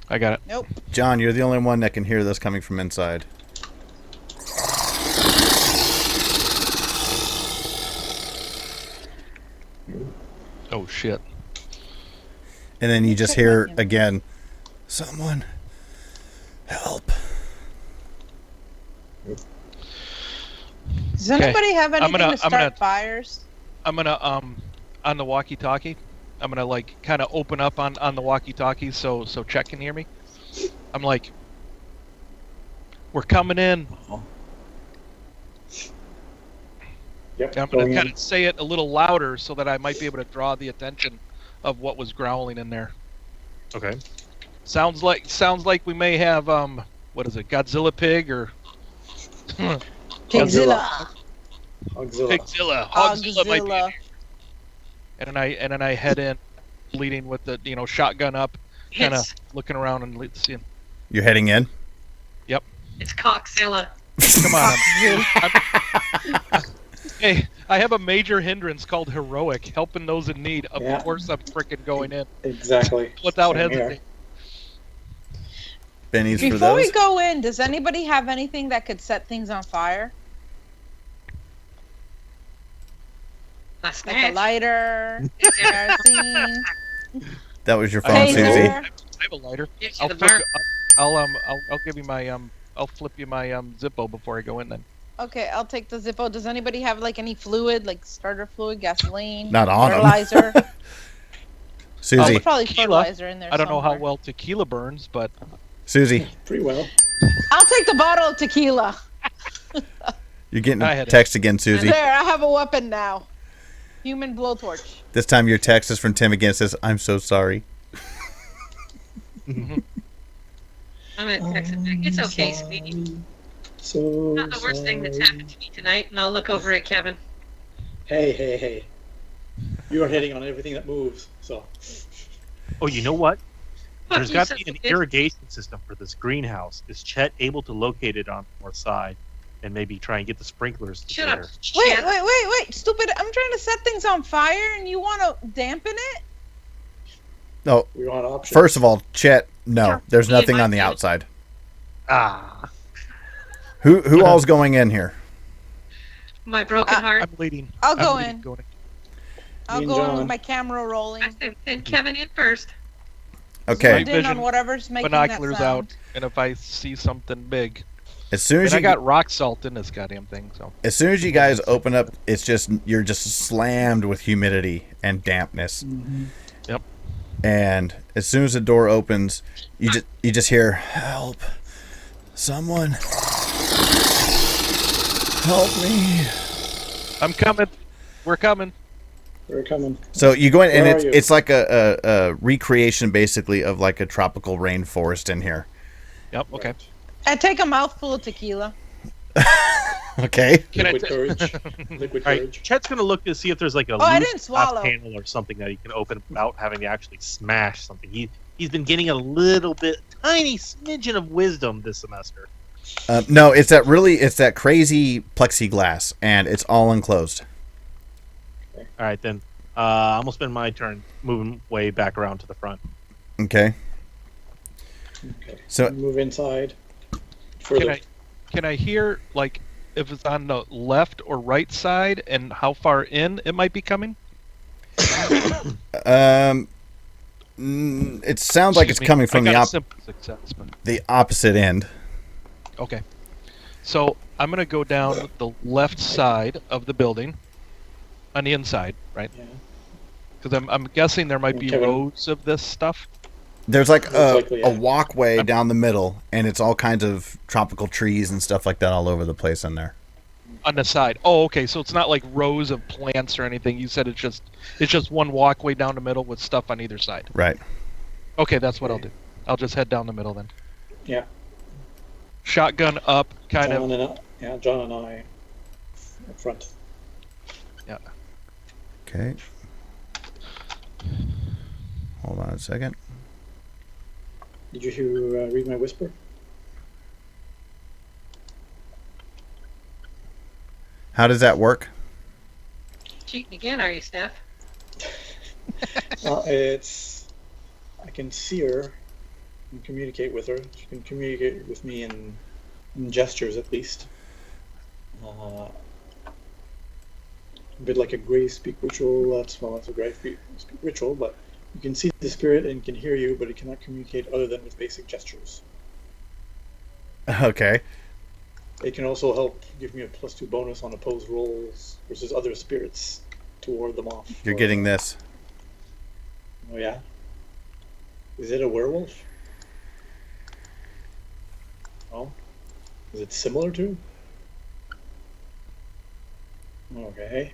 I got it. Nope. John, you're the only one that can hear this coming from inside. Oh shit. And then you just Check hear back in. again, someone help. Does anybody have anything gonna- to start I'm gonna- fires? I'm gonna on the walkie-talkie. I'm gonna like kind of open up on the walkie-talkie so Chet can hear me. I'm like, we're coming in. Yep. I'm gonna going kind in. of say it a little louder so that I might be able to draw the attention of what was growling in there. Okay. Sounds like we may have what is it, Godzilla pig or Pigzilla. Hogzilla. Pigzilla? Hogzilla might be in Hogzilla. here. and then I head in, leading with the shotgun up, kind of It's looking around and seeing. You're heading in? Yep. it's Coxzilla. Come on. Hey, I have a major hindrance called heroic, helping those in need. Of Yeah. course, I'm freaking going in Exactly. without Same here. hesitating. Bennies for Before we those? go in, does anybody have anything that could set things on fire? A Like a snatch. lighter, kerosene, That was your phone, taser? Susie. I have a lighter. Get you I'll the flip. burn. I'll give you my I'll flip you my Zippo before I go in then. Okay, I'll take the Zippo. Does anybody have like any fluid, like starter fluid, gasoline, Not on 'em. fertilizer? Susie. There's probably Tequila. fertilizer in there. I don't know how somewhere. well tequila burns, but Susie, Pretty well. I'll take the bottle of tequila. you're getting I a had it. text again, Susie. There, I have a weapon now. Human blowtorch. This time your text is from Tim again. It says, I'm so sorry. I'm gonna text him back. It's okay, sweetie. So Not the worst thing that's happened to me tonight, and I'll look over at Kevin. Hey. You are hitting on everything that moves, so. Oh, you know what? Fuck There's you, got son to be of an a bitch. irrigation system for this greenhouse. Is Chet able to locate it on the north side and maybe try and get the sprinklers to Shut up, there? Wait, Chet. wait, stupid! I'm trying to set things on fire, and you want to dampen it? No, We want options. first of all, Chet, no. Sure. There's Me and nothing my on the kid. outside. Ah. Who all's going in here? My broken heart. I'm leading. I'll I'm go leading, in. going in. I'll Me and go in John. with my camera rolling. I said send Kevin in first. Okay. Zoomed in on Vision, whatever's making Binoculars that sound. out, and if I see something big, As soon as and I you got rock salt in this goddamn thing, so you guys open up, you're just slammed with humidity and dampness. Yep. And as soon as the door opens, you just hear, help, someone, help me. I'm coming. We're coming. We're coming. So you go in, and Where are you? it's like a recreation, basically, of like a tropical rainforest in here. Yep. Okay. I take a mouthful of tequila. Okay. Can I Liquid t- courage. Liquid All right, courage. Chet's gonna look to see if there's like a I loose didn't glass swallow. panel or something that he can open without having to actually smash something. He's been getting a little bit, tiny smidgen of wisdom this semester. No, it's that crazy plexiglass, and it's all enclosed. All right, then. I'm gonna spend my turn moving way back around to the front. Okay. Okay. So Move inside. Further. Can I hear like if it's on the left or right side and how far in it might be coming? it sounds like it's Excuse me. coming from I the got a simple success, but the opposite end. okay. So I'm gonna go down the left side of the building, on the inside, right? Yeah. Because I'm guessing there might be Kevin. rows of this stuff. There's like Most likely, yeah. a walkway down the middle, and it's all kinds of tropical trees and stuff like that all over the place in there. On the side. Oh, okay. So it's not like rows of plants or anything. You said it's just one walkway down the middle with stuff on either side. Right. Okay, that's what I'll do. I'll just head down the middle then. Yeah. Shotgun up, kind of. John and I up front. Yeah. Okay. Hold on a second. Did you read my whisper? How does that work? Cheating again, are you, Steph? I can see her and communicate with her. She can communicate with me in gestures, at least. A bit like a gray speak ritual. That's a gray speak ritual, but you can see the spirit and can hear you, but it cannot communicate other than with basic gestures. Okay. It can also help give me a +2 bonus on opposed rolls versus other spirits to ward them off. You're getting this. Oh yeah. Is it a werewolf? Oh. Is it similar to? Okay.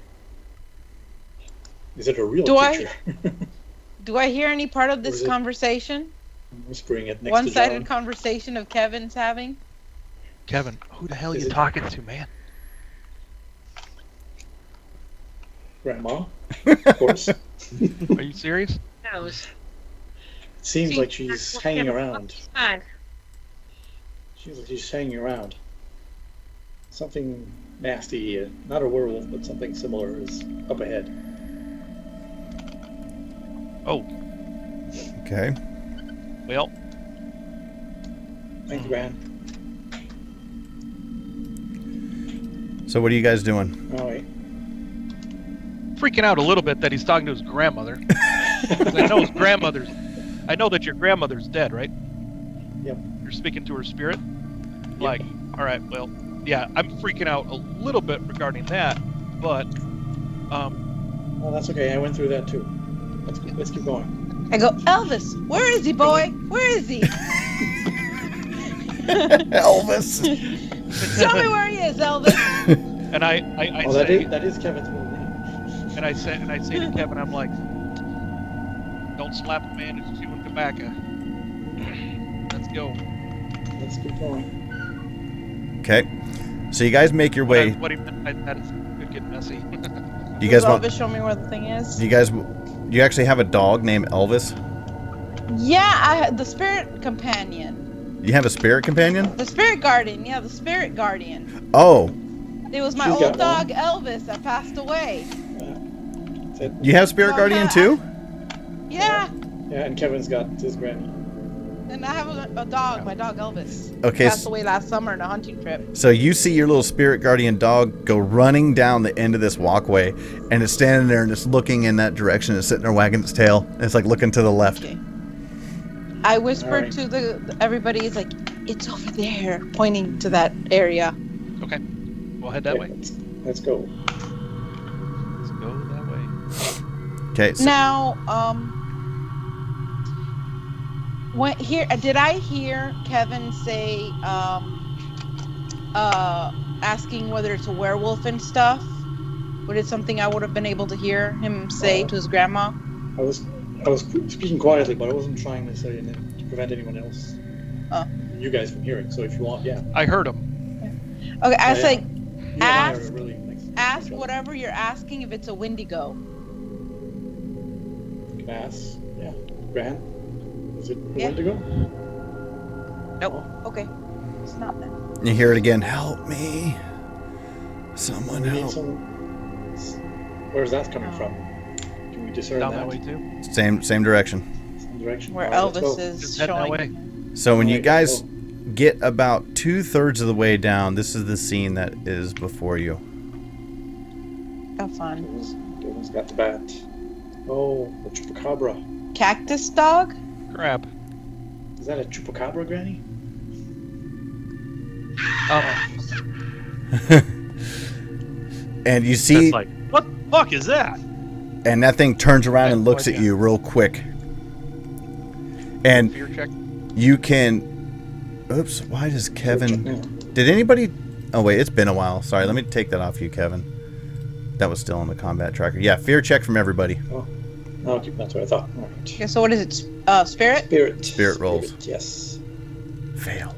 Is it a real creature? Do I hear any part of Or this is it- conversation? I'm whispering it next to One-sided John. conversation of Kevin's having? Kevin, who the hell are Is you it- talking to, man? Grandma, of course. Are you serious? Nose. Seems See, like she's that's hanging what around. she's fine. Seems like she's hanging around. Something nasty, not a werewolf, but something similar is up ahead. Oh, Okay. well, Thank you, Gran. So what are you guys doing? Oh, wait. freaking out a little bit that he's talking to his grandmother. 'Cause I know that your grandmother's dead, right? Yep. You're speaking to her spirit? Like, all right, well, yeah, I'm freaking out a little bit regarding that, but, Well, that's okay. I went through that too. Let's keep going. I go, Elvis, where is he, boy? Where is he? Elvis. Tell me where he is, Elvis. and I Oh, say, that is Kevin's middle name. and I say to Kevin, I'm like, don't slap a man who's chewing tobacco. Let's go. Let's keep going. Okay. So you guys make your way. What he meant by that is could get messy. You guys Does want? Elvis show me where the thing is? You actually have a dog named Elvis? Yeah, the spirit companion. You have a spirit companion? The spirit guardian. Yeah, the spirit guardian. Oh, It was my She's old got dog, Elvis, that passed away. you have spirit So guardian I- too? Yeah, Yeah, and Kevin's got his granny. and I have a dog, my dog, Elvis. Okay, Passed away last summer on a hunting trip. So you see your little spirit guardian dog go running down the end of this walkway, and it's standing there and it's looking in that direction. It's sitting there wagging its tail. And it's like looking to the left. Okay. I whispered Alright. to everybody, it's like, it's over there, pointing to that area. Okay, we'll head that way. Let's go. Let's go that way. Okay. So, Now, did I hear Kevin say, asking whether it's a werewolf and stuff? Would it something I would have been able to hear him say to his grandma? I was speaking quietly, but I wasn't trying to say anything to prevent anyone else, you guys from hearing. So if you want, yeah. I heard him. Okay, I was Yeah. like, You and I are ask, really next to ask each other. whatever you're asking if it's a Wendigo. You can ask. Yeah. Gran? Is it Yeah. Wendigo? Nope. Okay. It's not then. you hear it again. Help me. Someone We need help. some. Where's that coming from? Can we discern Down that? that way too. Same direction. Same direction. Where All right, let's Elvis go. is Just head that way. showing. So when you Alright, guys let's get about 2/3 of the way down, this is the scene that is before you. Have fun. Kevin's got the bat. Oh, the chupacabra. Cactus dog? Crap. Is that a chupacabra, Granny? And you see, That's like, what the fuck is that? and that thing turns around and no looks at idea. you real quick. And Fear check. you can. Oops, why does Kevin. Yeah. Did anybody. Oh, wait, it's been a while. Sorry, let me take that off you, Kevin. That was still on the combat tracker. Yeah, fear check from everybody. Okay, that's what I thought. All right. Okay, so what is it? Spirit? Spirit. Spirit rolls. Yes. Fail.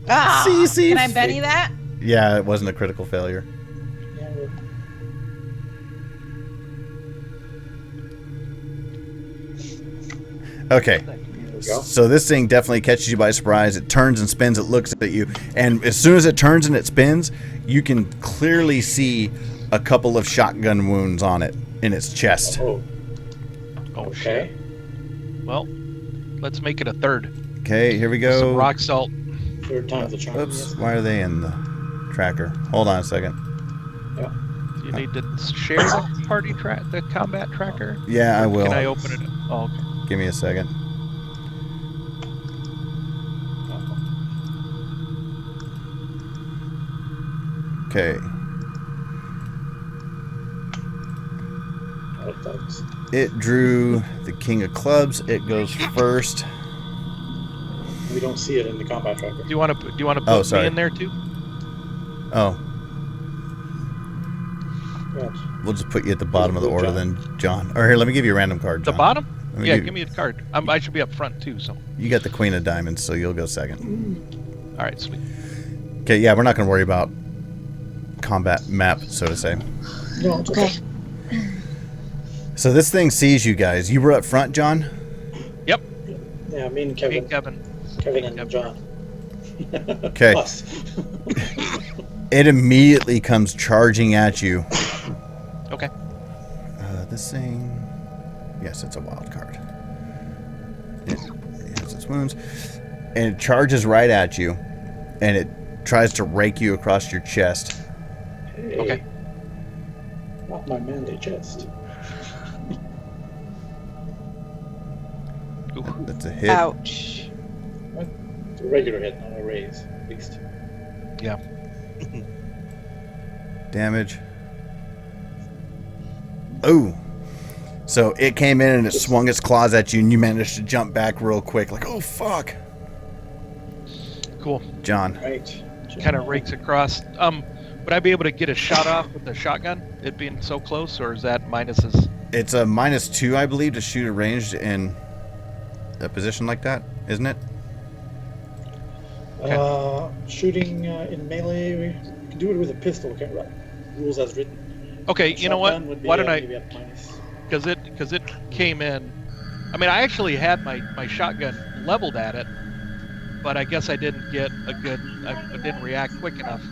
Ah! See, Can I Benny that? Yeah, it wasn't a critical failure. Yeah, Okay. there we go. So this thing definitely catches you by surprise. It turns and spins. It looks at you. And as soon as it turns and it spins, you can clearly see a couple of shotgun wounds on it in its chest. Oh, Oh okay. shit. Well, let's make it a third. Okay, here we With some go. rock salt. Third time's the charm. Oops, Yes. why are they in the tracker? Hold on a second. Do you need to share the party the combat tracker? Yeah, I will. Can I open it? Oh, okay. Give me a second. Okay. Oh, thanks. It drew the King of Clubs. It goes first. We don't see it in the combat tracker. Do you want to put Oh, me sorry. in there too? Oh, Right. we'll just put you at the bottom of the order then, John. Or here, let me give you a random card, The John. bottom? Let me Yeah, give- give me a card. I should be up front too. So, You got the Queen of Diamonds, so you'll go second. all right, sweet. Okay, yeah, we're not going to worry about combat map, so to say. No, it's okay. So this thing sees you guys. You were up front, John? Yep. Yeah, me and Hey, Kevin. Kevin. Kevin and Kevin. John. Okay. Us. It immediately comes charging at you. Okay. This thing... Yes, it's a wild card. It has its wounds. And it charges right at you. And it tries to rake you across your chest. Hey, Okay. not my manly chest. Ooh. That's a hit. Ouch. It's a regular hit, not a raise, at least. Yeah. Damage. Oh. So it came in and it swung its claws at you, and you managed to jump back real quick. Like, oh, fuck. Cool. John. Right. Kind of rakes across. Would I be able to get a shot off with the shotgun? It being so close, or is that minuses? It's a -2, I believe, to shoot a ranged in a position like that, isn't it? Shooting in melee, we can do it with a pistol. Okay, right. Rules as written. Okay, you know what? Shotgun would be, Why don't maybe I? at minus. Because it came in. I mean, I actually had my shotgun leveled at it, but I guess I didn't get a good. I didn't react quick enough.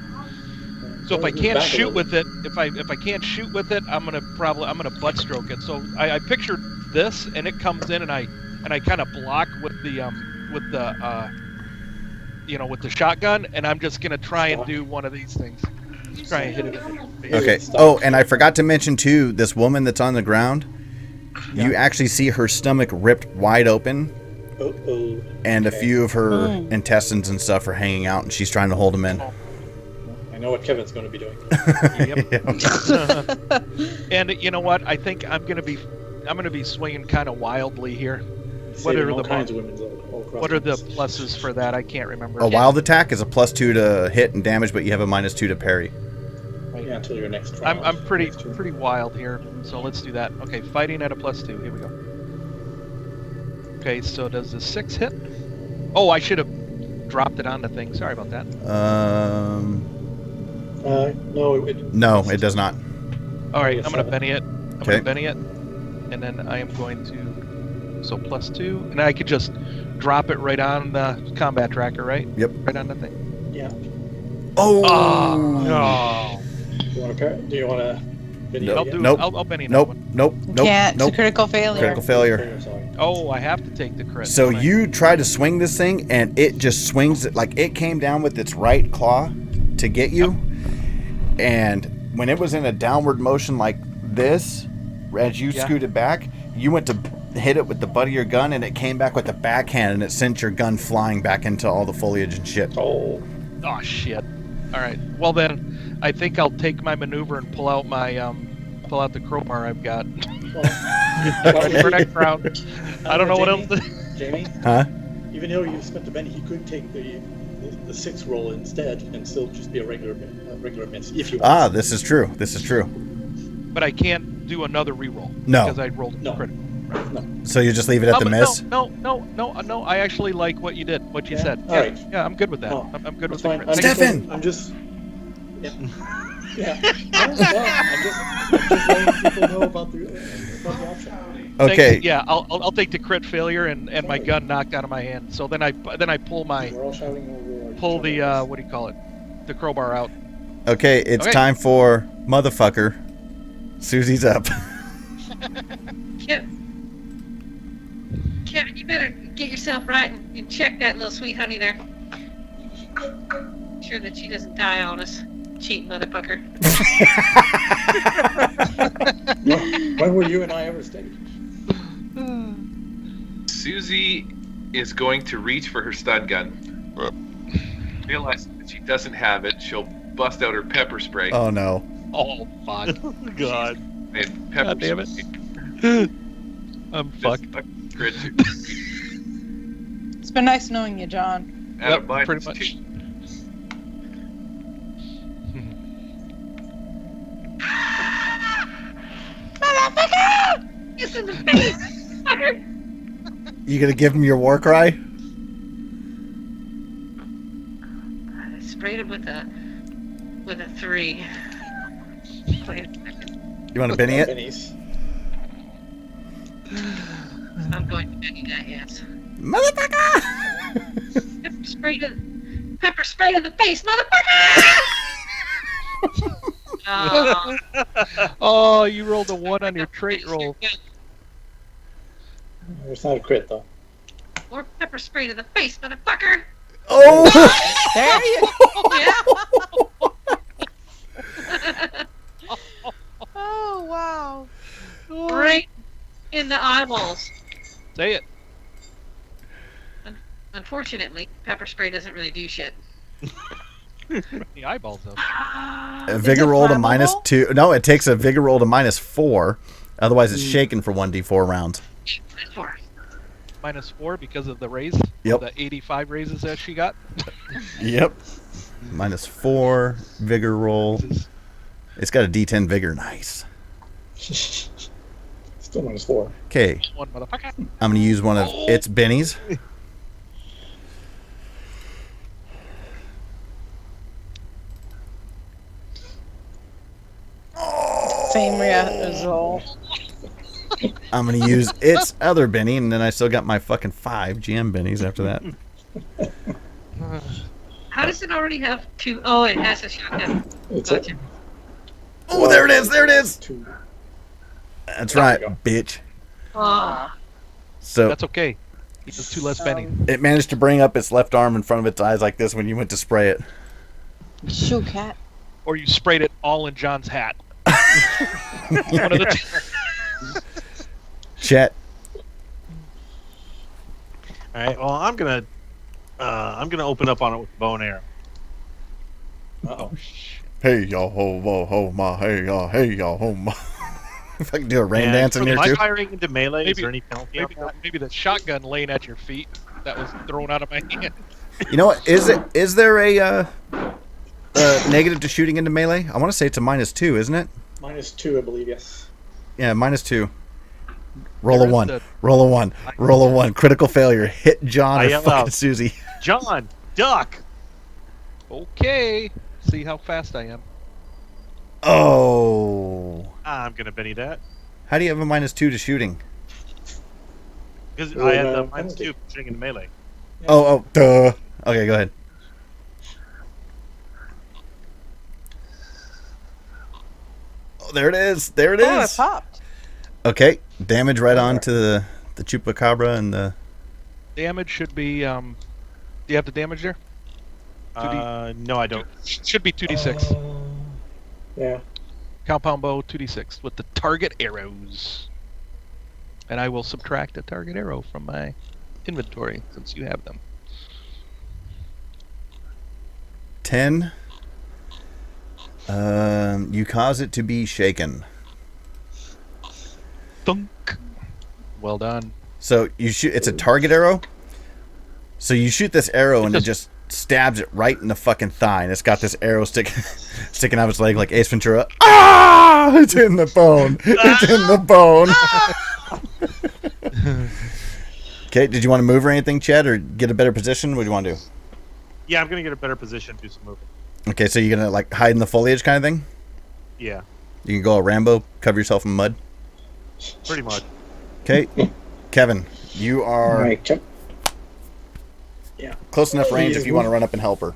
So if I can't shoot with it, if I can't shoot with it, I'm gonna butt stroke it. So I pictured this, and it comes in, and I kind of block with the with the shotgun, and I'm just gonna try and do one of these things. Just try and hit it. In the face. Okay. Oh, and I forgot to mention, too, this woman that's on the ground, you actually see her stomach ripped wide open, Uh-oh. and a few of her intestines and stuff are hanging out, and she's trying to hold them in. I know what Kevin's going to be doing. Yep. And you know what? I think I'm gonna be swinging kind of wildly here. What are Saving the all kinds of women all across What are the place. pluses for that? I can't remember. A wild attack is a +2 to hit and damage, but you have a -2 to parry. Yeah, until your next round. I'm pretty Next turn. pretty wild here, so let's do that. Okay, fighting at a +2. Here we go. Okay, so does the 6 hit? Oh, I should have dropped it on the thing. Sorry about that. No, No, it does not. All right, Yes, I'm gonna 7. Benny it. Okay. And then I am going to +2, and I could just drop it right on the combat tracker, right? Yep. Right on the thing. Yeah. Oh! No. Do you want to? Nope. I'll Benny that Nope. one. Nope. Nope. Can't. It's a Nope. critical failure. Critical failure. Sorry. Oh, I have to take the crit. So don't I? you try to swing this thing, and it just swings it like it came down with its right claw to get you. And when it was in a downward motion like this, as you scooted back, you went to hit it with the butt of your gun, and it came back with the backhand, and it sent your gun flying back into all the foliage and shit. Oh. Oh shit. All right. Well then, I think I'll take my maneuver and pull out the crowbar I've got. Ready for next round. I don't know what else. Jamie? Huh? Even though you spent the Benny, he could take the 6 roll instead and still just be a regular miss if you want. Ah, this is true. This is true. But I can't do another reroll. No. Because I rolled a crit. No. So you just leave it at the but miss? No. I actually like what you did. What you said. All right. Yeah, I'm good with that. Oh, I'm good with That's the fine. crit. Stefan! I'm just. Yeah. Yeah. I'm just letting people know about the option. Okay. Yeah, I'll take the crit failure and my gun knocked out of my hand. So then I pull We're all shouting over. the what do you call it? The crowbar out. Okay, it's time for motherfucker. Susie's up. Kevin, you better get yourself right and check that little sweet honey there. Sure that she doesn't die on us. Cheap motherfucker. When were you and I ever stayed? Susie is going to reach for her stun gun. Realizing that she doesn't have it, she'll bust out her pepper spray. Oh no. Oh fuck. God. And pepper God damn it. spray. I'm fucked. Crit. It's been nice knowing you, John. Out of mine, pretty it's much. 2. Motherfucker! It's in the face, fucker! You gonna give him your war cry? I sprayed him with a 3. Wait a second. You want to Benny it? Benny's. I'm going to Benny that, yes. Motherfucker! Pepper spray to the face, motherfucker! Oh, you rolled a 1 on your trait roll. It's not a crit, though. More pepper spray to the face, motherfucker! Oh! There you Yeah. Oh, wow. Right in the eyeballs. Say it. Unfortunately, pepper spray doesn't really do shit. The eyeballs, though. A vigor roll to flammable? -2. No, it takes a vigor roll to -4. Otherwise, it's shaken for 1d4 rounds. Four. -4 because of the raise? Yep. The 85 raises that she got? Yep. -4 vigor roll. It's got a D10 vigor. Nice. Still -4. Okay. 1 motherfucker. I'm going to use one of its bennies. Same result. I'm going to use its other Benny, and then I still got my fucking 5 GM Bennies after that. How does it already have 2? Oh, it has a shotgun. It's Gotcha. Oh, there it is! There it is! 2. That's There right, we go. bitch. Oh, So That's okay. He does 2 less Benny. it managed to bring up its left arm in front of its eyes like this when you went to spray it. Shoe cat. Or you sprayed it all in John's hat. One of the two. Chet. All right. Well, I'm gonna open up on it with bow and arrow. Uh-oh. Hey, y'all, ho, ho, ho, ma, hey, y'all, ho, ma. If I can do a rain And dance in for here, my too. firing into melee, is Maybe- there any penalty on Maybe, that? maybe the shotgun laying at your feet that was thrown out of my hand. You know what? Is there a negative to shooting into melee? I want to say it's a -2, isn't it? -2, I believe, yes. Yeah, -2. Roll a There is 1. the- Roll a 1. Roll a 1. Critical failure. Hit John I or yell fucking out. Susie. John, duck. Okay. See how fast I am. Oh. I'm gonna Benny that How do you have a -2 to shooting? because Roll I had the a -2 penalty. shooting into melee. Oh, duh. Okay, go ahead. Oh, there it is. There it Oh, it is. popped. Okay, damage right on to the chupacabra and the... Damage should be. Do you have the damage there? No, I don't. Should be 2d6. Yeah. Compound bow 2d6 with the target arrows. And I will subtract a target arrow from my inventory since you have them. 10. You cause it to be shaken. Thunk. Well done. So you shoot. It's a target arrow. So you shoot this arrow and it just stabs it right in the fucking thigh, and it's got this arrow sticking out of its leg like Ace Ventura. Ah! It's in the bone. It's in the bone. Okay. Did you want to move or anything, Chad, or get a better position? What do you want to do? Yeah, I'm gonna get a better position, do some movement. Okay. So you're gonna like hide in the foliage, kind of thing. Yeah, You can go a Rambo, cover yourself in mud. pretty much. Okay. Kevin, you are Alright, check. Yeah. close enough range if you want to run up and help her.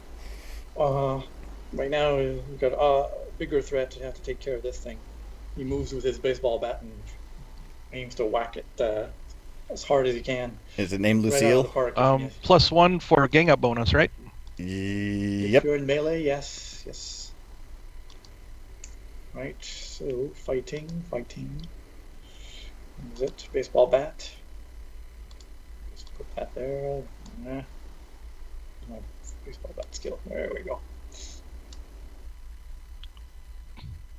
Right now, we've got a bigger threat to have to take care of this thing. He moves with his baseball bat and aims to whack it as hard as he can. Is it named Right out of the Lucille? park. +1 for a gang up bonus, right? Yep. If you're in melee, yes. Right, so fighting. Is it baseball bat? Just put that there. Nah. My baseball bat skill. There we go.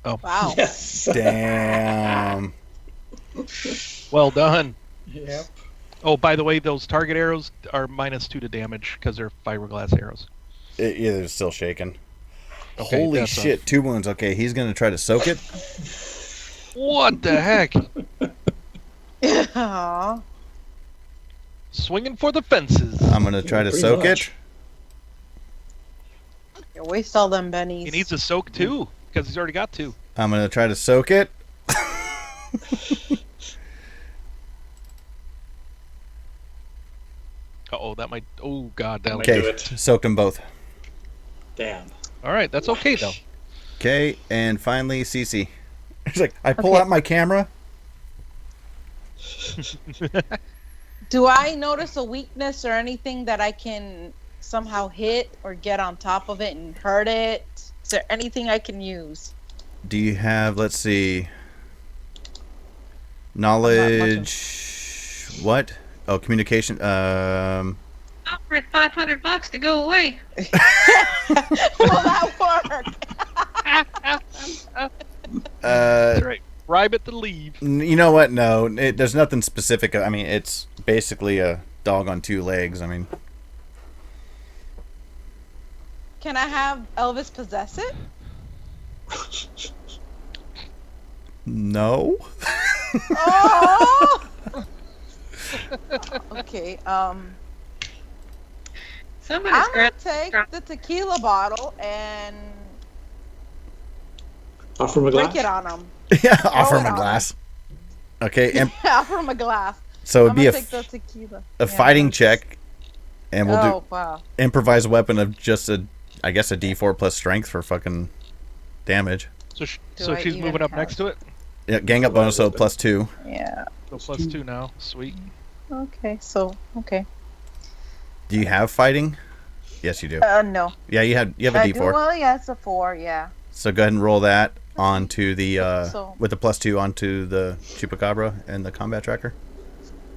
Wow. Yes. Damn. Well done. Yep. Oh, by the way, those target arrows are -2 to damage because they're fiberglass arrows. Yeah, they're still shaking. Okay, Holy that's shit, 2 wounds. Okay, he's going to try to soak it. What the heck? Aw. Swinging for the fences. I'm going to try to Pretty soak much. it. You waste all them bennies. He needs a soak too because he's already got 2. I'm going to try to soak it. Uh-oh, that might... Oh, God. That Might do Okay, it. soaked them both. Damn. All right, that's okay, though. Okay, and finally, Cece. She's like, I pull Okay. out my camera. Do I notice a weakness or anything that I can somehow hit or get on top of it and hurt it? Is there anything I can use? Do you have, let's see, not much knowledge, what? Oh, communication, Offer it $500 to go away. Will that work? That's right. Bribe it to leave. you know what? No, there's nothing specific. I mean, it's basically a dog on two legs. I mean, Can I have Elvis possess it? no. Oh! Okay, Somebody's I'm gonna grabbed. take the tequila bottle and Offer him a glass. drink it on him. Yeah, offer it him a on. glass. Okay, and Offer him a glass. so it'd I'm be gonna a, take the tequila. a Yeah. fighting check, and we'll Oh do wow! improvised weapon of just I guess a D4 plus strength for fucking damage. So, Do so I she's even moving up have- next to it? Yeah, gang up bonus so plus 2. Yeah. So +2 now. Sweet. Okay. So okay. Do you have fighting? Yes, you do. No. Yeah, you have a I D4. do. Well, yeah, it's a 4. Yeah. So go ahead and roll that onto the So- with the plus 2 onto the chupacabra and the combat tracker.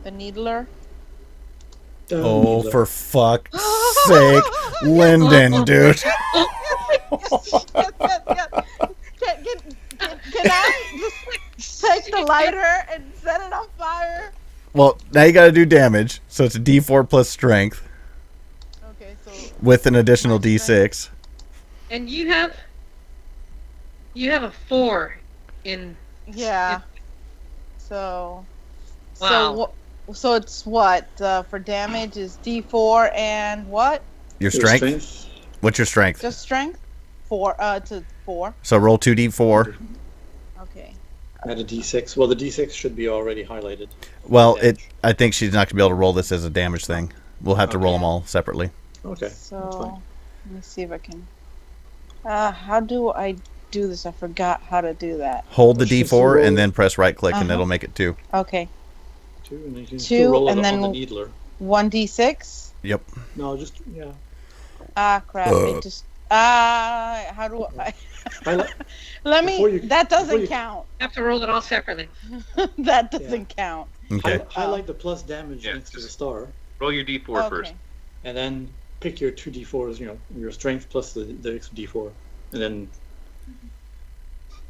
The needler. Oh, for fuck's sake, Lyndon, dude. Yes. Can I just take the lighter and set it on fire? Well, now you got to do damage, so it's a D4 plus strength Okay. So with an additional D6. And you have a 4 in. yeah. So. Wow. So it's what for damage is D4 and what? Your strength? What's your strength? Just strength? 4 to 4. So roll 2D4. Okay. Add a D6. Well, the D6 should be already highlighted. Well, Damage. I think she's not going to be able to roll this as a damage thing. We'll have to roll Okay. them all separately. Okay. That's So fine. let me see if I can. How do I do this? I forgot how to do that. Hold the Well, she's D4 roll- and then press right click and Uh-huh. it'll make it 2. Okay. 2, and then you can 2, still roll and it then on the needler. 1d6. Yep. No, just yeah. Ah, crap! It just how do I? Highlight. Let Before me. you- That before doesn't you- count. Have to roll it all separately. That doesn't count. Okay. Highlight the plus damage Yeah, next to the just- star, Roll your D4 Okay. first. and then pick your 2 D4s. You know, your strength plus the extra D4, and then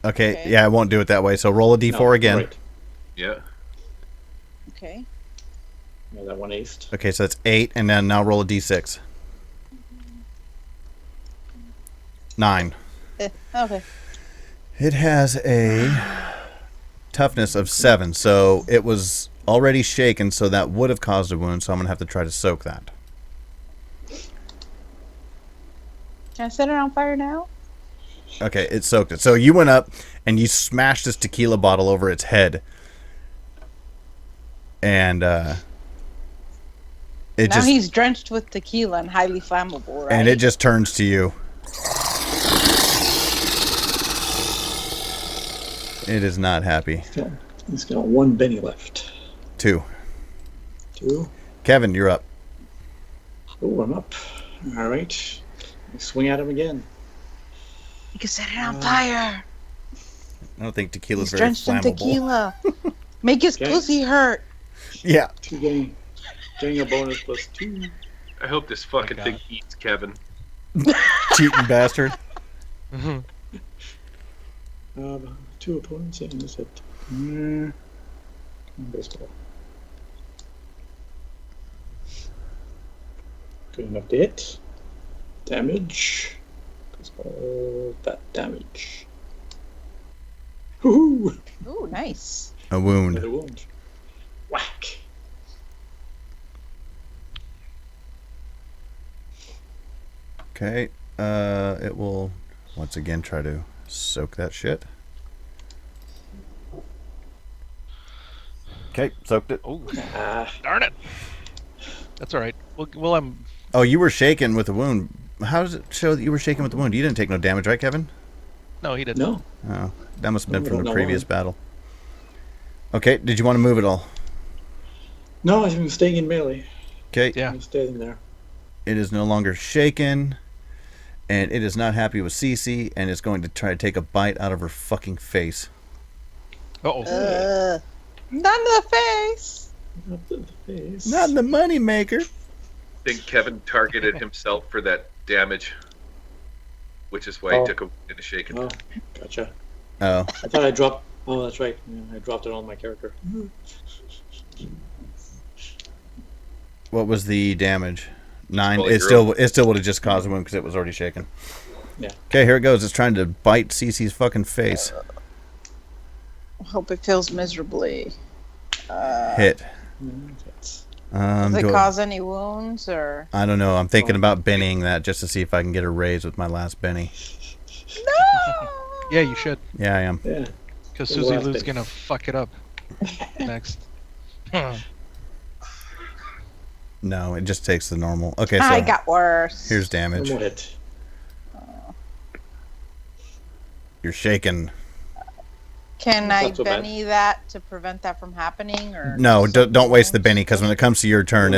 Okay. Okay. Yeah, I won't do it that way. So roll a D4 no, again. Right. Yeah. Okay. Yeah, that one aced. Okay, so that's 8, and then now roll a D6. 9. Okay. It has a toughness of 7, so it was already shaken, so that would have caused a wound, so I'm going to have to try to soak that. Can I set it on fire now? Okay, it soaked it. So you went up and you smashed this tequila bottle over its head. And it Now just he's drenched with tequila and highly flammable, right? and it just turns to you. It is not happy. He's got 1 Benny left. 2. 2. Kevin, you're up. Oh, I'm up. All right. Swing at him again. You can set it on fire. I don't think tequila's He's very drenched in flammable. tequila. Make his Okay. pussy hurt. Yeah. 2 getting a bonus plus 2. I hope this fucking God. thing eats Kevin. Cheating bastard. 2 opponents and this hit. Baseball. Good enough to hit. Damage. Baseball. That damage. Woohoo! Ooh, nice. A wound. Another wound. Whack. Okay. It will once again try to soak that shit. Okay, soaked it. Oh, Ah, darn it. That's all right. Well, I'm. Oh, you were shaken with the wound. How does it show that you were shaken with the wound? You didn't take no damage, right, Kevin? No, he didn't. no. Oh, that must have been No, from the no previous why. battle. Okay, did you want to move at all? No, I'm staying in melee. Okay, Yeah. I'm staying there. it is no longer shaken, and it is not happy with Cece, and it's going to try to take a bite out of her fucking face. Uh-oh. None to the face. Not to the face. Not in the money maker. I think Kevin targeted himself for that damage, which is why he took a in a shaken. Oh, gotcha. Oh, I thought I dropped. Oh, that's right. Yeah, I dropped it on my character. what was the damage? 9. Well, It still would have just caused a wound because it was already shaken. Yeah. Okay, here it goes. It's trying to bite Cece's fucking face. Hope it feels miserably. Hit. That's- Does it do cause any wounds or? I don't know. I'm thinking about Bennying that just to see if I can get a raise with my last Benny. No. Yeah, you should. Yeah, I am. Yeah. Because The Susie last Lou's bit. gonna fuck it up next. No, it just takes the normal. Okay, I so got worse. here's One damage. more hit. You're shaken. Can Not I so bad. Benny that to prevent that from happening, or No, just don't waste the something? Benny because when it comes to your turn,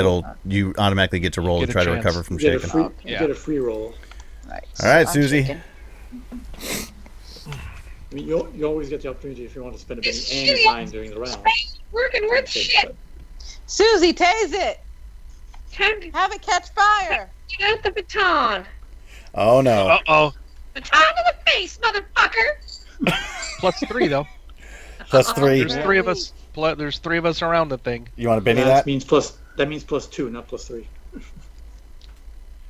you automatically get to roll Get to a try to chance. recover from You get a shaken. free. Okay. You get a free roll. Right, All right, I'm Susie. shaking. I mean, you always get the opportunity if you want to spend a penny It's any shitty. time during the round. Working with shit. Susie, tase it. Time to Have it catch fire. get out the baton. Oh no! Uh-oh. Baton to the face, motherfucker. +3 though. Plus 3. There's 3 of us. There's 3 of us around the thing. You want to Benny That that? means plus. That means +2, not +3.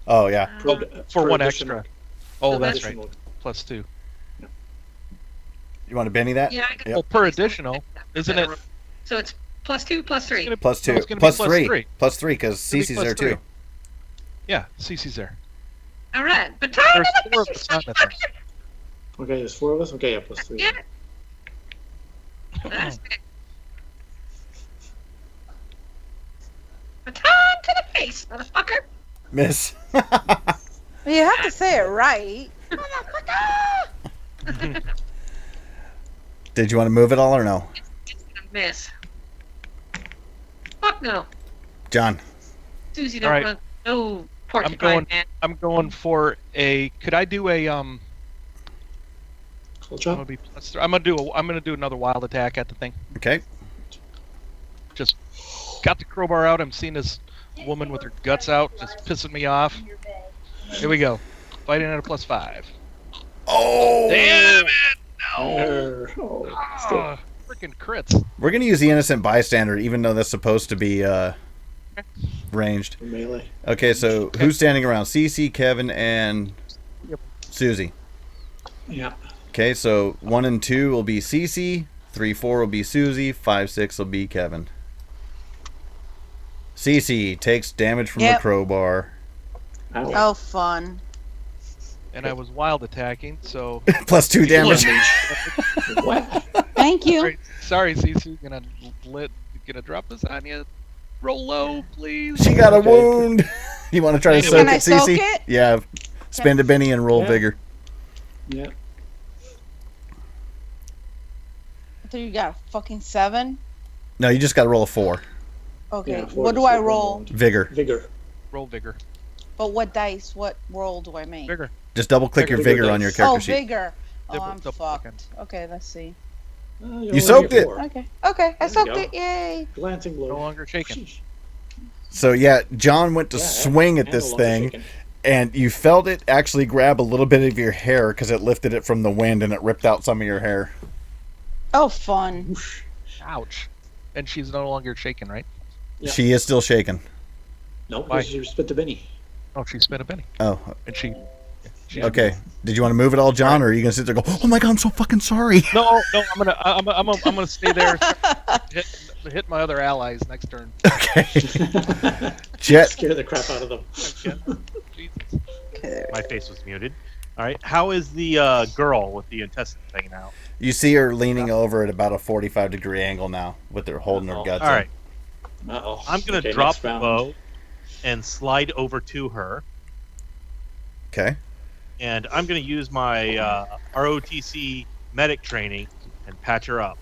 Oh yeah. For 1 additional- extra. Oh, So that's right. additional. +2. You want to Benny that? Yeah, I got Yep. Well, per additional, isn't it? So it's +2, +3. Plus 2. It's gonna be Plus plus 3. three. Plus 3 because It's gonna be Cece's plus there 3. too. Yeah, Cece's there. All right, baton There's to 4 the of face, us on the thing. motherfucker. Okay, there's 4 of us. Okay, yeah, +3. Yeah. That's it. Baton to the face, motherfucker. Miss. You have to say it right. Motherfucker. Did you want to move it all or no? It's gonna miss. Fuck no. John. Susie All don't right. run no porcupine, going- man. I'm going for a. Could I do a Cold I'm chop. gonna be +3. I'm gonna do another wild attack at the thing. Okay. Just got the crowbar out. I'm seeing this woman with her guts out, just pissing me off. Here we go. Fighting at a +5. Oh. Damn it! Oh, still. Freaking crits. We're gonna use the innocent bystander, even though that's supposed to be ranged. Melee. Okay, so who's standing around? Cece, Kevin, and Yep. Susie. Yeah. Okay, so 1 and 2 will be Cece, 3, 4 will be Susie, 5, 6 will be Kevin. Cece takes damage from the Yep. crowbar. Ow. Oh, fun. And I was wild attacking, so. Plus 2 damage. What? Thank you. Sorry, Cece. Gonna drop this on you. Roll low, please. She got a Okay. wound. You want to try to Can soak I it, soak Cece? it? Yeah. Spend a Benny and roll Yeah. vigor. Yeah. So you got a fucking 7? No, you just got to roll a 4. Okay. Yeah, 4 What do is I one roll? wound. Vigor. Vigor. Roll vigor. But what dice? What roll do I make? Vigor. Just double click your Vigor vigor on your dice. character Oh, sheet. vigor. Oh, Double- I'm double fucked. Okay, let's see. You You only soaked get it. 4. Okay. Okay, I There you soaked go. it. Yay. Glancing blow. No longer shaken. Sheesh. So yeah, John went to Yeah, swing at and this no longer thing, shaken. and you felt it actually grab a little bit of your hair because it lifted it from the wind and it ripped out some of your hair. Oh, fun. Whoosh. Ouch. And she's no longer shaken, right? Yeah. She is still shaking. No, Why? because you spit the Benny. Oh, she spent a penny. Oh, And she. okay. Did you want to move it all, John, or are you gonna sit there and go, "Oh my God, I'm so fucking sorry"? No, I'm gonna stay there. Hit my other allies next turn. Okay. Jet. Scare the crap out of them. Jesus. My face was muted. All right. How is the girl with the intestines hanging out? You see her leaning over at about a 45-degree angle now, with her holding her guts. All right. Uh-oh. I'm gonna Okay, drop next the round. bow and slide over to her, Okay. and I'm gonna use my ROTC medic training and patch her up.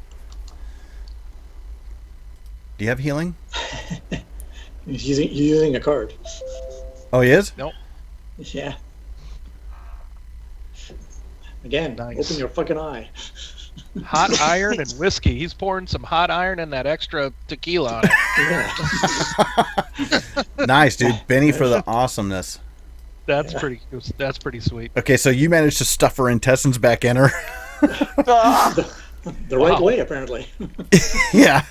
Do you have healing? He's using a card. Oh, he is? Nope. Yeah. Again, Nice. open your fucking eye. Hot iron and whiskey. He's pouring some hot iron and that extra tequila on it. Yeah. Nice, dude. Benny for the awesomeness. That's pretty sweet. Okay, so you managed to stuff her intestines back in her. The right way, apparently. Yeah.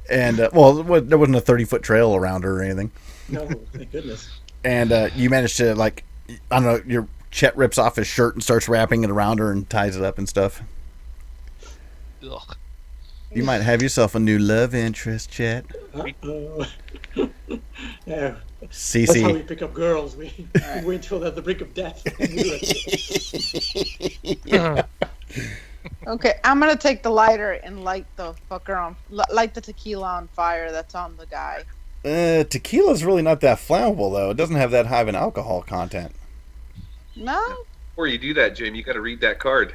And, well, there wasn't a 30-foot trail around her or anything. No, thank goodness. And you managed to, like, I don't know, your Chet rips off his shirt and starts wrapping it around her and ties it up and stuff. Ugh. You might have yourself a new love interest, Chet. Uh-oh. Yeah. Cece. That's how we pick up girls. We wait till they're at the brink of death. Okay, I'm gonna take the lighter and light the fucker on, light the tequila on fire that's on the guy. Tequila's really not that flammable, though. It doesn't have that high of an alcohol content. No? Before you do that, Jamie, you got to read that card.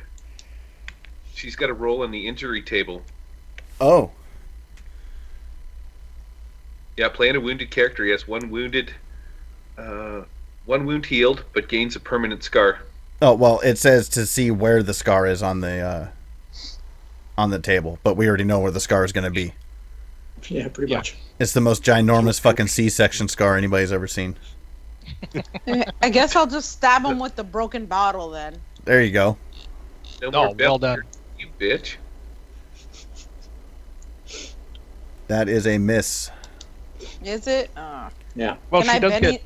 She's got a roll in the injury table. Oh. Yeah, playing a wounded character. He has one wound healed, but gains a permanent scar. Oh, well, it says to see where the scar is on the table, but we already know where the scar is going to be. Yeah, pretty much. It's the most ginormous fucking C-section scar anybody's ever seen. I guess I'll just stab him with the broken bottle then. There you go. No Oh, more well bell, done. you bitch. That is a miss. Is it? Yeah. Well, Can I she does Benny- get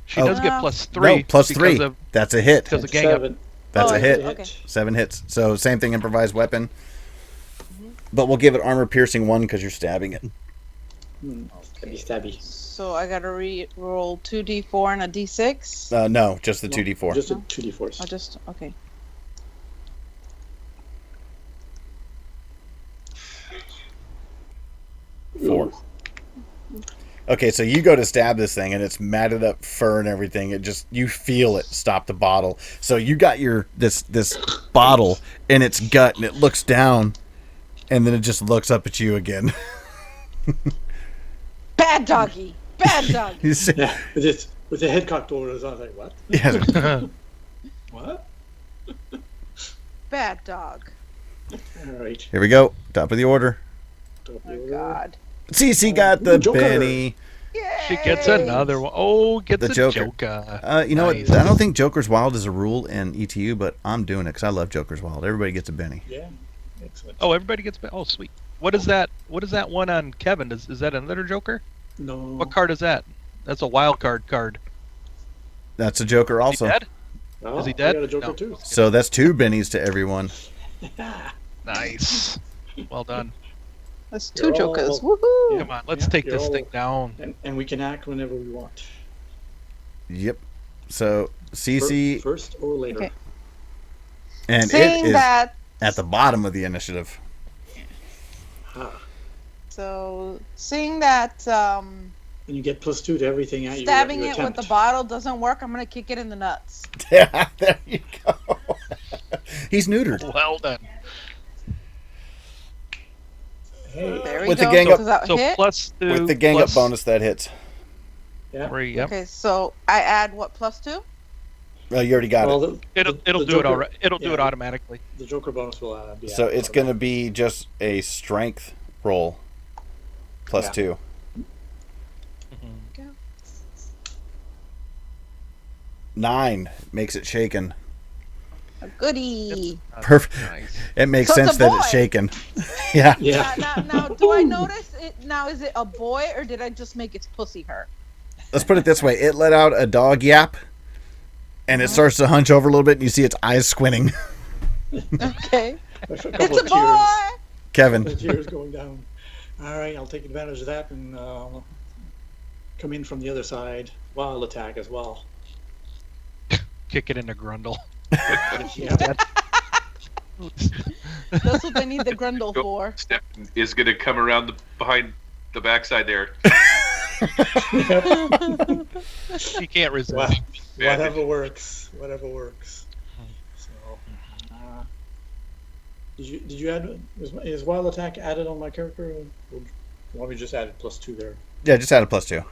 she does get No. plus 3. No, plus because 3. Of, That's a hit. because of gang up. 7. That's Oh, a hit. okay. 7 hits. So same thing, improvised weapon. But we'll give it armor piercing 1 because you're stabbing it. Stabby. So I gotta re-roll 2d4 and a d6? No, just the 2d4. Just a 2d4s. I just, okay. Four. Okay, so you go to stab this thing, and it's matted up fur and everything. It just, you feel it stop the bottle. So you got your this bottle in its gut, and it looks down, and then it just looks up at you again. Bad doggy! Bad doggy! You see- Yeah, with the head cocked over his eyes, like, what? Yeah. What? Bad dog. All right. Here we go. Top of the order. Oh god. CC got the Joker. Benny. She gets another one. Oh, gets The a Joker. Joker. You know Nice. what? I don't think Joker's Wild is a rule in ETU, but I'm doing it because I love Joker's Wild. Everybody gets a Benny. Yeah. Excellent. Oh, everybody gets. Oh, sweet. What is that? What is that one on Kevin? Is that another Joker? No. What card is that? That's a wild card. That's a Joker Is he also. dead? Oh, Is he I dead? got a Joker No. too. So that's 2 Bennies to everyone. Nice. Well done. That's You're 2 jokers. all- Woohoo! Come on, let's Yeah, take you're this all- thing down. And we can act whenever we want. Yep. So CC, First or later. Okay. and Seeing it is that, at the bottom of the initiative. Ah. so seeing that And you get +2 to everything at stabbing you it with attempt. the bottle doesn't work, I'm gonna kick it in the nuts. Yeah, there you go. He's neutered. Well done. Hey. There we With the go. gang up- Does that So hit? plus 2. With the gang up plus bonus, that hits. Yeah. 3. Yep. Okay, so I add what, +2? Well, you already got Well, it. It'll the do it Joker- already. It'll do yeah, it automatically. The Joker bonus will be So added it's to going to that. be just a strength roll plus Yeah. 2. Mhm. 9 makes it shaken. A goodie. Perfect. Nice. It makes So it's sense a that it's boy. shaken. Yeah. Yeah. Now, do I notice it? Now, is it a boy or did I just make its pussy hurt? Let's put it this way. It let out a dog yap, and it starts to hunch over a little bit, and you see its eyes squinting. Okay. A couple It's a of boy! Kevin. The tears going down. All right, I'll take advantage of that and come in from the other side while attack as well. Kick it into Grundle. Yeah. That's what they need the grundle for. Step is going to come around behind the backside there. She can't resist. Whatever works. Whatever works. So, did you add? Is wild attack added on my character? Or you want me to just add it +2 there? Yeah, just add a +2.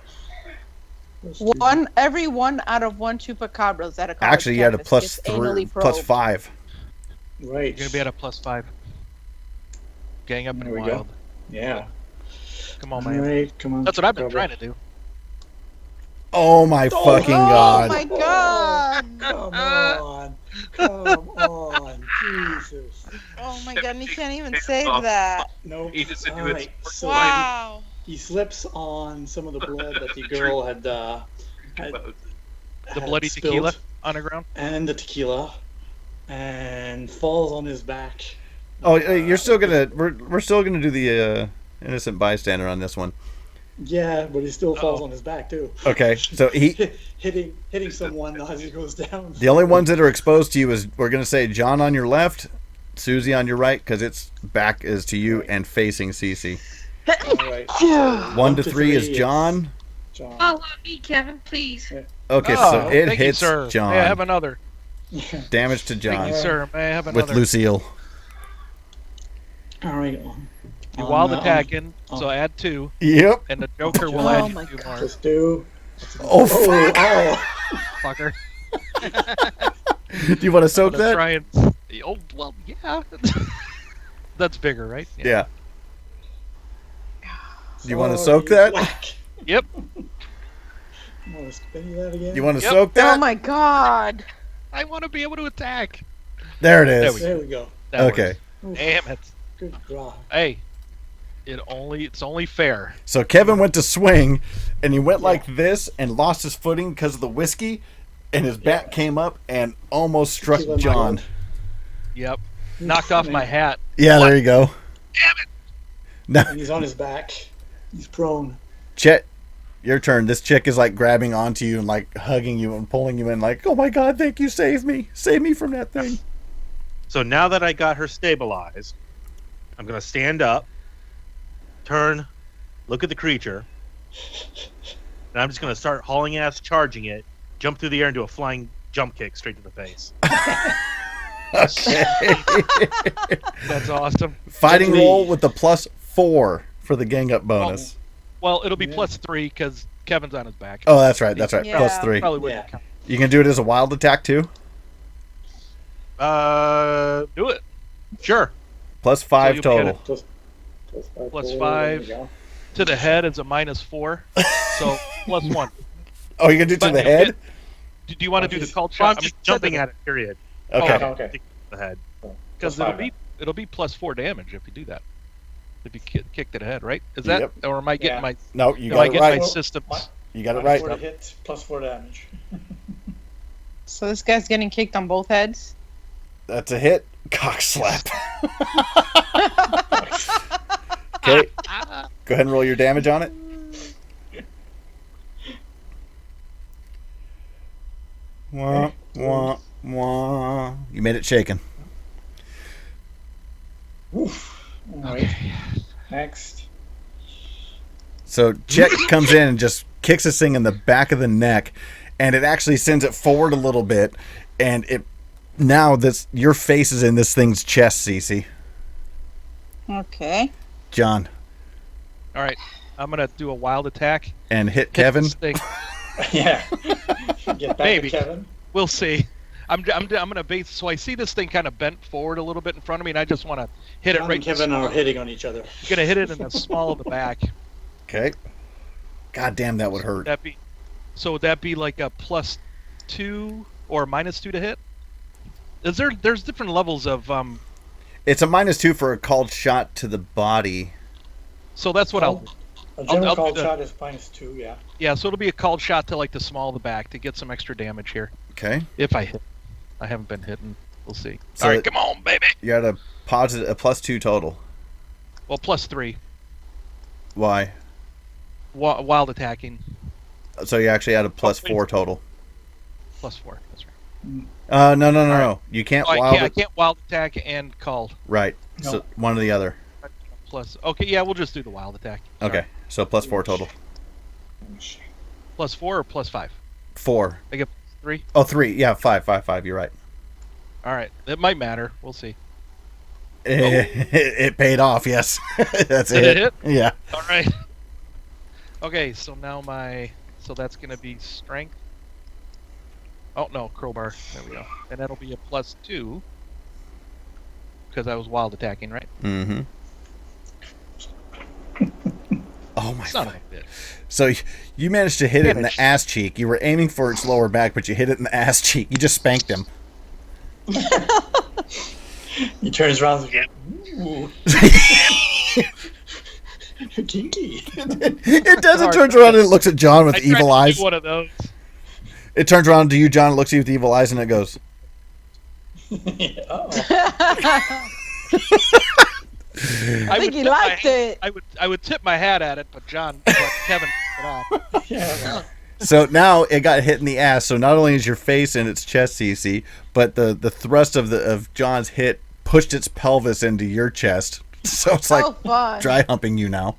Every 1 out of 1 chupacabras at a college Actually, you had a campus gets anally probed. +5. Right. You're gonna be at a +5. Gang up There and we wild. go. Yeah. Come on, All man. right, come on. That's what I've been Cobra. trying to do. Oh my fucking god! Oh my god! Come on. Come on. Jesus. Oh my god, and you can't even save that. Nope. He just said All do it. right. So Wow. he slips on some of the blood that the girl had The bloody spilled, tequila on the ground. and the tequila, and falls on his back. Oh, you're still gonna we're still gonna do the innocent bystander on this one. Yeah, but he still falls on his back too. Okay, so he hitting someone as he goes down. the only ones that are exposed to you is we're gonna say John on your left, Susie on your right, because its back is to you and facing Cece. All right. 1 to 3 is John. John. Fall on me, Kevin, please. Okay, Oh, so it thank you, hits sir. John. May I have another? Damage to Thank John you, sir. May I have with another? Lucille. All right. You wild attacking, so add 2, Yep. and the Joker will Oh add my 2 God. more. Just do. Oh, fuck. Fucker. Do you want to soak I'm gonna that? try and... Oh, well, yeah. That's bigger, right? Yeah. Do you want to soak that? Yep. You want to spin that again? You want to Yep. soak that? Oh my god. I want to be able to attack. There it is. There we go. That Okay. works. Damn it. Good God. Hey, it's only fair. So Kevin went to swing, and he went like this and lost his footing because of the whiskey, and his bat came up and almost struck Tequila John. knockout. Yep. Knocked off my hat. Yeah, there you go. Damn it. Now, And he's on his back. He's prone. Chet, your turn. This chick is like grabbing onto you and like hugging you and pulling you in, like, "Oh my God, thank you, save me from that thing." So now that I got her stabilized, I'm gonna stand up, turn, look at the creature, and I'm just gonna start hauling ass, charging it, jump through the air and do a flying jump kick straight to the face. Okay. That's awesome. Fighting roll with the +4 for the gang up bonus. Well, it'll be +3 because Kevin's on his back. Oh, that's right. That's right. Yeah. +3. Probably wouldn't count. You can do it as a wild attack too. Do it. Sure. +5 So you'll be total. Plus Plus 5. 5. There we go. To the head is a -4. So +1. Oh, you can do it to But the if head? Do you want to do the cult Well, shot? I'm just jumping at it, period. Okay. Oh, Okay. The head. Because Plus it'll be +4 damage if you do that. If you kick to the head, right? Is that Yep. or am I getting Yeah. my? No, you Am got I it getting right. my systems? You got it right. -4 to hit, +4 damage. So this guy's getting kicked on both heads? That's a hit. Cock slap. Okay. Go ahead and roll your damage on it. Wah, wah, wah. You made it shaken. Oof. All right. Next. So Chet comes in and just kicks this thing in the back of the neck, and it actually sends it forward a little bit, and it now this your face is in this thing's chest, Cece. Okay. John. All right, I'm gonna do a wild attack. And hit Hit Kevin. this thing. Yeah. Get back Maybe. to Kevin. We'll see. I'm gonna base. So I see this thing kind of bent forward a little bit in front of me, and I just want to hit it John right. and Kevin are hitting on each other. I'm gonna hit it in the small of the back. Okay. God damn, that would hurt. Would that be like a +2 or -2 to hit? There's different levels of It's a -2 for a called shot to the body. So that's what I'll A general I'll call do shot is -2, yeah. Yeah, so it'll be a called shot to like the small of the back to get some extra damage here. Okay. If I hit. I haven't been hitting. We'll see. So All right, come on, baby. You got a +2 total. Well, +3. Why? Wild attacking. So you actually had a +4 total. +4. That's right. No. You can't Oh, wild I it. can't wild attack and called. Right. No. So one or the other. Plus, okay, yeah, we'll just do the wild attack. Sorry. Okay. So plus 4 total. Plus 4 or plus 5? 4. I get 3. Oh, 3. Yeah, 5. You're right. All right, it might matter. We'll see. It paid off. Yes. That's Did it hit? Yeah. All right. Okay, so now so that's gonna be strength. Oh no, crowbar. There we go. And that'll be a plus 2 because I was wild attacking, right? Mm-hmm. Oh my Son god. of a bitch. So you managed to hit it in the ass cheek. You were aiming for its lower back, but you hit it in the ass cheek. You just spanked him. He turns around and goes, ooh. Kinky. It does. It turns around and it looks at John with I tried evil to eyes. do one of those. It turns around to you, John, looks at you with evil eyes, and it goes. Oh. I think he liked it. I would tip my hat at it, but Kevin put it off. Yeah. So now it got hit in the ass. So not only is your face in its chest, CC, but the thrust of John's hit pushed its pelvis into your chest. So it's like Oh, fun. dry humping you now.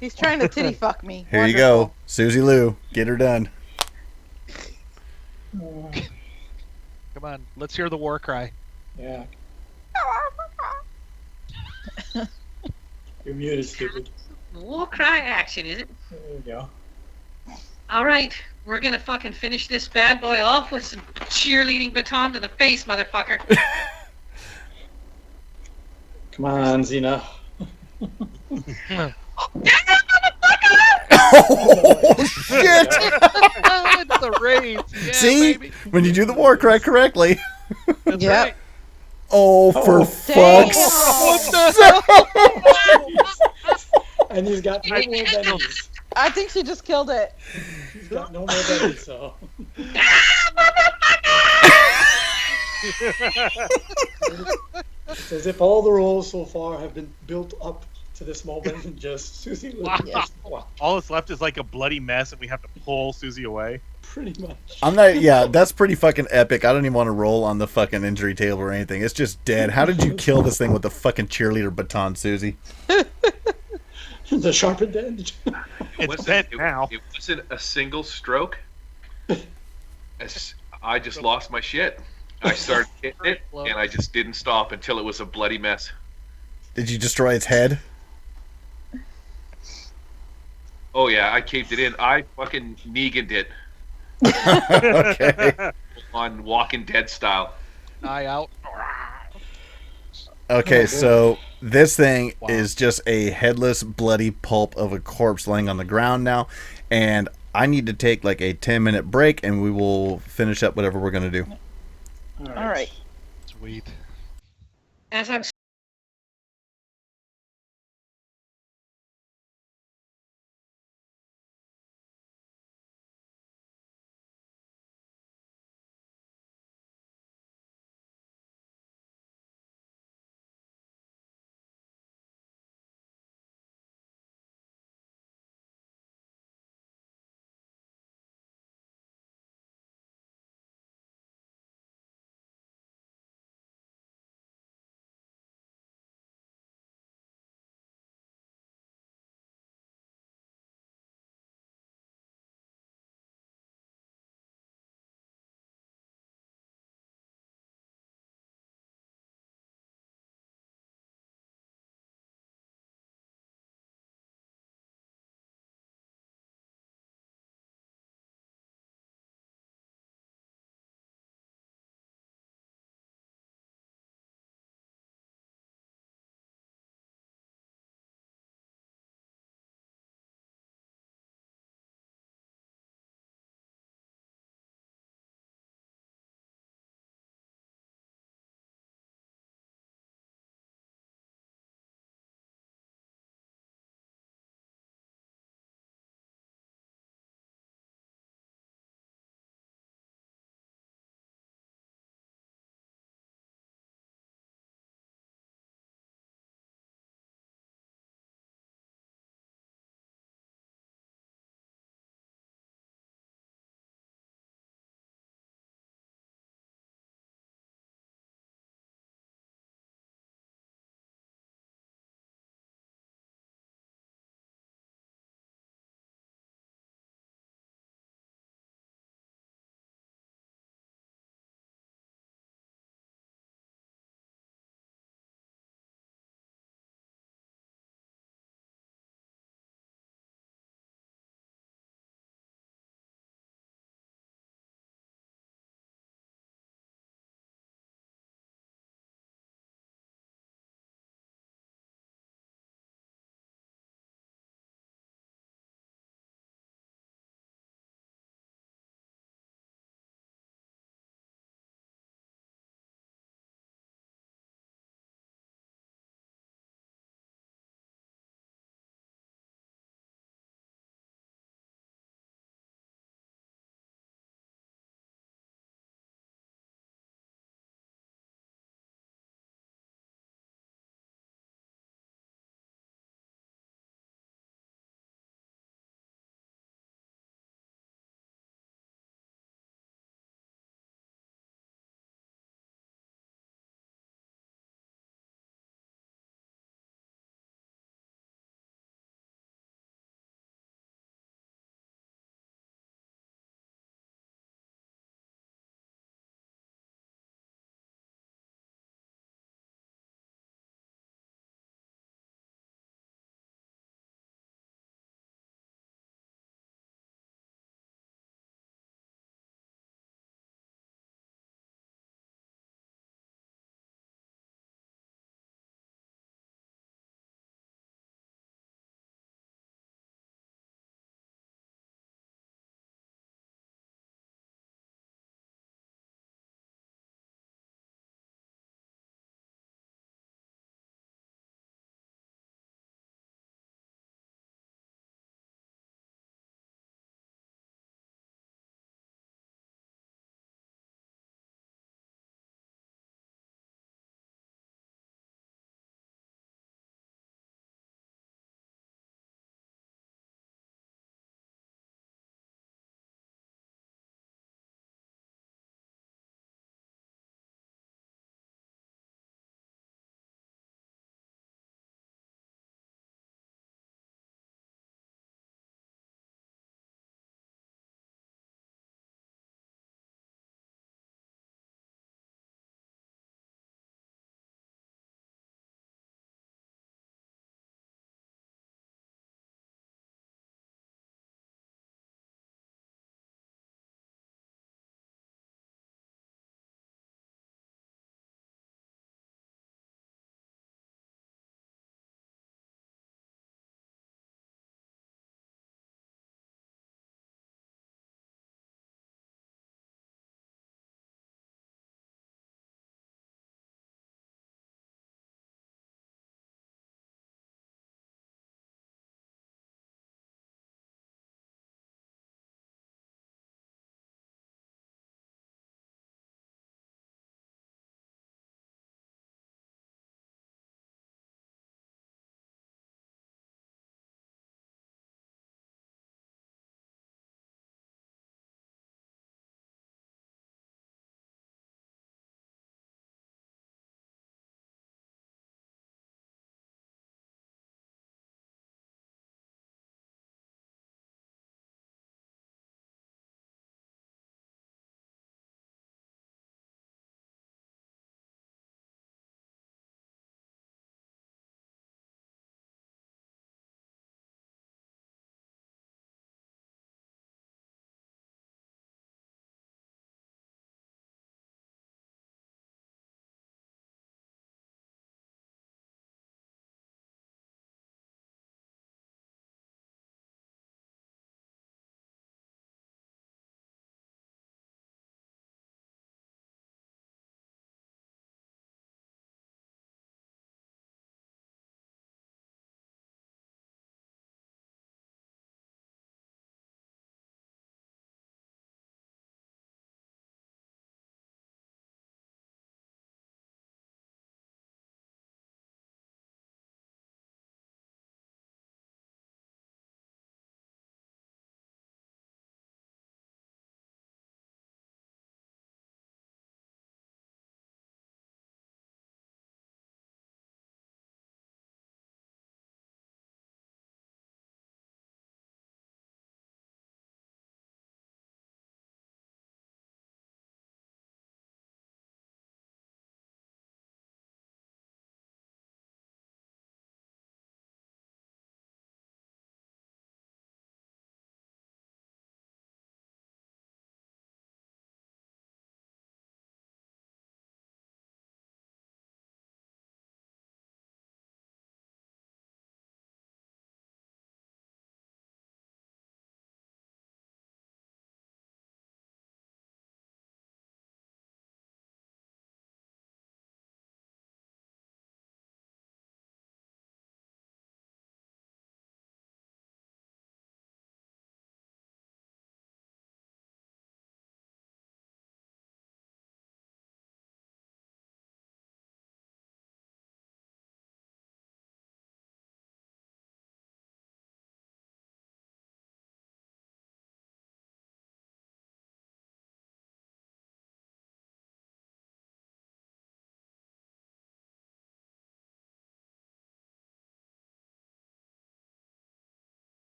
He's trying to titty fuck me. Here you go, Susie Lou. Get her done. Come on, let's hear the war cry. Yeah. You're muted, stupid. War cry action, is it? There you go. All right, we're gonna fucking finish this bad boy off with some cheerleading baton to the face, motherfucker. Come on, Xena. Oh shit! It's the rage. Yeah, See, baby. when you do the war cry correctly. That's Yep. right. Oh, for Damn. fuck's And he's got no more bennies. I think she just killed it. He's got no more bennies, so. It's as if all the roles so far have been built up to this moment and just Susie Lou. Wow. All that's left is like a bloody mess, and we have to pull Susie away. Pretty much. I'm not. Yeah, that's pretty fucking epic. I don't even want to roll on the fucking injury table or anything. It's just dead. How did you kill this thing with the fucking cheerleader baton, Susie? The sharpened end. It's bent now. It wasn't a single stroke. I just lost my shit. I started hitting it, and I just didn't stop until it was a bloody mess. Did you destroy its head? Oh yeah, I caved it in. I fucking Negan'd it Okay. on Walking Dead style. Eye out. Okay, so this thing is just a headless, bloody pulp of a corpse laying on the ground now, and I need to take like a 10-minute break, and we will finish up whatever we're gonna do. All right. Sweet. As I'm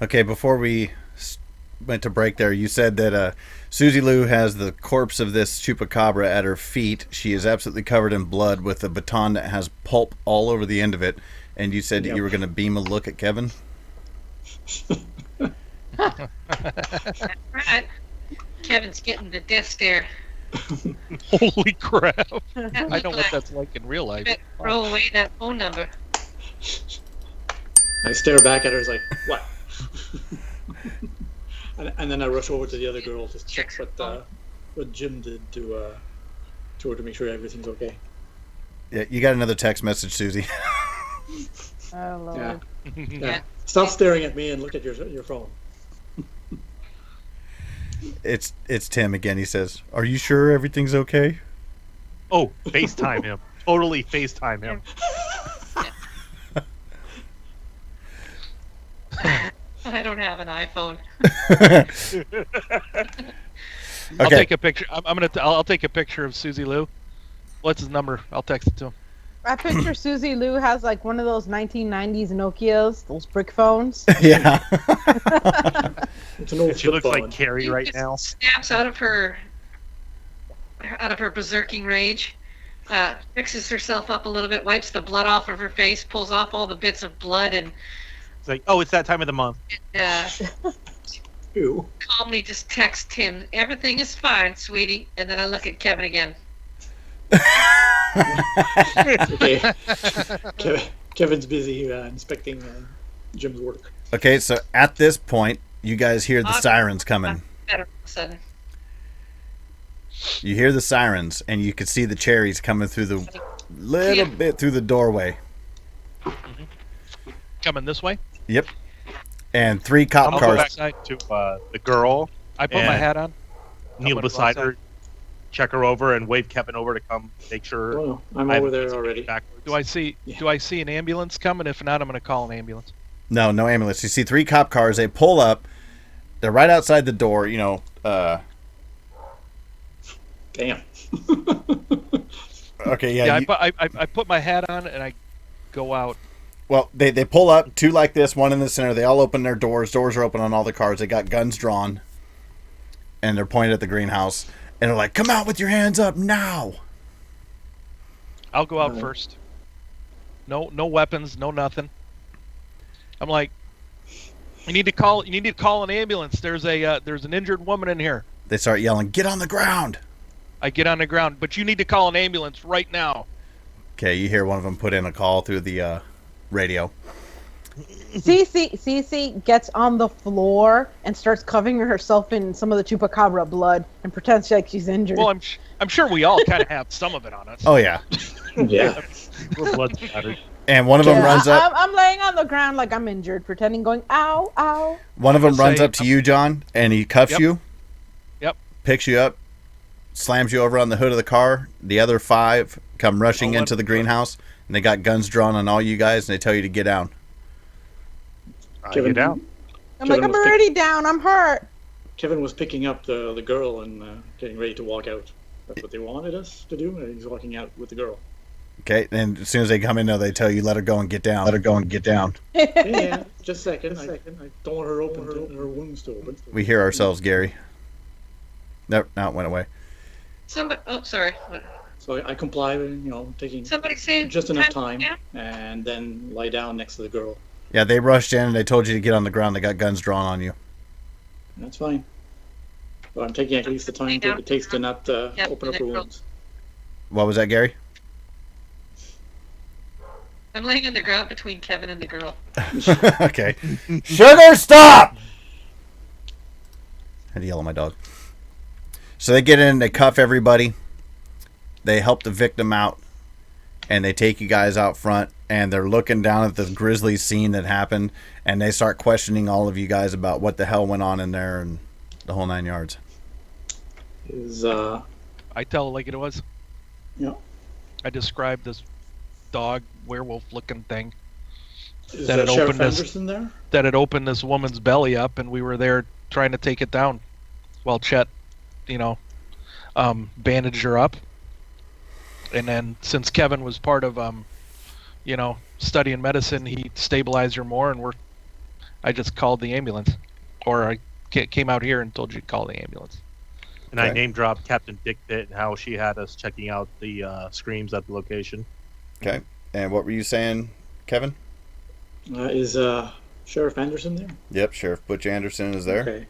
Okay, before we went to break there, you said that Susie Lou has the corpse of this chupacabra at her feet. She is absolutely covered in blood with a baton that has pulp all over the end of it. And you said that you were going to beam a look at Kevin? Right. Kevin's getting the death stare. Holy crap! That I looked know what like- that's like in real life. Better throw away that phone number. I stare back at her, it's like, what? and then I rush over to the other girl to check what Jim did to her to make sure everything's okay. Yeah, you got another text message, Susie. Oh Lord. Yeah. Yeah. Stop staring at me and look at your phone. It's Tim again. He says, "Are you sure everything's okay?" Oh, FaceTime him. Totally FaceTime him. I don't have an iPhone. I'll Okay. take a picture. I'll take a picture of Susie Lou. What's his number? I'll text it to him. I picture Susie Lou has like one of those 1990s Nokias, those brick phones. Yeah. It's an old She looks flip like phone. Carrie right now. Snaps out of her berserking rage. Fixes herself up a little bit, wipes the blood off of her face, pulls off all the bits of blood, and It's like, oh, it's that time of the month. Ew. calmly just text him, "Everything is fine, sweetie." And then I look at Kevin again. Okay. Kevin's busy inspecting Jim's work. Okay, so at this point, you guys hear the sirens coming. Better all of a sudden. You hear the sirens, and you can see the cherries coming through the little bit through the doorway. Coming this way. Yep. And 3 cop I'll go cars. back to the girl. I put my hat on. Kneel gonna go beside outside. her, check her over, and wave Kevin over to come make sure. Oh, I'm I over haven't there taken already. it backwards. Do I see an ambulance coming? If not, I'm going to call an ambulance. No ambulance. You see 3 cop cars. They pull up. They're right outside the door. You know. Damn. Okay. Yeah. Yeah, I put my hat on and I go out. Well, they pull up, 2 like this, 1 in the center. They all open their doors. Doors are open on all the cars. They got guns drawn, and they're pointed at the greenhouse. And they're like, "Come out with your hands up now!" I'll go out first. No weapons, no nothing. I'm like, you need to call an ambulance. There's an injured woman in here. They start yelling, "Get on the ground!" I get on the ground, but you need to call an ambulance right now. Okay, you hear one of them put in a call through the radio. Cece gets on the floor and starts covering herself in some of the chupacabra blood and pretends like she's injured. Well, I'm sure we all kind of have some of it on us. Oh yeah. Yeah. We're blood splattered. And one of them runs up. I'm laying on the ground like I'm injured, pretending, going, ow, ow. One of them runs Say- up to you, John, and he cuffs Yep. you. Yep. Picks you up, slams you over on the hood of the car. The other 5 come rushing All into up. the greenhouse, and they got guns drawn on all you guys, and they tell you to get down. Get out. I'm Kevin like, I'm was pick- already down, I'm hurt. Kevin was picking up the girl and getting ready to walk out. That's what they wanted us to do, and he's walking out with the girl. Okay, and as soon as they come in, they tell you, let her go and get down. Let her go and get down. Yeah, just a second. I don't want her open. Her wounds to open. We hear ourselves, Gary. Nope, no, it went away. Somebody. Oh, sorry. So I comply with, taking Somebody saying just enough time, Yeah. and then lie down next to the girl. Yeah, they rushed in and they told you to get on the ground. They got guns drawn on you. That's fine. But I'm taking at least the time it takes to not open up her wounds. What was that, Gary? I'm laying on the ground between Kevin and the girl. Okay. Sugar, stop! I had to yell at my dog. So they get in, they cuff everybody. They help the victim out. And they take you guys out front. And they're looking down at the grisly scene that happened. And they start questioning all of you guys about what the hell went on in there and the whole 9 yards. I tell it like it was. Yeah. I described this dog werewolf looking thing Is that had Sheriff opened this Anderson there? that had opened this woman's belly up, and we were there trying to take it down while Chet, bandaged her up. And then since Kevin was part of studying medicine, he stabilized her more, and I just called the ambulance, or I came out here and told you to call the ambulance. And I name dropped Captain Dick Pitt and how she had us checking out the screams at the location. Okay. And what were you saying, Kevin? Is Sheriff Anderson there? Yep, Sheriff Butch Anderson is there. Okay.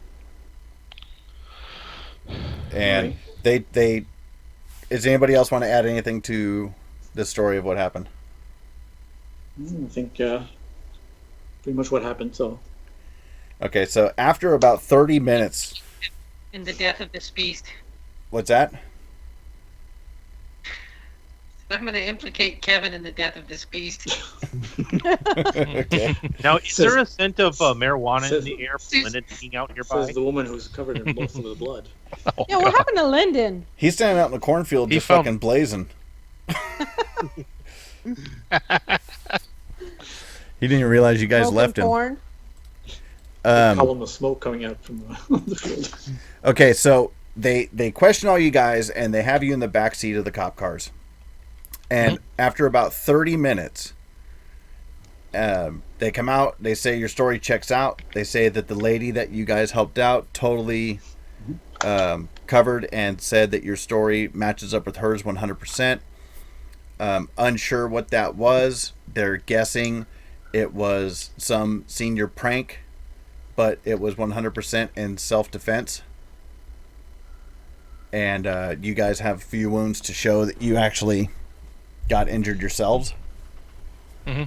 And they does anybody else want to add anything to the story of what happened? I think pretty much what happened. So. Okay, so after about 30 minutes. In the death of this beast. What's that? I'm going to implicate Kevin in the death of this beast. Okay. Now, is there a scent of marijuana in the air from Lyndon being out nearby? Says the woman who's covered in most of the blood. Oh, yeah, what happened to Lyndon? He's standing out in the cornfield just fucking blazing. He didn't even realize you guys left him. Corn. Column of smoke coming out from the field. Okay, so they question all you guys, and they have you in the back seat of the cop cars. And after about 30 minutes, they come out. They say your story checks out. They say that the lady that you guys helped out totally covered and said that your story matches up with hers 100%. Unsure what that was. They're guessing it was some senior prank, but it was 100% in self-defense. And you guys have a few wounds to show that you actually got injured yourselves. Mm-hmm.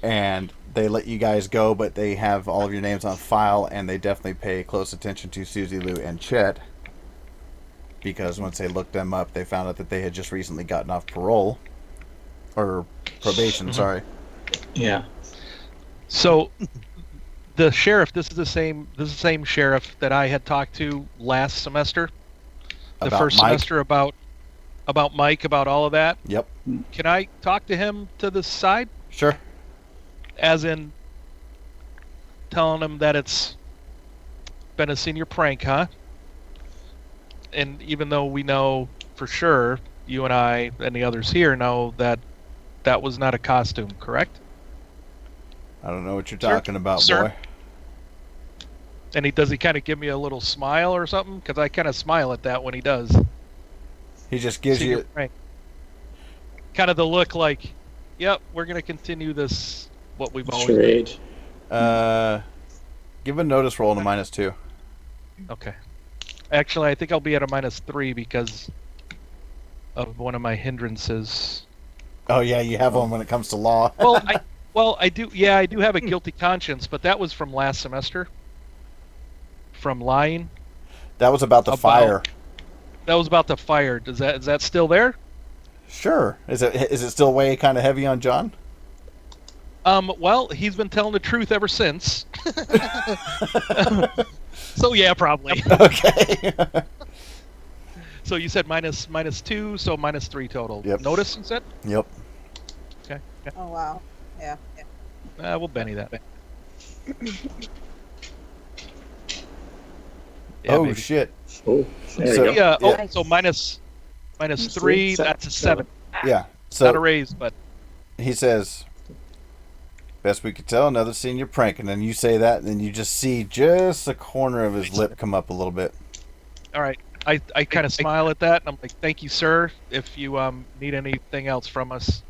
And they let you guys go, but they have all of your names on file, and they definitely pay close attention to Susie, Lou, and Chet, because once they looked them up, they found out that they had just recently gotten off parole. Or probation, sorry. Yeah. So the sheriff, this is the same sheriff that I had talked to last semester. The About first Mike? semester about Mike, about all of that. Yep. Can I talk to him to the side? Sure. As in telling him that it's been a senior prank, huh? And even though we know for sure, you and I and the others here know that that was not a costume, correct? I don't know what you're talking about, Sir? boy. And does he kind of give me a little smile or something? Because I kind of smile at that when he does. He just gives Senior you... prank. Kind of the look like, yep, we're going to continue this, what we've always done. Give a notice roll and a -2. Okay. Actually, I think I'll be at a -3 because of one of my hindrances. Oh yeah, you have one when it comes to law. I do. Yeah, I do have a guilty conscience, but that was from last semester. From lying. That was about the fire. That was about the fire. Is that still there? Sure. Is it still way kind of heavy on John? Well, he's been telling the truth ever since. So yeah, probably. Okay. So you said -2, so -3 total. Yep. Notice, you said? Yep. Okay. Oh wow. Yeah. We'll Benny that. Oh baby. shit. Oh, there So- you go. Yeah. So -3. That's a 7. Yeah. So Not a raise, but he says, best we could tell, another senior prank. And then you say that, and then you just see just the corner of his lip come up a little bit. all right. I kind of smile at that, and I'm like, "Thank you, sir. If you need anything else from us,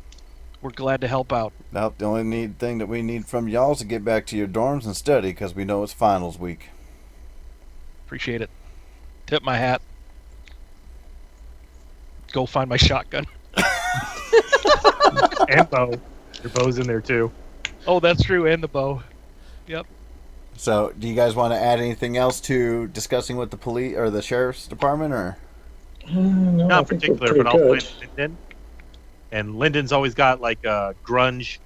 we're glad to help out." Now, the only thing that we need from y'all is to get back to your dorms and study, because we know it's finals week. Appreciate it. Tip my hat. Go find my shotgun. And bow. Your bow's in there too. Oh, that's true, and the bow. Yep. So, do you guys want to add anything else to discussing with the police or the sheriff's department, or? No, I Not think we're particular, pretty but I'll good. play Lyndon. And Lyndon's always got like a grunge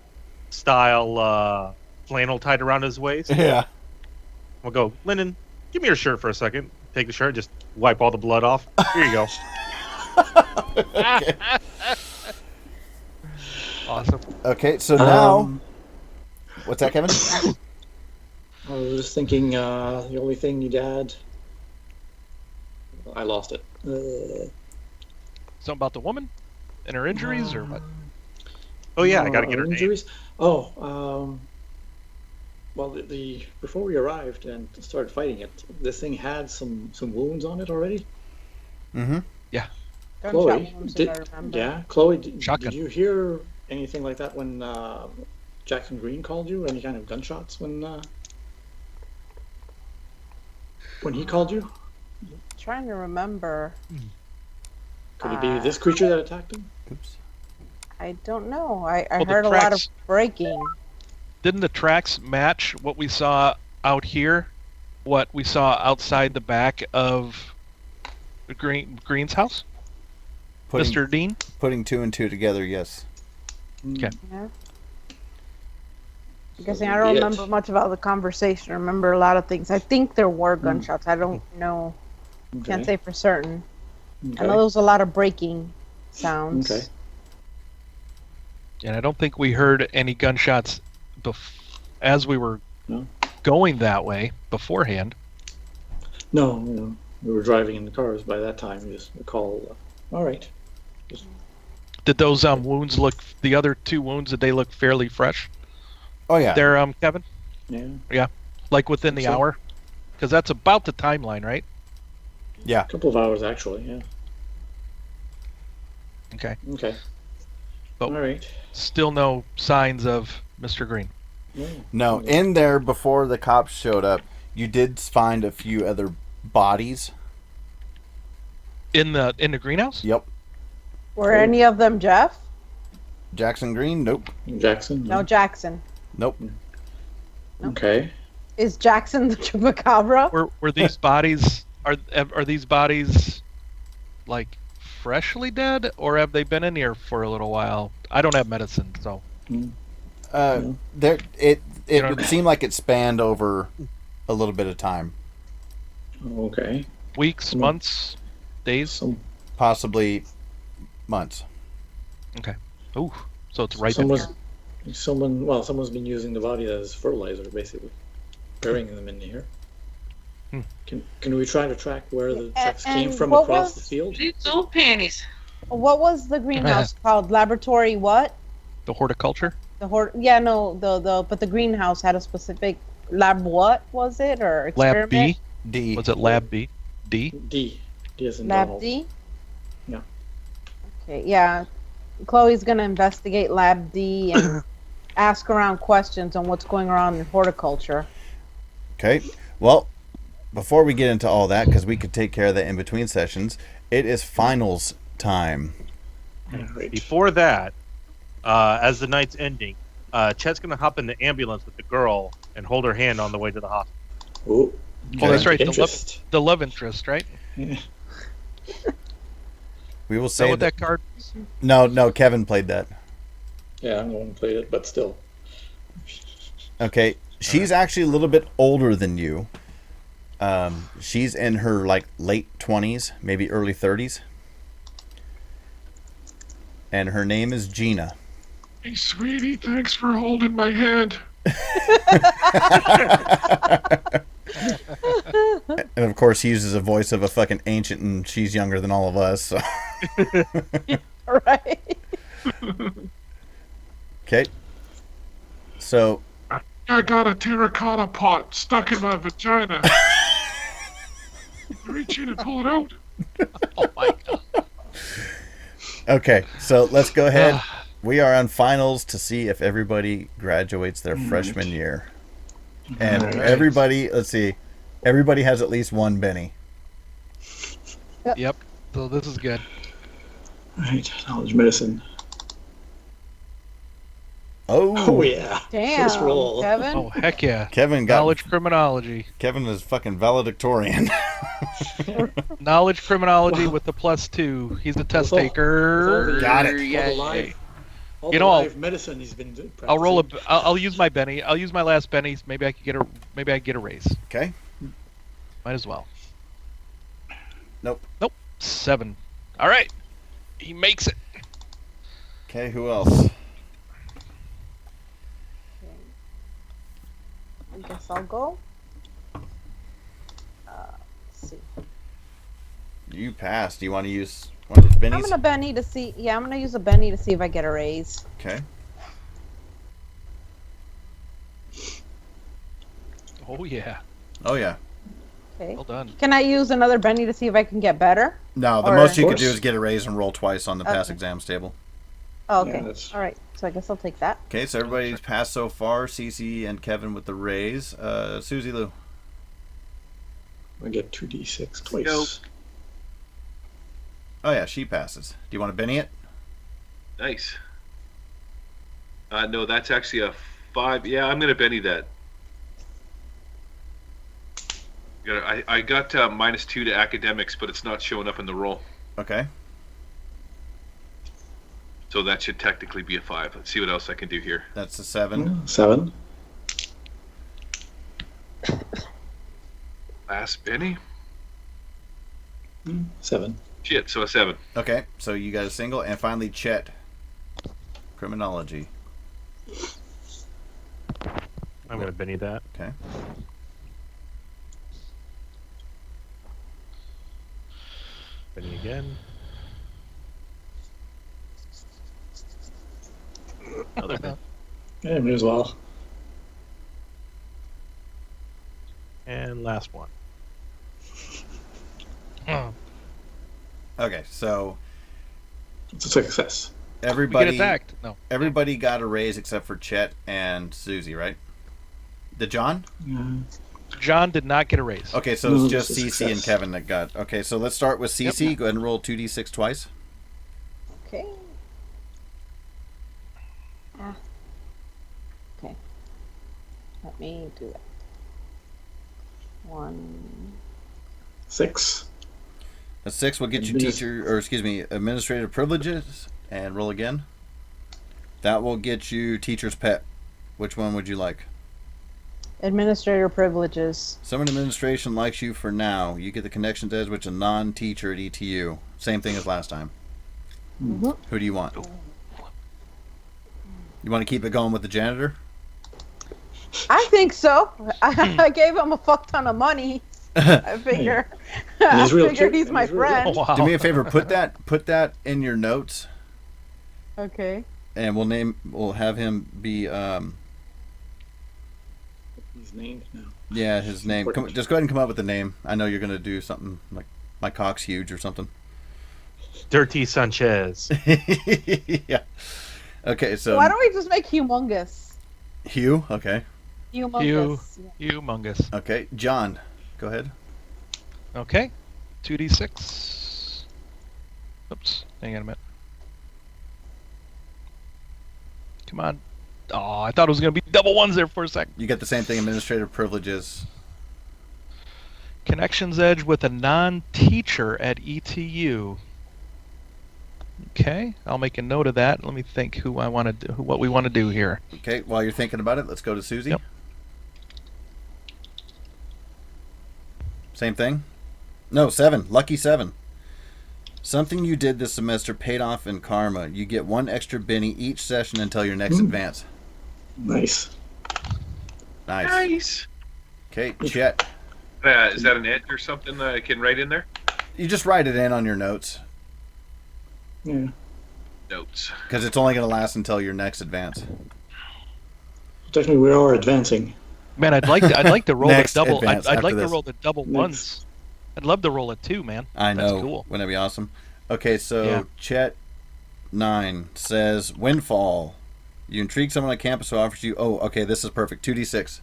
style flannel tied around his waist. Yeah. We'll go, Lyndon, give me your shirt for a second. Take the shirt, just wipe all the blood off. Here you go. Okay. Awesome. Okay, so now, what's that, Kevin? I was just thinking, the only thing you'd add. I lost it. Something about the woman and her injuries, or what? Oh yeah, I gotta get her name. injuries. Oh, well, Well, the before we arrived and started fighting it, this thing had some wounds on it already. Mm-hmm. Gunshot Chloe, wounds, if I remember. yeah, Chloe, did Shotgun. you hear anything like that when Jackson Green called you? Any kind of gunshots when he called you? Trying to remember. Could it be this creature that attacked him? Oops. I don't know. I Well, the heard a lot of tracks- breaking. Didn't the tracks match what we saw out here? What we saw outside the back of Green's house? Mr. Dean? Putting 2 and 2 together, yes. Okay. Yeah. I guess So I don't be it. remember much about the conversation. I remember a lot of things. I think there were gunshots. I don't know. Can't say for certain. I know there was a lot of breaking sounds. Okay. And I don't think we heard any gunshots as we were No. going that way beforehand. No, we were driving in the cars by that time. We just recall. All right. Did those wounds look? The other 2 wounds, did they look fairly fresh? Oh yeah. There, Kevin. Yeah. Like within the So- hour, because that's about the timeline, right? Yeah. A couple of hours actually. Yeah. Okay. Okay. But- All right. Still no signs of Mr. Green. No, in there before the cops showed up, you did find a few other bodies. In the greenhouse? Yep. Were any of them Jeff? Jackson Green? Nope. Jackson? No, Jackson. Nope. Okay. Is Jackson the chupacabra? Were these bodies are these bodies like freshly dead, or have they been in here for a little while? I don't have medicine, so There it You know- would seem like it spanned over a little bit of time. Okay. weeks, months, days. Some Possibly months. Okay. Ooh, so it's right in here. someone's been using the body as fertilizer, basically, burying them in here. Hmm. Can we try to track where the tracks came and from what across was- the field? These old panties. What was the greenhouse called? Laboratory what? The horticulture? But the greenhouse had a specific lab. What was it, or experiment? Lab B? D. Was it Lab B? D? D. D as in Lab Donald. D. Yeah. Okay, yeah. Chloe's gonna investigate Lab D and ask around questions on what's going on in horticulture. Okay. Well, before we get into all that, because we could take care of that in between sessions, it is finals time. Right. Before that, as the night's ending, Chet's gonna hop in the ambulance with the girl and hold her hand on the way to the hospital. Oh, Oh, that's right. Interest. The love interest, right? We will Is that say what that card? No, Kevin played that. Yeah, I'm the one who played it, but still. Okay. She's actually a little bit older than you. She's in her late 20s, maybe early 30s. And her name is Gina. Hey, sweetie, thanks for holding my hand. And of course, he uses a voice of a fucking ancient, and she's younger than all of us. So. Right. Okay. So, I got a terracotta pot stuck in my vagina. Reach in and pull it out. Oh my god. okay. So let's go ahead. We are on finals to see if everybody graduates their freshman year. And everybody, let's see, everybody has at least one Benny. Yep. So this is good. Right, knowledge medicine. Oh, Oh yeah. Damn, First roll. Kevin. Oh heck yeah. Kevin got Knowledge criminology. Kevin is fucking valedictorian. Knowledge criminology with the +2. He's a test With all- taker. with all the- Got it. All the Yay. live, all You the know, live medicine he's been doing. I'll roll a. I'll use my Benny. I'll use my last Benny. Maybe I could get a. Maybe I could get a raise. Okay. Might as well. Nope. 7. All right. He makes it. Okay, who else? I guess I'll go. Let's see. You passed. Do you want to use one of those I'm bennies? gonna Benny to see. Yeah, I'm gonna use a Benny to see if I get a raise. Okay. Oh yeah. Oh yeah. Okay. Well done. Can I use another Benny to see if I can get better? No, the Or- most you could Of do course. is get a raise and roll twice on the pass Okay. exams table. Oh, Yeah, okay. that's- All right. So I guess I'll take that. Okay, so everybody's passed so far. Cece and Kevin with the raise. Susie Lou. I get 2d6 twice. Nope. Oh yeah, she passes. Do you want to Benny it? Nice. No, that's actually a 5. Yeah, I'm gonna Benny that. I got -2 to academics, but it's not showing up in the roll, Okay. so that should technically be a 5. Let's see what else I can do here. That's a 7. 7. Last Benny. 7. Shit, so a 7. Okay, so you got a single, and finally Chet. Criminology. I'm going to Benny that. Okay. Benny again. Another Benny. Yeah, may as well. And last one. Okay, so It's a success. We get everybody attacked. No. everybody got a raise except for Chet and Susie, right? Did John? John did not get a raise. Okay, so No, it's just it's a Cece and success. Kevin that got. Okay, so let's start with Cece. Go ahead and roll 2d6 twice. Okay. Okay. Let me do it. 1. 6. A 6 will get you administrative privileges, and roll again. That will get you teacher's pet. Which one would you like? Administrator privileges. Someone in administration likes you for now. You get the connections edge, which is a non-teacher at ETU. Same thing as last time. Mhm. Who do you want? You want to keep it going with the janitor? I think so. I gave him a fuck ton of money. I figure. I he's real figured cute, he's and my he's real friend. Oh, wow. Do me a favor. Put that in your notes, Okay. and we'll have him be He's named now. yeah, his name. Important. Just go ahead and come up with the name. I know you're gonna do something like my cock's huge or something. Dirty Sanchez. Yeah. Okay, so Why don't we just make humongous? Hugh. Okay. Humongous. Humongous. Okay, John. Go ahead. Okay. 2d6. Oops. Hang on a minute. Come on. Oh, I thought it was going to be double ones there for a second. You get the same thing. Administrative privileges. Connections edge with a non-teacher at ETU. Okay, I'll make a note of that. Let me think what we want to do here. Okay. While you're thinking about it, let's go to Susie. Yep. Same thing. No, 7. Lucky 7. Something you did this semester paid off in karma. You get 1 extra Benny each session until your next advance. Nice. Nice. Nice. Okay, Chet. Is that an edge or something that I can write in there? You just write it in on your notes Yeah. Notes. because it's only going to last until your next advance. Technically, we are advancing. Man, I'd like to roll Next the double. advance I'd after like to this. roll the double Next. ones. I'd love to roll a 2, man. I know. That's cool. Wouldn't that be awesome? Okay, so Yeah. Chet 9 says windfall. You intrigue someone on campus who offers you. Oh, okay, this is perfect. 2d6.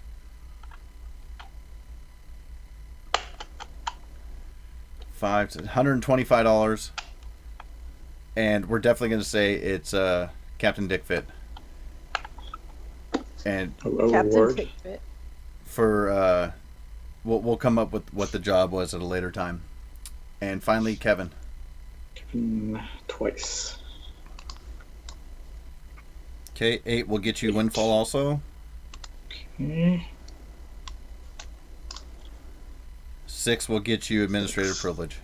$125, and we're definitely going to say it's Captain Dick Fit. And A Captain reward. Tickfit. for we'll come up with what the job was at a later time. And finally, Kevin. Twice. Okay, 8 will get you windfall also. Okay. 6 will get you administrative privilege.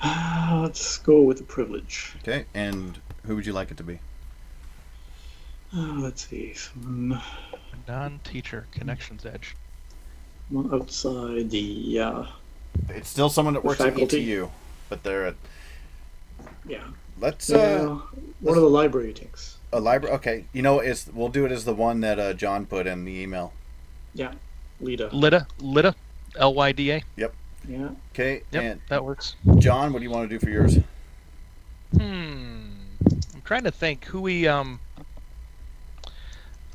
Let's go with the privilege. Okay, and who would you like it to be? Let's see. Someone Non-teacher connections edge. outside the It's still someone that works at faculty. ETU, but they're at. yeah. Let's One of the library ticks. a library. Okay, we'll do it as the one that John put in the email. Yeah. Lita. Lyda, Lyda. Yep. Yeah. Okay. Yep, And that works. John, what do you want to do for yours? I'm trying to think who we I'm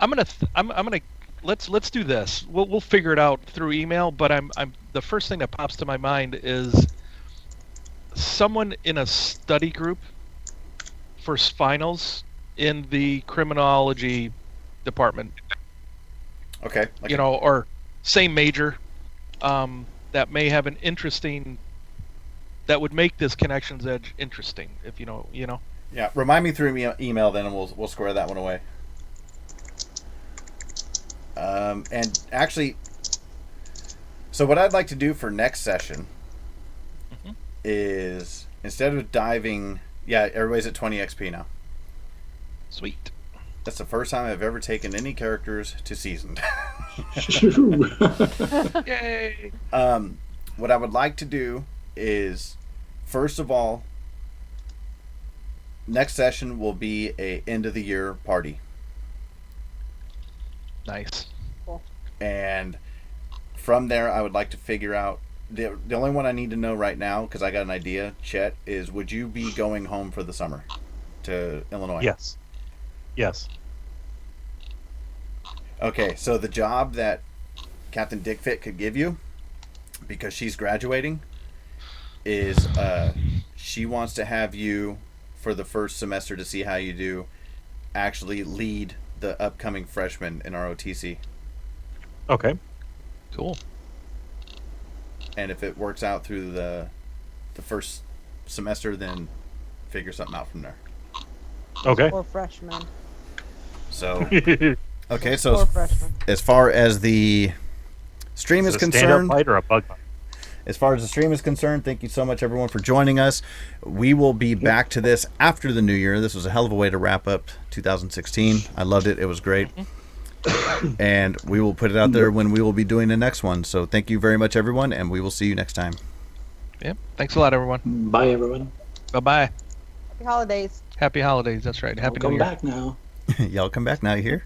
gonna let's do this. We'll figure it out through email. But I'm the first thing that pops to my mind is someone in a study group for finals in the criminology department. Okay. Or same major, that may have an interesting, that would make this Connections Edge interesting. If you know. Yeah. Remind me through email then, and we'll square that one away. And actually, so what I'd like to do for next session is, instead of diving, everybody's at 20 XP now. Sweet. That's the first time I've ever taken any characters to seasoned. Yay! What I would like to do is, first of all, next session will be a end of the year party. Nice. Cool. And from there, I would like to figure out the only one I need to know right now, because I got an idea, Chet, is would you be going home for the summer to Illinois? Yes. Yes. Okay, so the job that Captain Dickfit could give you, because she's graduating, is she wants to have you, for the first semester to see how you do, actually lead the upcoming freshmen in ROTC. Okay. Cool. And if it works out through the first semester, then figure something out from there. Okay. Or freshmen. So, okay, Or so freshmen. as far as the stream is a stand-up concerned, fight or a bug fight? as far as the stream is concerned, thank you so much, everyone, for joining us. We will be back to this after the new year. This was a hell of a way to wrap up 2016. I loved it. It was great. And we will put it out there when we will be doing the next one. So thank you very much, everyone, and we will see you next time. Yep. Thanks a lot, everyone. Bye, everyone. Bye-bye. Happy holidays. Happy holidays. That's right. Happy New Come Year. back now. Y'all come back now, you hear?